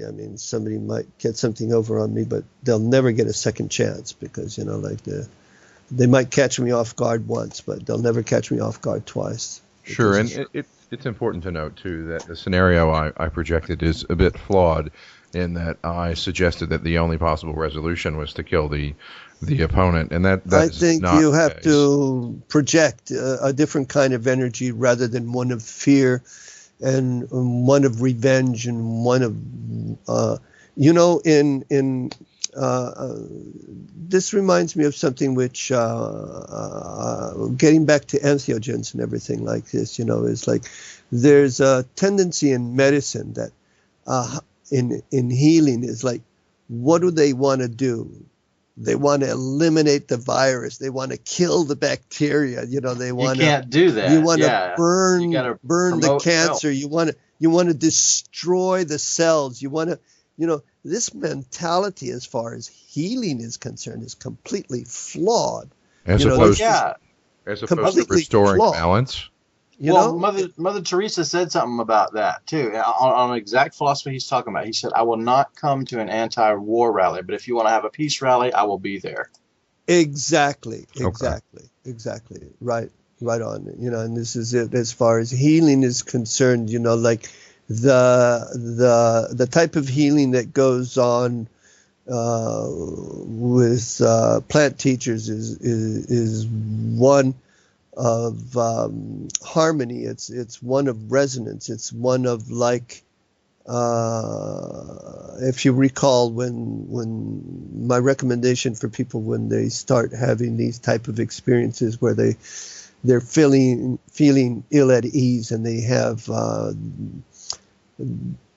I mean, somebody might get something over on me, but they'll never get a second chance because like they might catch me off guard once, but they'll never catch me off guard twice.
Sure, and it's important to note too that the scenario I projected is a bit flawed in that I suggested that the only possible resolution was to kill the opponent, and that
I think
not
you
the
have
case.
to project a different kind of energy rather than one of fear and one of revenge and one of in this reminds me of something which getting back to entheogens and everything like this, is like there's a tendency in medicine that in healing is like, what do they want to do? They want to eliminate the virus. They want to kill the bacteria. They want
You can't do that.
You want
Yeah.
to burn
gotta
the
promote
cancer.
health.
You want to destroy the cells. You want to this mentality as far as healing is concerned is completely flawed.
As
You know,
opposed
Yeah.
as opposed to
completely
restoring
flawed.
balance.
Mother Teresa said something about that too. On the exact philosophy he's talking about. He said, "I will not come to an anti-war rally, but if you want to have a peace rally, I will be there."
Exactly.
Okay.
Right on. And this is it as far as healing is concerned. Like the type of healing that goes on with plant teachers is one of harmony. It's one of resonance. It's one of like, if you recall, when my recommendation for people when they start having these type of experiences where they're feeling ill at ease and they have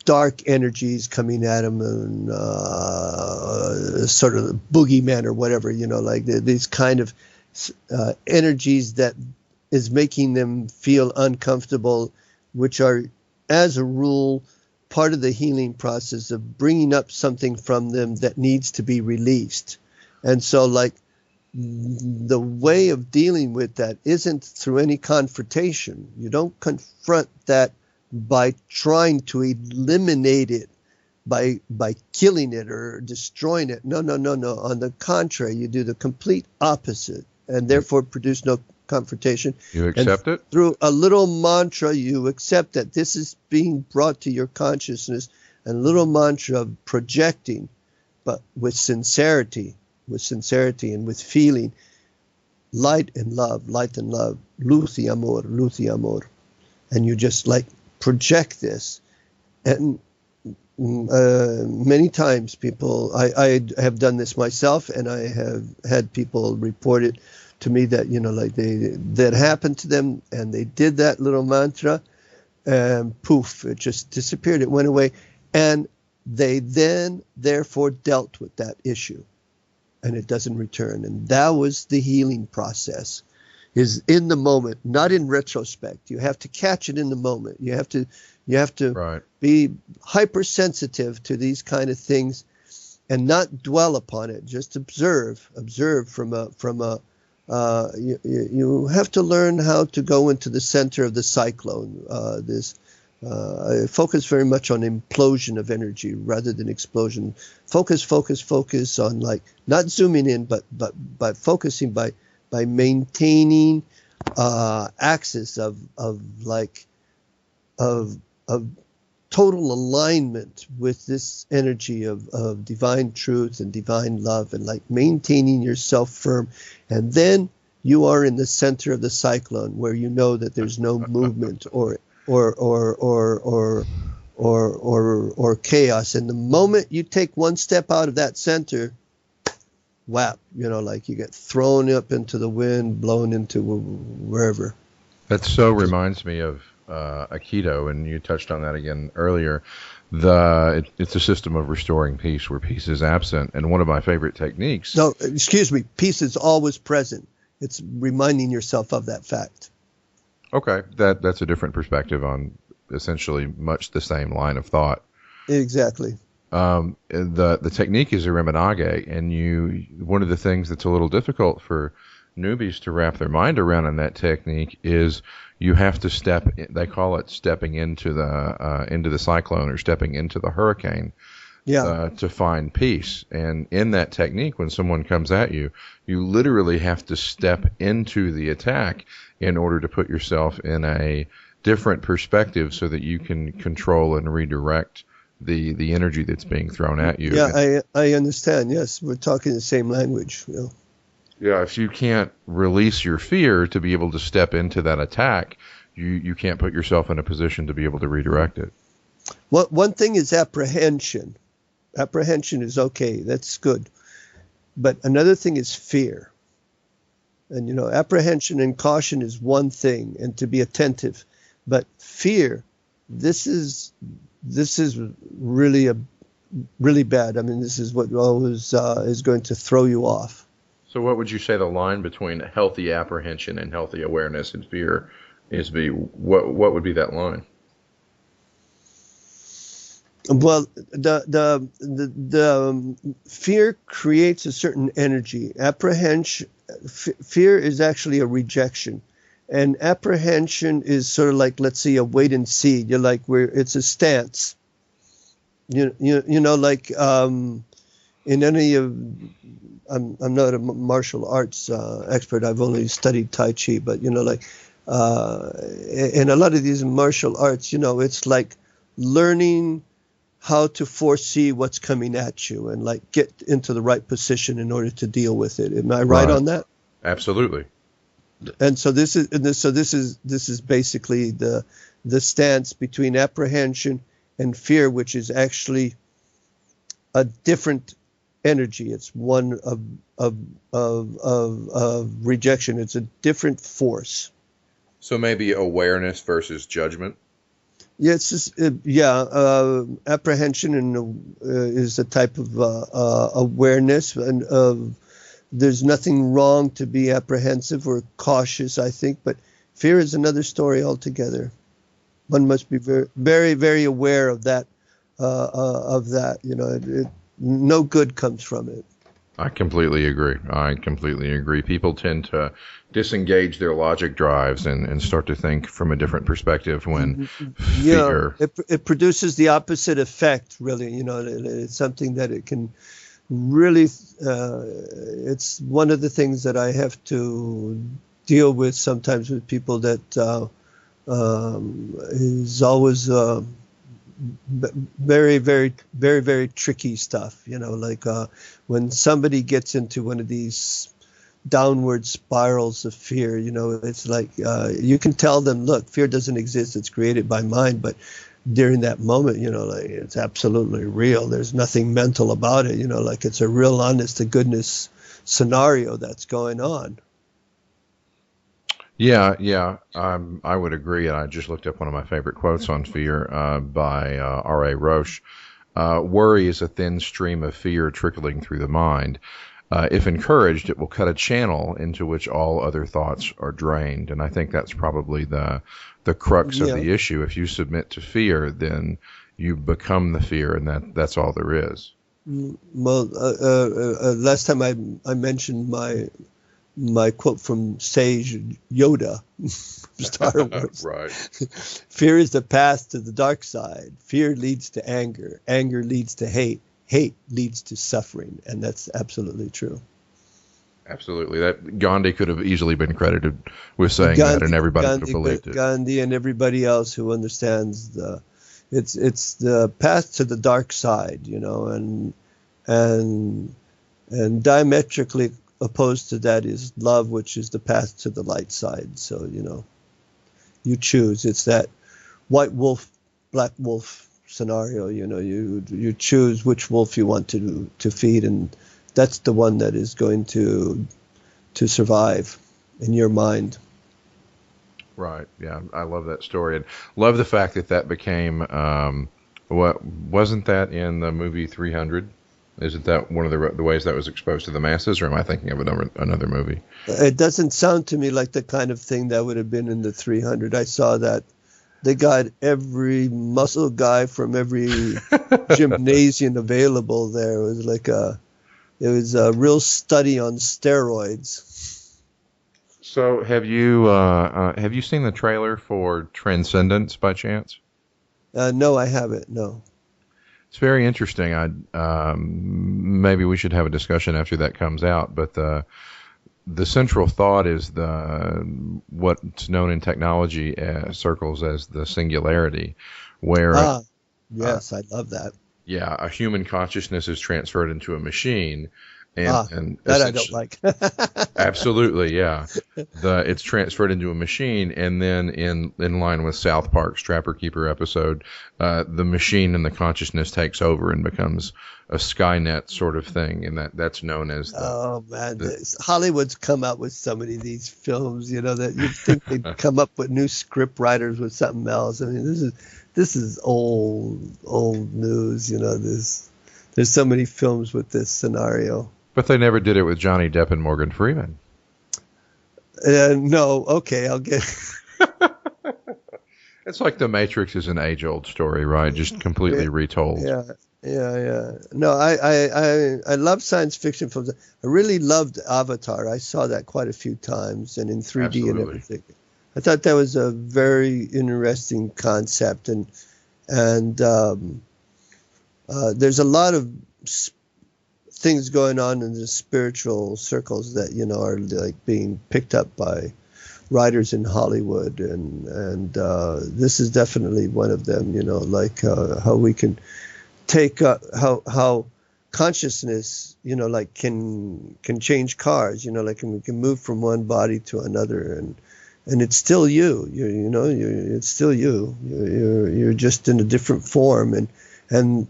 dark energies coming at them and sort of boogeyman or whatever, like these kind of energies that is making them feel uncomfortable, which are, as a rule, part of the healing process of bringing up something from them that needs to be released. And so, like, the way of dealing with that isn't through any confrontation. You don't confront that by trying to eliminate it, by killing it or destroying it. No. On the contrary, you do the complete opposite and therefore produce no confrontation.
You accept it?
Through a little mantra, you accept that this is being brought to your consciousness, and a little mantra of projecting, but with sincerity and with feeling, light and love, luz y amor. And you just like project this. And many times people, I have done this myself, and I have had people report it to me that, like that happened to them and they did that little mantra and poof, it just disappeared. It went away. And they then therefore dealt with that issue and it doesn't return. And that was the healing process, is in the moment, not in retrospect. You have to catch it in the moment. You have to
Right.
be hypersensitive to these kind of things and not dwell upon it. Just observe from a you have to learn how to go into the center of the cyclone, this I focus very much on implosion of energy rather than explosion. Focus on, like, not zooming in, but by focusing, by maintaining axis of total alignment with this energy of divine truth and divine love, and like maintaining yourself firm. And then you are in the center of the cyclone, where you know that there's no movement or chaos. And the moment you take one step out of that center, whap, like you get thrown up into the wind, blown into wherever.
That so reminds me of Aikido, and you touched on that again earlier. It's a system of restoring peace where peace is absent, and one of my favorite techniques.
No, excuse me. Peace is always present. It's reminding yourself of that fact.
Okay, that's a different perspective on essentially much the same line of thought.
Exactly.
The technique is Iriminage, and one of the things that's a little difficult for newbies to wrap their mind around in that technique is you have to they call it stepping into the cyclone, or stepping into the hurricane, to find peace. And in that technique, when someone comes at you, you literally have to step into the attack in order to put yourself in a different perspective so that you can control and redirect the energy that's being thrown at you.
Yeah, I understand. Yes, we're talking the same language.
Yeah, if you can't release your fear to be able to step into that attack, you can't put yourself in a position to be able to redirect it.
One thing is apprehension. Apprehension is okay. That's good. But another thing is fear. And, apprehension and caution is one thing, and to be attentive. But fear, this is really really bad. I mean, this is what always is going to throw you off.
So what would you say the line between healthy apprehension and healthy awareness and fear is? What would be that line?
Well, the fear creates a certain energy. Fear is actually a rejection, and apprehension is sort of like, let's say, a wait and see. You're like, it's a stance. Like in any of, I'm not a martial arts expert. I've only studied Tai Chi, but in a lot of these martial arts, it's like learning how to foresee what's coming at you and like get into the right position in order to deal with it. Am I right on that?
Absolutely.
And so this is basically the stance between apprehension and fear, which is actually a different energy. It's one of rejection. It's a different force.
So maybe awareness versus judgment.
Yeah, it's just, apprehension is a type of awareness, and there's nothing wrong to be apprehensive or cautious, I think, but fear is another story altogether. One must be very, very, very aware of that. No good comes from it.
I completely agree. People tend to disengage their logic drives and start to think from a different perspective when fear.
It produces the opposite effect, really. It's something that it can really, it's one of the things that I have to deal with sometimes with people that is always very, very, very, very tricky stuff. Like when somebody gets into one of these downward spirals of fear, it's like you can tell them, look, fear doesn't exist. It's created by mind. But during that moment, like it's absolutely real. There's nothing mental about it. Like it's a real honest to goodness scenario that's going on.
Yeah, I would agree. And I just looked up one of my favorite quotes on fear by R.A. Roche. Worry is a thin stream of fear trickling through the mind. If encouraged, it will cut a channel into which all other thoughts are drained. And I think that's probably the crux of the issue. If you submit to fear, then you become the fear, and that's all there is.
Well, last time I mentioned my quote from Sage Yoda, Star Wars.
Right.
Fear is the path to the dark side. Fear leads to anger. Anger leads to hate. Hate leads to suffering. And that's absolutely true.
Absolutely. That Gandhi could have easily been credited with saying that, and everybody would have believed it.
Gandhi and everybody else who understands it's the path to the dark side, and diametrically opposed to that is love, which is the path to the light side. So, you choose. It's that white wolf, black wolf scenario. You choose which wolf you want to feed, and that's the one that is going to survive in your mind.
Right. Yeah, I love that story, and love the fact that became what wasn't that in the movie 300? Isn't that one of the ways that was exposed to the masses, or am I thinking of another movie?
It doesn't sound to me like the kind of thing that would have been in the 300. I saw that they got every muscle guy from every gymnasium available there. It was a real study on steroids.
So have you seen the trailer for Transcendence by chance?
No, I haven't. No.
It's very interesting. Maybe we should have a discussion after that comes out. But the central thought is what's known in technology circles as the singularity, where
yes, I love that.
Yeah, a human consciousness is transferred into a machine. And
that I don't like.
Absolutely, yeah. It's transferred into a machine, and then in line with South Park's Trapper Keeper episode, the machine and the consciousness takes over and becomes a Skynet sort of thing, and that's known as.
Hollywood's come out with so many of these films, that you'd think they'd come up with new script writers with something else. I mean, this is old news. There's so many films with this scenario.
But they never did it with Johnny Depp and Morgan Freeman.
No, okay, I'll get.
It's like The Matrix is an age-old story, right? Just completely retold.
Yeah. No, I love science fiction films. I really loved Avatar. I saw that quite a few times, and in 3D
Absolutely.
And everything. I thought that was a very interesting concept, and there's a lot of things going on in the spiritual circles that are like being picked up by writers in Hollywood, and this is definitely one of them. Like how we can take how consciousness like can change cars. Like we can move from one body to another, and it's still you. It's still you. You're just in a different form, and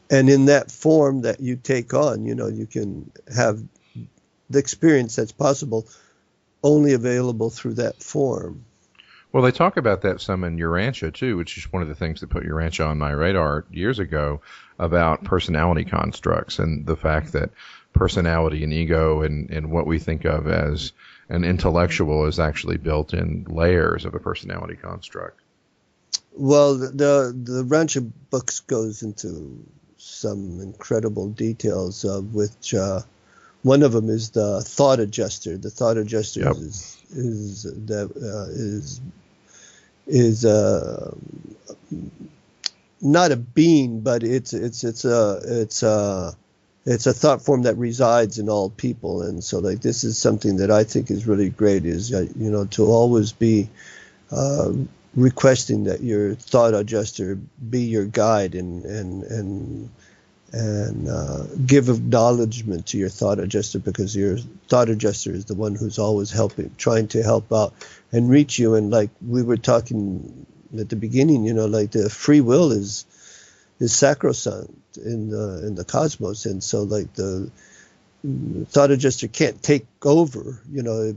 in that form that you take on, you can have the experience that's possible only available through that form.
Well, they talk about that some in Urantia, too, which is one of the things that put Urantia on my radar years ago, about personality constructs and the fact that personality and ego and what we think of as an intellectual is actually built in layers of a personality construct.
Well, the Rancha books goes into some incredible details, of which one of them is the thought adjuster. The thought adjuster
Yep.
is not a being, but it's a thought form that resides in all people. And so, like, this is something that I think is really great, is to always be requesting that your thought adjuster be your guide and give acknowledgement to your thought adjuster, because your thought adjuster is the one who's always trying to help out and reach you. And like we were talking at the beginning, like the free will is sacrosanct in the cosmos, and so like the thought adjuster can't take over,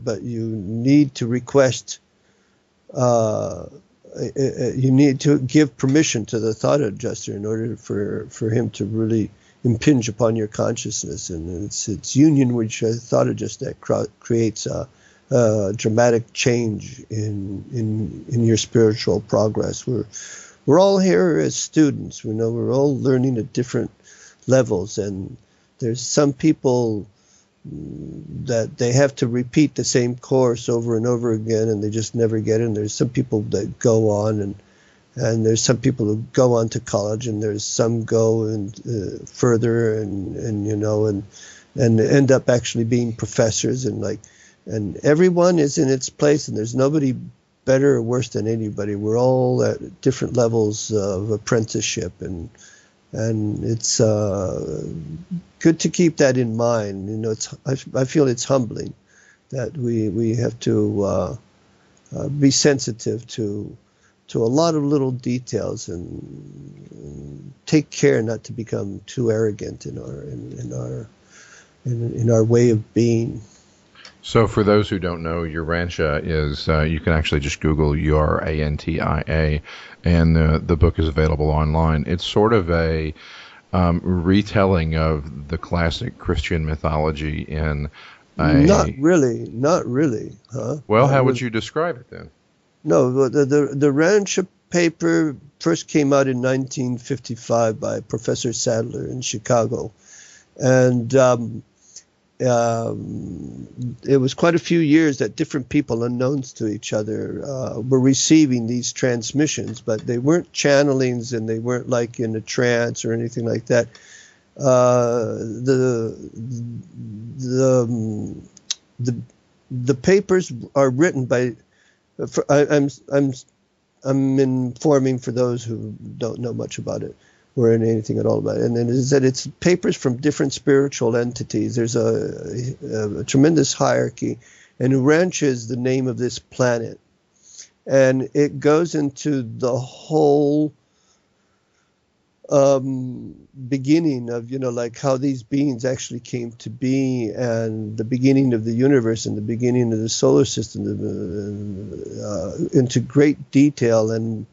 but you need to request. You need to give permission to the thought adjuster in order for him to really impinge upon your consciousness, and it's union which a thought adjuster that creates a dramatic change in your spiritual progress. We're all here as students. We're all learning at different levels, and there's some people that they have to repeat the same course over and over again, and they just never get in. There's some people that go on, and there's some people who go on to college, and there's some go and further, and you know, and end up actually being professors, and everyone is in its place, and there's nobody better or worse than anybody. We're all at different levels of apprenticeship, and it's good to keep that in mind. You know, I feel it's humbling that we have to be sensitive to a lot of little details, and take care not to become too arrogant in our way of being.
So for those who don't know, Urantia is, you can actually just Google Urantia, and the book is available online. It's sort of a retelling of the classic Christian mythology in a...
Not really, huh?
Well, how would you describe it then?
No, the Rancha paper first came out in 1955 by Professor Sadler in Chicago, and it was quite a few years that different people, unknowns to each other, were receiving these transmissions, but they weren't channelings, and they weren't like in a trance or anything like that. The papers are written by. I'm informing for those who don't know much about it or anything at all about it, and it is that it's papers from different spiritual entities. There's a tremendous hierarchy, and Urantia is the name of this planet, and it goes into the whole beginning of, you know, like how these beings actually came to be, and the beginning of the universe, and the beginning of the solar system, into great detail, and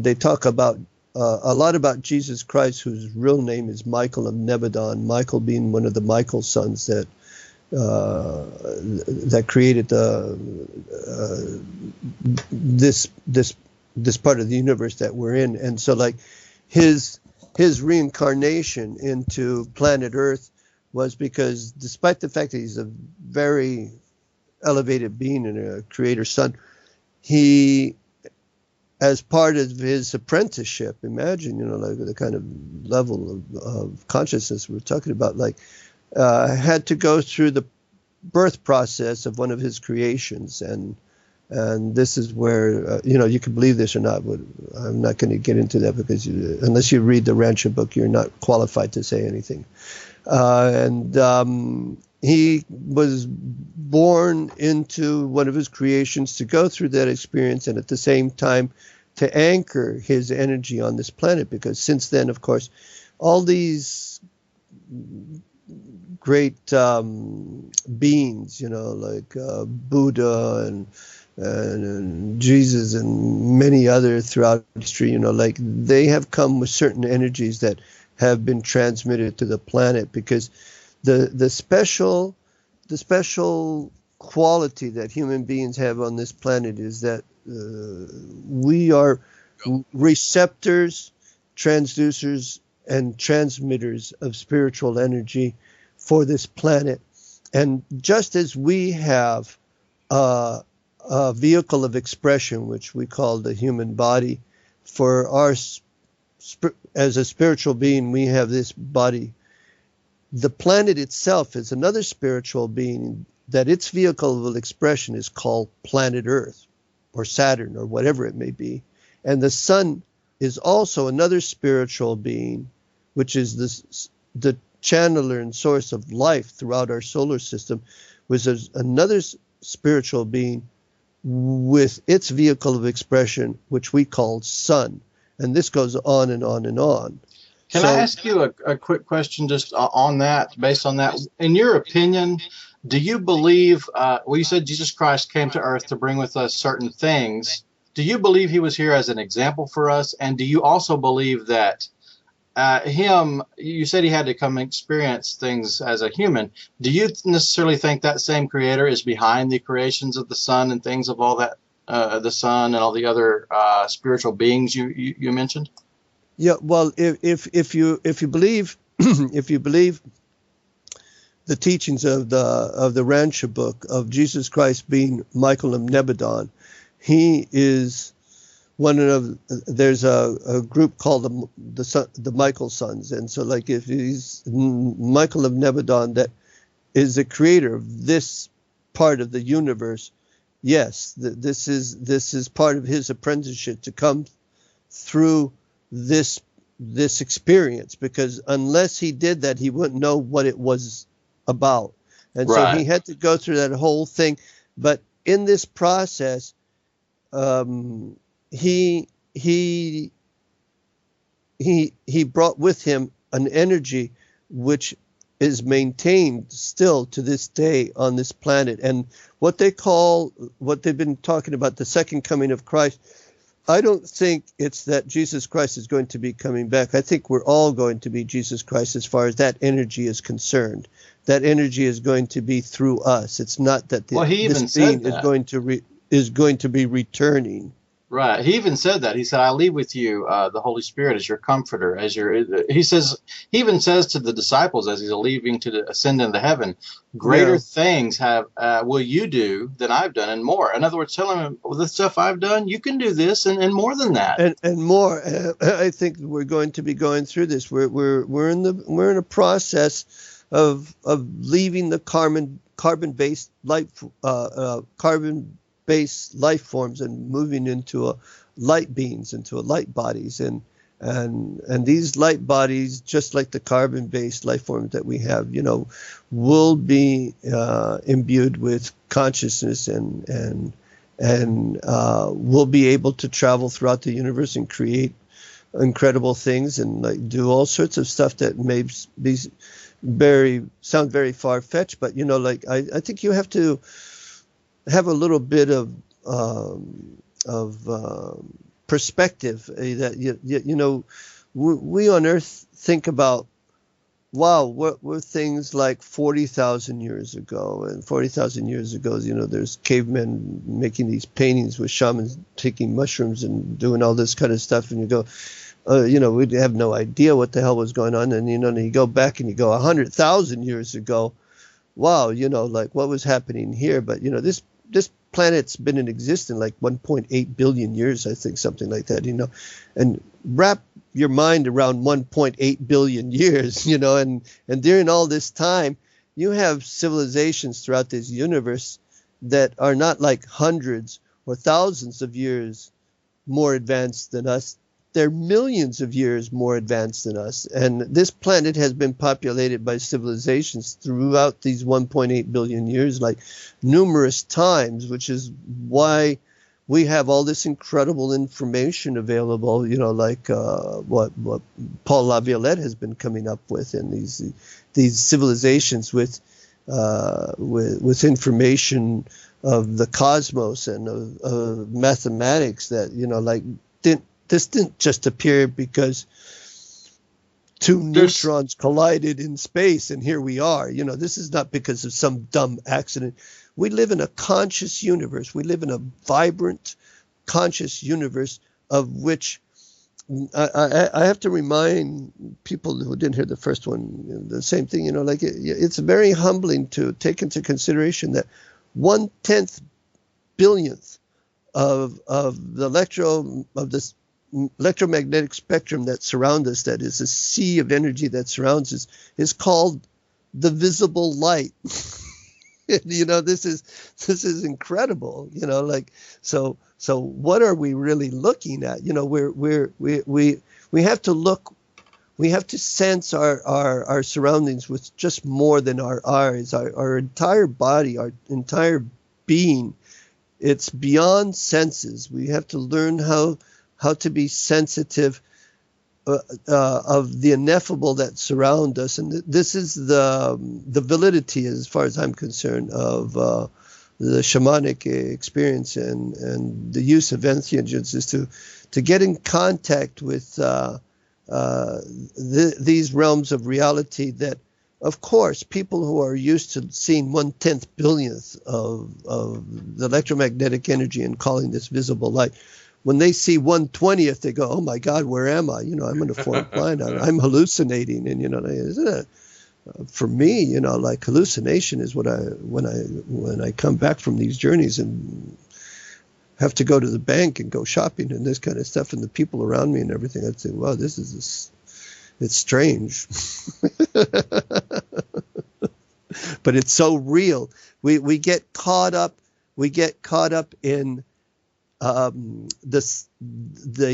they talk about a lot about Jesus Christ, whose real name is Michael of Nebadon, Michael being one of the Michael sons that created this part of the universe that we're in. And so, like, his reincarnation into planet Earth was because, despite the fact that he's a very elevated being and a creator's son, he, as part of his apprenticeship, imagine, you know, like the kind of level of consciousness we're talking about, like, had to go through the birth process of one of his creations, and this is where, you know, you can believe this or not, but I'm not going to get into that, because unless you read the Rancha book, you're not qualified to say anything. He was born into one of his creations to go through that experience, and at the same time to anchor his energy on this planet, because since then, of course, all these great beings, you know, like Buddha and Jesus and many other throughout history, you know, like, they have come with certain energies that have been transmitted to the planet, because the special quality that human beings have on this planet is that we are receptors, transducers, and transmitters of spiritual energy for this planet. And just as we have a vehicle of expression, which we call the human body, for our as a spiritual being, we have this body. The planet itself is another spiritual being that its vehicle of expression is called planet Earth or Saturn or whatever it may be. And the sun is also another spiritual being, which is the channeler and source of life throughout our solar system, which is another spiritual being with its vehicle of expression, which we call sun. And this goes on and on and on.
Can I ask you a quick question just on that, based on that? In your opinion, do you believe, well, you said Jesus Christ came to earth to bring with us certain things. Do you believe he was here as an example for us? And do you also believe that you said he had to come and experience things as a human. Do you necessarily think that same creator is behind the creations of the sun and things of all that, the sun and all the other spiritual beings you mentioned?
Yeah, well, if you believe if you believe the teachings of the Rancha book of Jesus Christ being Michael of Nebadon. He is one of, there's a group called the Michael Sons, and so like if he's Michael of Nebadon that is the creator of this part of the universe, yes, this is part of his apprenticeship to come through this experience, because unless he did that, he wouldn't know what it was about. And so he had to go through that whole thing. But in this process, he brought with him an energy which is maintained still to this day on this planet. And what they've been talking about, the second coming of Christ, I don't think it's that Jesus Christ is going to be coming back. I think we're all going to be Jesus Christ as far as that energy is concerned. That energy is going to be through us. It's not that this being is going to be returning.
Right. He even said that. He said, "I leave with you the Holy Spirit as your comforter." He even says to the disciples as he's leaving to ascend into heaven, "Greater things will you do than I've done, and more." In other words, telling him, well, the stuff I've done, you can do this and more than that,
and more. I think we're going to be going through this. We're in a process of leaving the carbon-based life forms and moving into light beings, into light bodies, and these light bodies, just like the carbon-based life forms that we have, will be imbued with consciousness and will be able to travel throughout the universe and create incredible things and like do all sorts of stuff that may be sound very far-fetched, but I think you have to have a little bit of perspective that we on Earth think about, wow, what were things like 40,000 years ago? And 40,000 years ago, there's cavemen making these paintings with shamans taking mushrooms and doing all this kind of stuff, and you go, we have no idea what the hell was going on, and you go back and you go 100,000 years ago, wow, like what was happening here? But this planet's been in existence like 1.8 billion years, I think, something like that, and wrap your mind around 1.8 billion years, and during all this time, you have civilizations throughout this universe that are not like hundreds or thousands of years more advanced than us. They're millions of years more advanced than us. And this planet has been populated by civilizations throughout these 1.8 billion years, like numerous times, which is why we have all this incredible information available, like what Paul Laviolette has been coming up with in these civilizations with information of the cosmos and of mathematics that, this didn't just appear because two neutrons collided in space and here we are. This is not because of some dumb accident. We live in a conscious universe. We live in a vibrant, conscious universe of which I have to remind people who didn't hear the first one the same thing. It's very humbling to take into consideration that 1/10 billionth of this electromagnetic spectrum that surrounds us, that is a sea of energy that surrounds us, is called the visible light. This is incredible. So what are we really looking at? We have to look. We have to sense our surroundings with just more than our eyes. Our entire body, our entire being, it's beyond senses. We have to learn how to be sensitive of the ineffable that surround us. And this is the validity, as far as I'm concerned, of the shamanic experience and the use of entheogens, is to get in contact with these realms of reality that, of course, people who are used to seeing 1/10 billionth of the electromagnetic energy and calling this visible light, when they see 1/20th, they go, "Oh my God, where am I? I'm in a foreign planet. I'm hallucinating." And for me, like hallucination is when I come back from these journeys and have to go to the bank and go shopping and this kind of stuff, and the people around me and everything, I'd say, wow, it's strange. But it's so real. We get caught up in the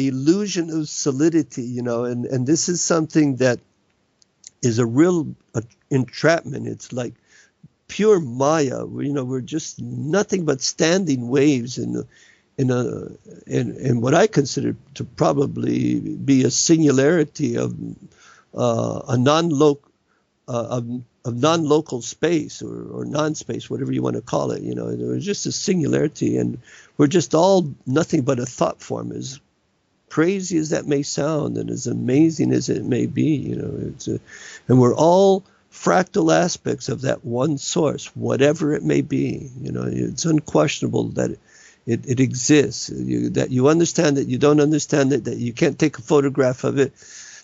illusion of solidity, and this is something that is a real entrapment. It's like pure Maya. We're just nothing but standing waves in what I consider to probably be a singularity of a non-local space or non-space, whatever you want to call it. There's just a singularity, and we're just all nothing but a thought form, as crazy as that may sound and as amazing as it may be. And we're all fractal aspects of that one source, whatever it may be. It's unquestionable that it exists, that you understand it, you don't understand it, that you can't take a photograph of it.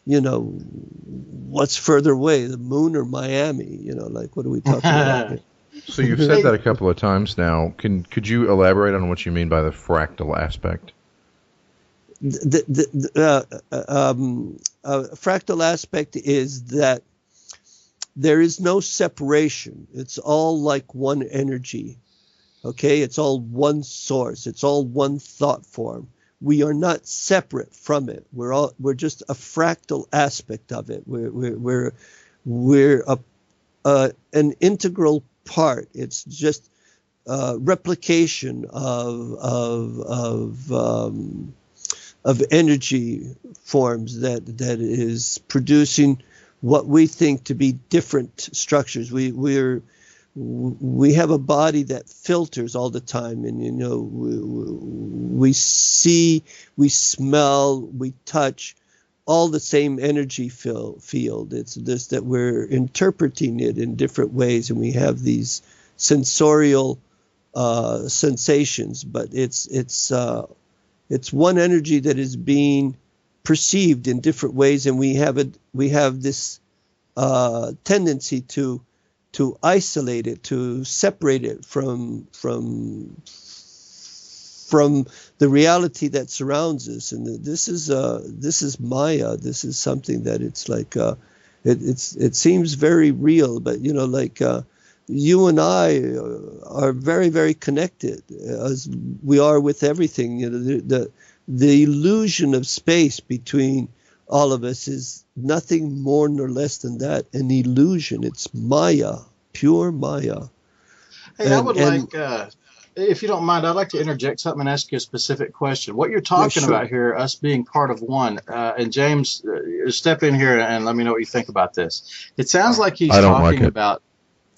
What's further away, the moon or Miami? Like, what are we talking about here?
So you've said that a couple of times now. Could you elaborate on what you mean by the fractal aspect?
Fractal aspect is that there is no separation. It's all like one energy. Okay, it's all one source. It's all one thought form. We are not separate from it. We're just a fractal aspect of it. We're an integral part. It's just replication of energy forms that is producing what we think to be different structures. We have a body that filters all the time, and we see, we smell, we touch all the same energy field. It's just that we're interpreting it in different ways, and we have these sensorial sensations, but it's one energy that is being perceived in different ways, and we have this tendency to isolate it, to separate it from the reality that surrounds us. And this is Maya. This is something that it's like it seems very real, but you and I are very, very connected, as we are with everything. The illusion of space between all of us is nothing more nor less than that, an illusion. It's Maya, pure Maya.
Hey, I would like, if you don't mind, I'd like to interject something and ask you a specific question. What you're talking about here, us being part of one, and James, step in here and let me know what you think about this. It sounds like he's talking about,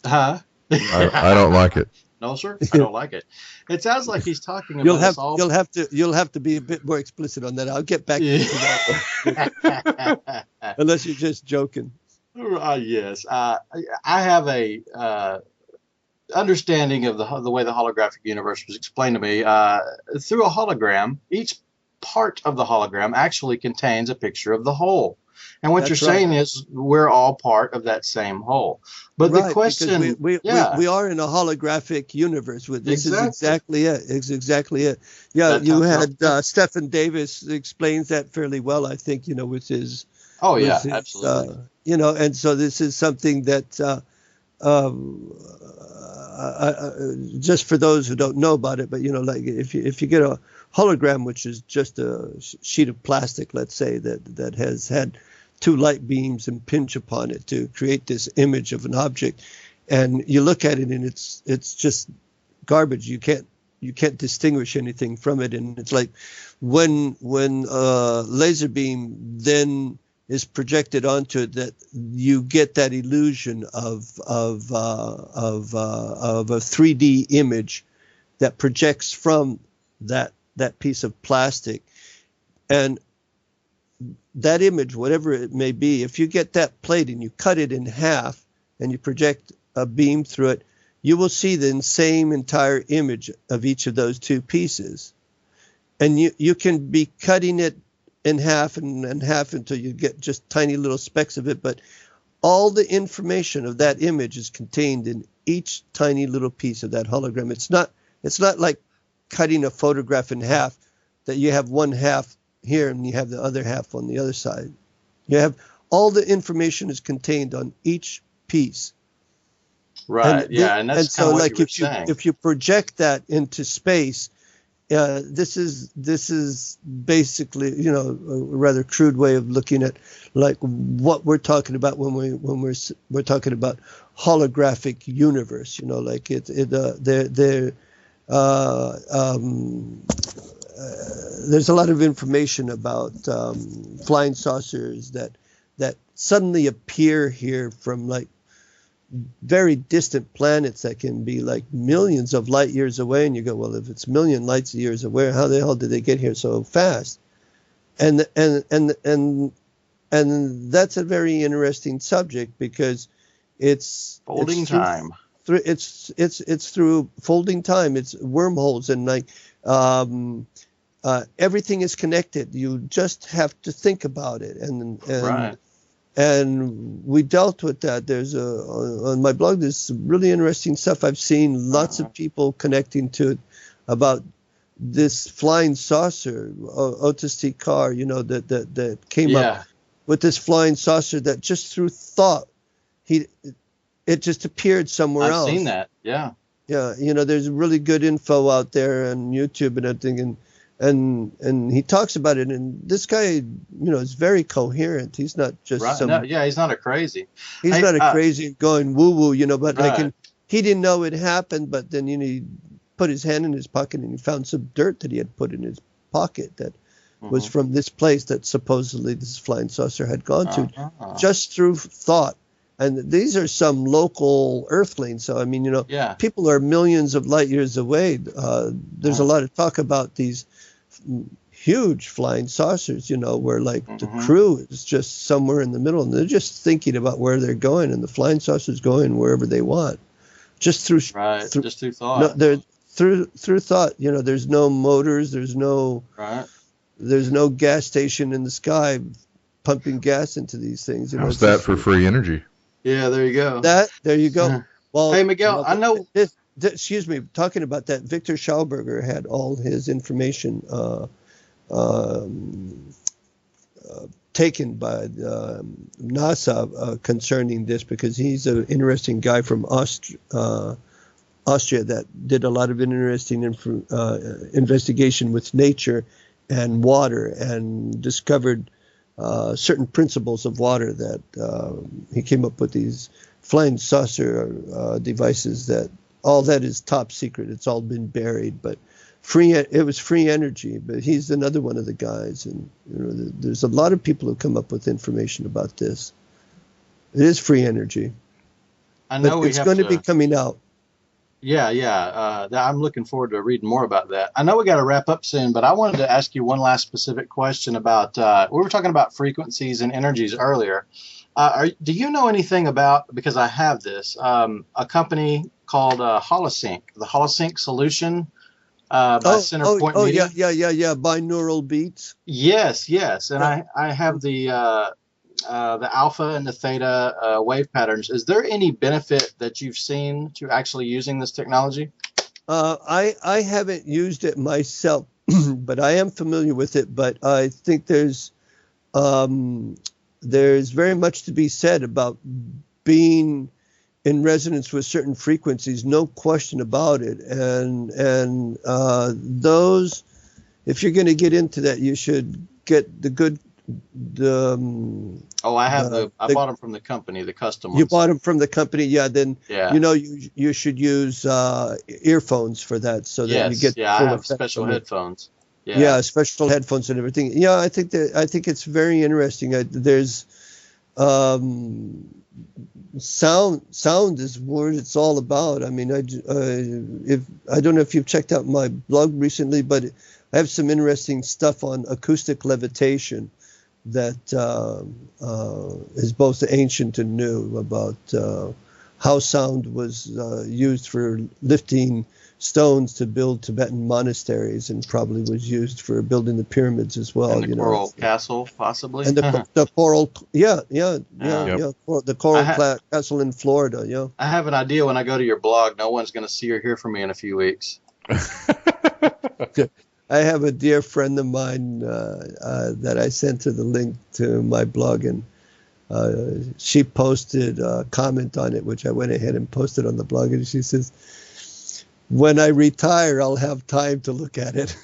huh?
I don't like it.
No, sir, I don't like it. It sounds like he's talking about us all.
You'll have to be a bit more explicit on that. I'll get back to that. Unless you're just joking.
Yes, I have a understanding of the way the holographic universe was explained to me. Through a hologram, each part of the hologram actually contains a picture of the whole. And what you're saying is we're all part of that same whole. But the question,
we are in a holographic universe. This is exactly it. It's exactly it. Yeah, you had Stephen Davis explains that fairly well, I think, with his.
Oh yeah, absolutely.
And so this is something that just for those who don't know about it, but like if you get a hologram, which is just a sheet of plastic, let's say that has had two light beams impinge upon it to create this image of an object, and you look at it and it's just garbage. You can't distinguish anything from it, and it's like when a laser beam then is projected onto it, that you get that illusion of a 3D image that projects from that piece of plastic. And that image, whatever it may be, if you get that plate and you cut it in half and you project a beam through it, you will see the same entire image of each of those two pieces. And you can be cutting it in half and half until you get just tiny little specks of it, but all the information of that image is contained in each tiny little piece of that hologram. It's not like cutting a photograph in half, that you have one half here and you have the other half on the other side. You have all the information is contained on each piece.
Right. And that's kind of what you were saying.
If you project that into space, this is basically, you know, a rather crude way of looking at like what we're talking about when we're talking about holographic universe. You know, like there's a lot of information about flying saucers that suddenly appear here from like very distant planets that can be like millions of light years away, and you go, well, if it's million light years away, how the hell did they get here so fast? And that's a very interesting subject, because it's
folding time.
It's through folding time. It's wormholes, and like everything is connected. You just have to think about it, and
right.
And we dealt with that. There's on my blog, there's some really interesting stuff. I've seen lots of people connecting to it about this flying saucer, Otis T. Carr, you know, that came up with this flying saucer that just through thought, it just appeared somewhere else.
I've seen that, yeah.
Yeah, you know, there's really good info out there on YouTube and everything, and he talks about it, and this guy, you know, is very coherent. He's not just
he's not a crazy.
He's not a crazy going woo woo, you know. But
right.
like, he didn't know it happened. But then, you know, he put his hand in his pocket and he found some dirt that he had put in his pocket that was from this place that supposedly this flying saucer had gone to, just through thought. And these are some local earthlings. So I mean, you know, people are millions of light years away. There's a lot of talk about these huge flying saucers, you know, where like the crew is just somewhere in the middle, and they're just thinking about where they're going, and the flying saucer's going wherever they want, just through
just through thought.
No, they're through thought. You know, there's no motors, there's no gas station in the sky pumping gas into these things. You know,
how's that for free energy?
Yeah, there you go.
There you go. Well,
hey Miguel, I know.
Excuse me, talking about that, Victor Schauberger had all his information taken by NASA concerning this, because he's an interesting guy from Austria that did a lot of interesting investigation with nature and water, and discovered certain principles of water that he came up with these flying saucer devices that all that is top secret. It's all been buried, but it was free energy. But he's another one of the guys, and you know, there's a lot of people who come up with information about this. It is free energy.
I know,
but it's going to be coming out.
Yeah. I'm looking forward to reading more about that. I know we got to wrap up soon, but I wanted to ask you one last specific question about. We were talking about frequencies and energies earlier. Do you know anything about? Because I have this a company called Holosync, the Holosync solution by Centerpoint Media.
Yeah. Binaural beats.
Yes, and I have the alpha and the theta wave patterns. Is there any benefit that you've seen to actually using this technology?
I haven't used it myself, but I am familiar with it. But I think there's very much to be said about being in resonance with certain frequencies, no question about it. And those, if you're going to get into that, you should get the good.
I bought them from the company, the custom ones.
You bought them from the company, then you know you should use earphones for that, so that you get.
I have special headphones.
Yeah, special headphones and everything. Yeah, I think it's very interesting. There's sound is what it's all about. I mean, I don't know if you've checked out my blog recently, but I have some interesting stuff on acoustic levitation that is both ancient and new, about how sound was used for lifting stones to build Tibetan monasteries, and probably was used for building the pyramids as well.
And the coral castle, possibly.
And the coral, the coral castle in Florida. Yeah.
I have an idea. When I go to your blog, no one's going to see or hear from me in a few weeks.
I have a dear friend of mine that I sent her the link to my blog, and she posted a comment on it, which I went ahead and posted on the blog, and she says, "When I retire, I'll have time to look at it."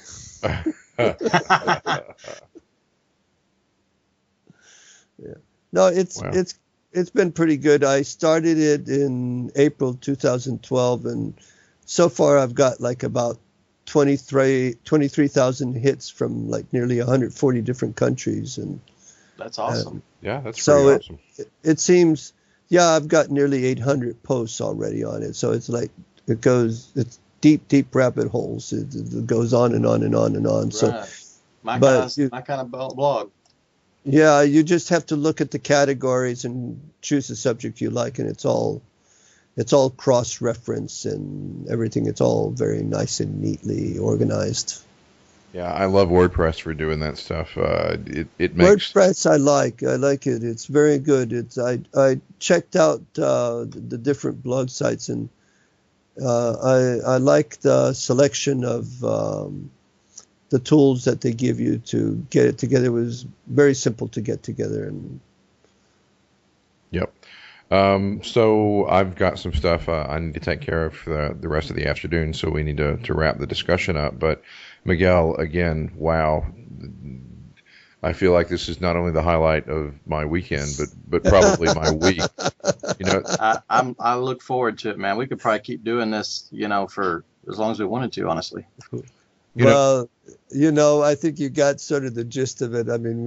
Yeah. No, it's been pretty good. I started it in April 2012, and so far I've got like about 23,000 hits from like nearly 140 different countries, and
that's awesome.
Yeah, that's pretty awesome.
It seems, I've got nearly 800 posts already on it. So it's like it's deep rabbit holes. It goes on and on and on and on. Right. So,
my kind of blog.
Yeah, you just have to look at the categories and choose the subject you like, and it's all cross-reference and everything. It's all very nice and neatly organized.
Yeah, I love WordPress for doing that stuff. It makes
WordPress. I like it. It's very good. I checked out the different blog sites, and I like the selection of the tools that they give you to get it together. It was very simple to get together. And
yep. So I've got some stuff I need to take care of for the rest of the afternoon, so we need to wrap the discussion up. But Miguel, again, wow. I feel like this is not only the highlight of my weekend, but probably my week.
I look forward to it, man. We could probably keep doing this, for as long as we wanted to, honestly.
I think you got sort of the gist of it. I mean,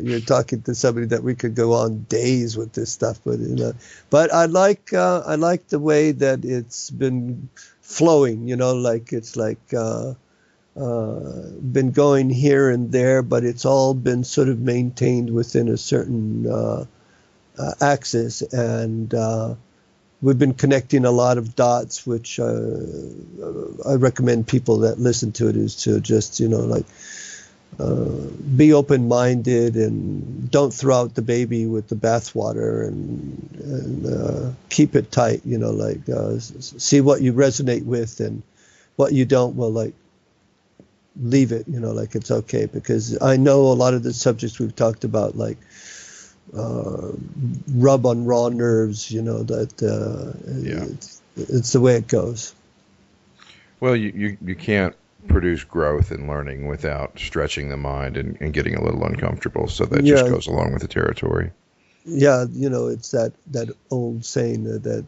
you're talking to somebody that we could go on days with this stuff, but I like the way that it's been flowing. It's been going here and there, but it's all been sort of maintained within a certain axis, and we've been connecting a lot of dots, which I recommend people that listen to it is to just, be open-minded and don't throw out the baby with the bathwater, and keep it tight, see what you resonate with, and what you don't, leave it, it's okay. Because I know a lot of the subjects we've talked about, rub on raw nerves, it's the way it goes.
Well, you can't produce growth and learning without stretching the mind and getting a little uncomfortable, so that just goes along with the territory. Yeah,
it's that old saying that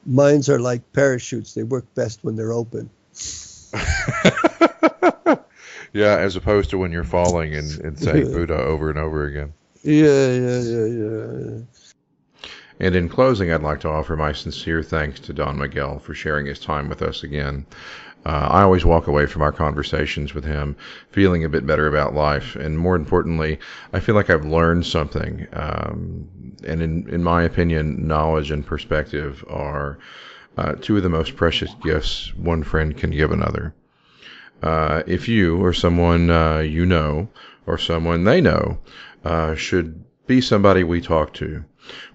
minds are like parachutes. They work best when they're open.
Yeah, as opposed to when you're falling and saying Buddha over and over again.
Yeah.
And in closing, I'd like to offer my sincere thanks to Don Miguel for sharing his time with us again. I always walk away from our conversations with him feeling a bit better about life, and more importantly, I feel like I've learned something. And in my opinion, knowledge and perspective are two of the most precious gifts one friend can give another. If you or someone or someone they know should be somebody we talk to,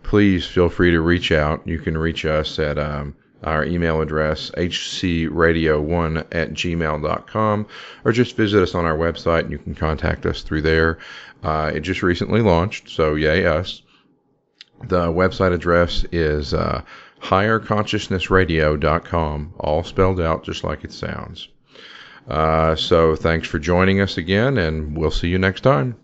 please feel free to reach out. You can reach us at our email address, hcradio1@gmail.com, or just visit us on our website and you can contact us through there. It just recently launched, so yay us. The website address is higherconsciousnessradio.com, all spelled out just like it sounds. So thanks for joining us again, and we'll see you next time.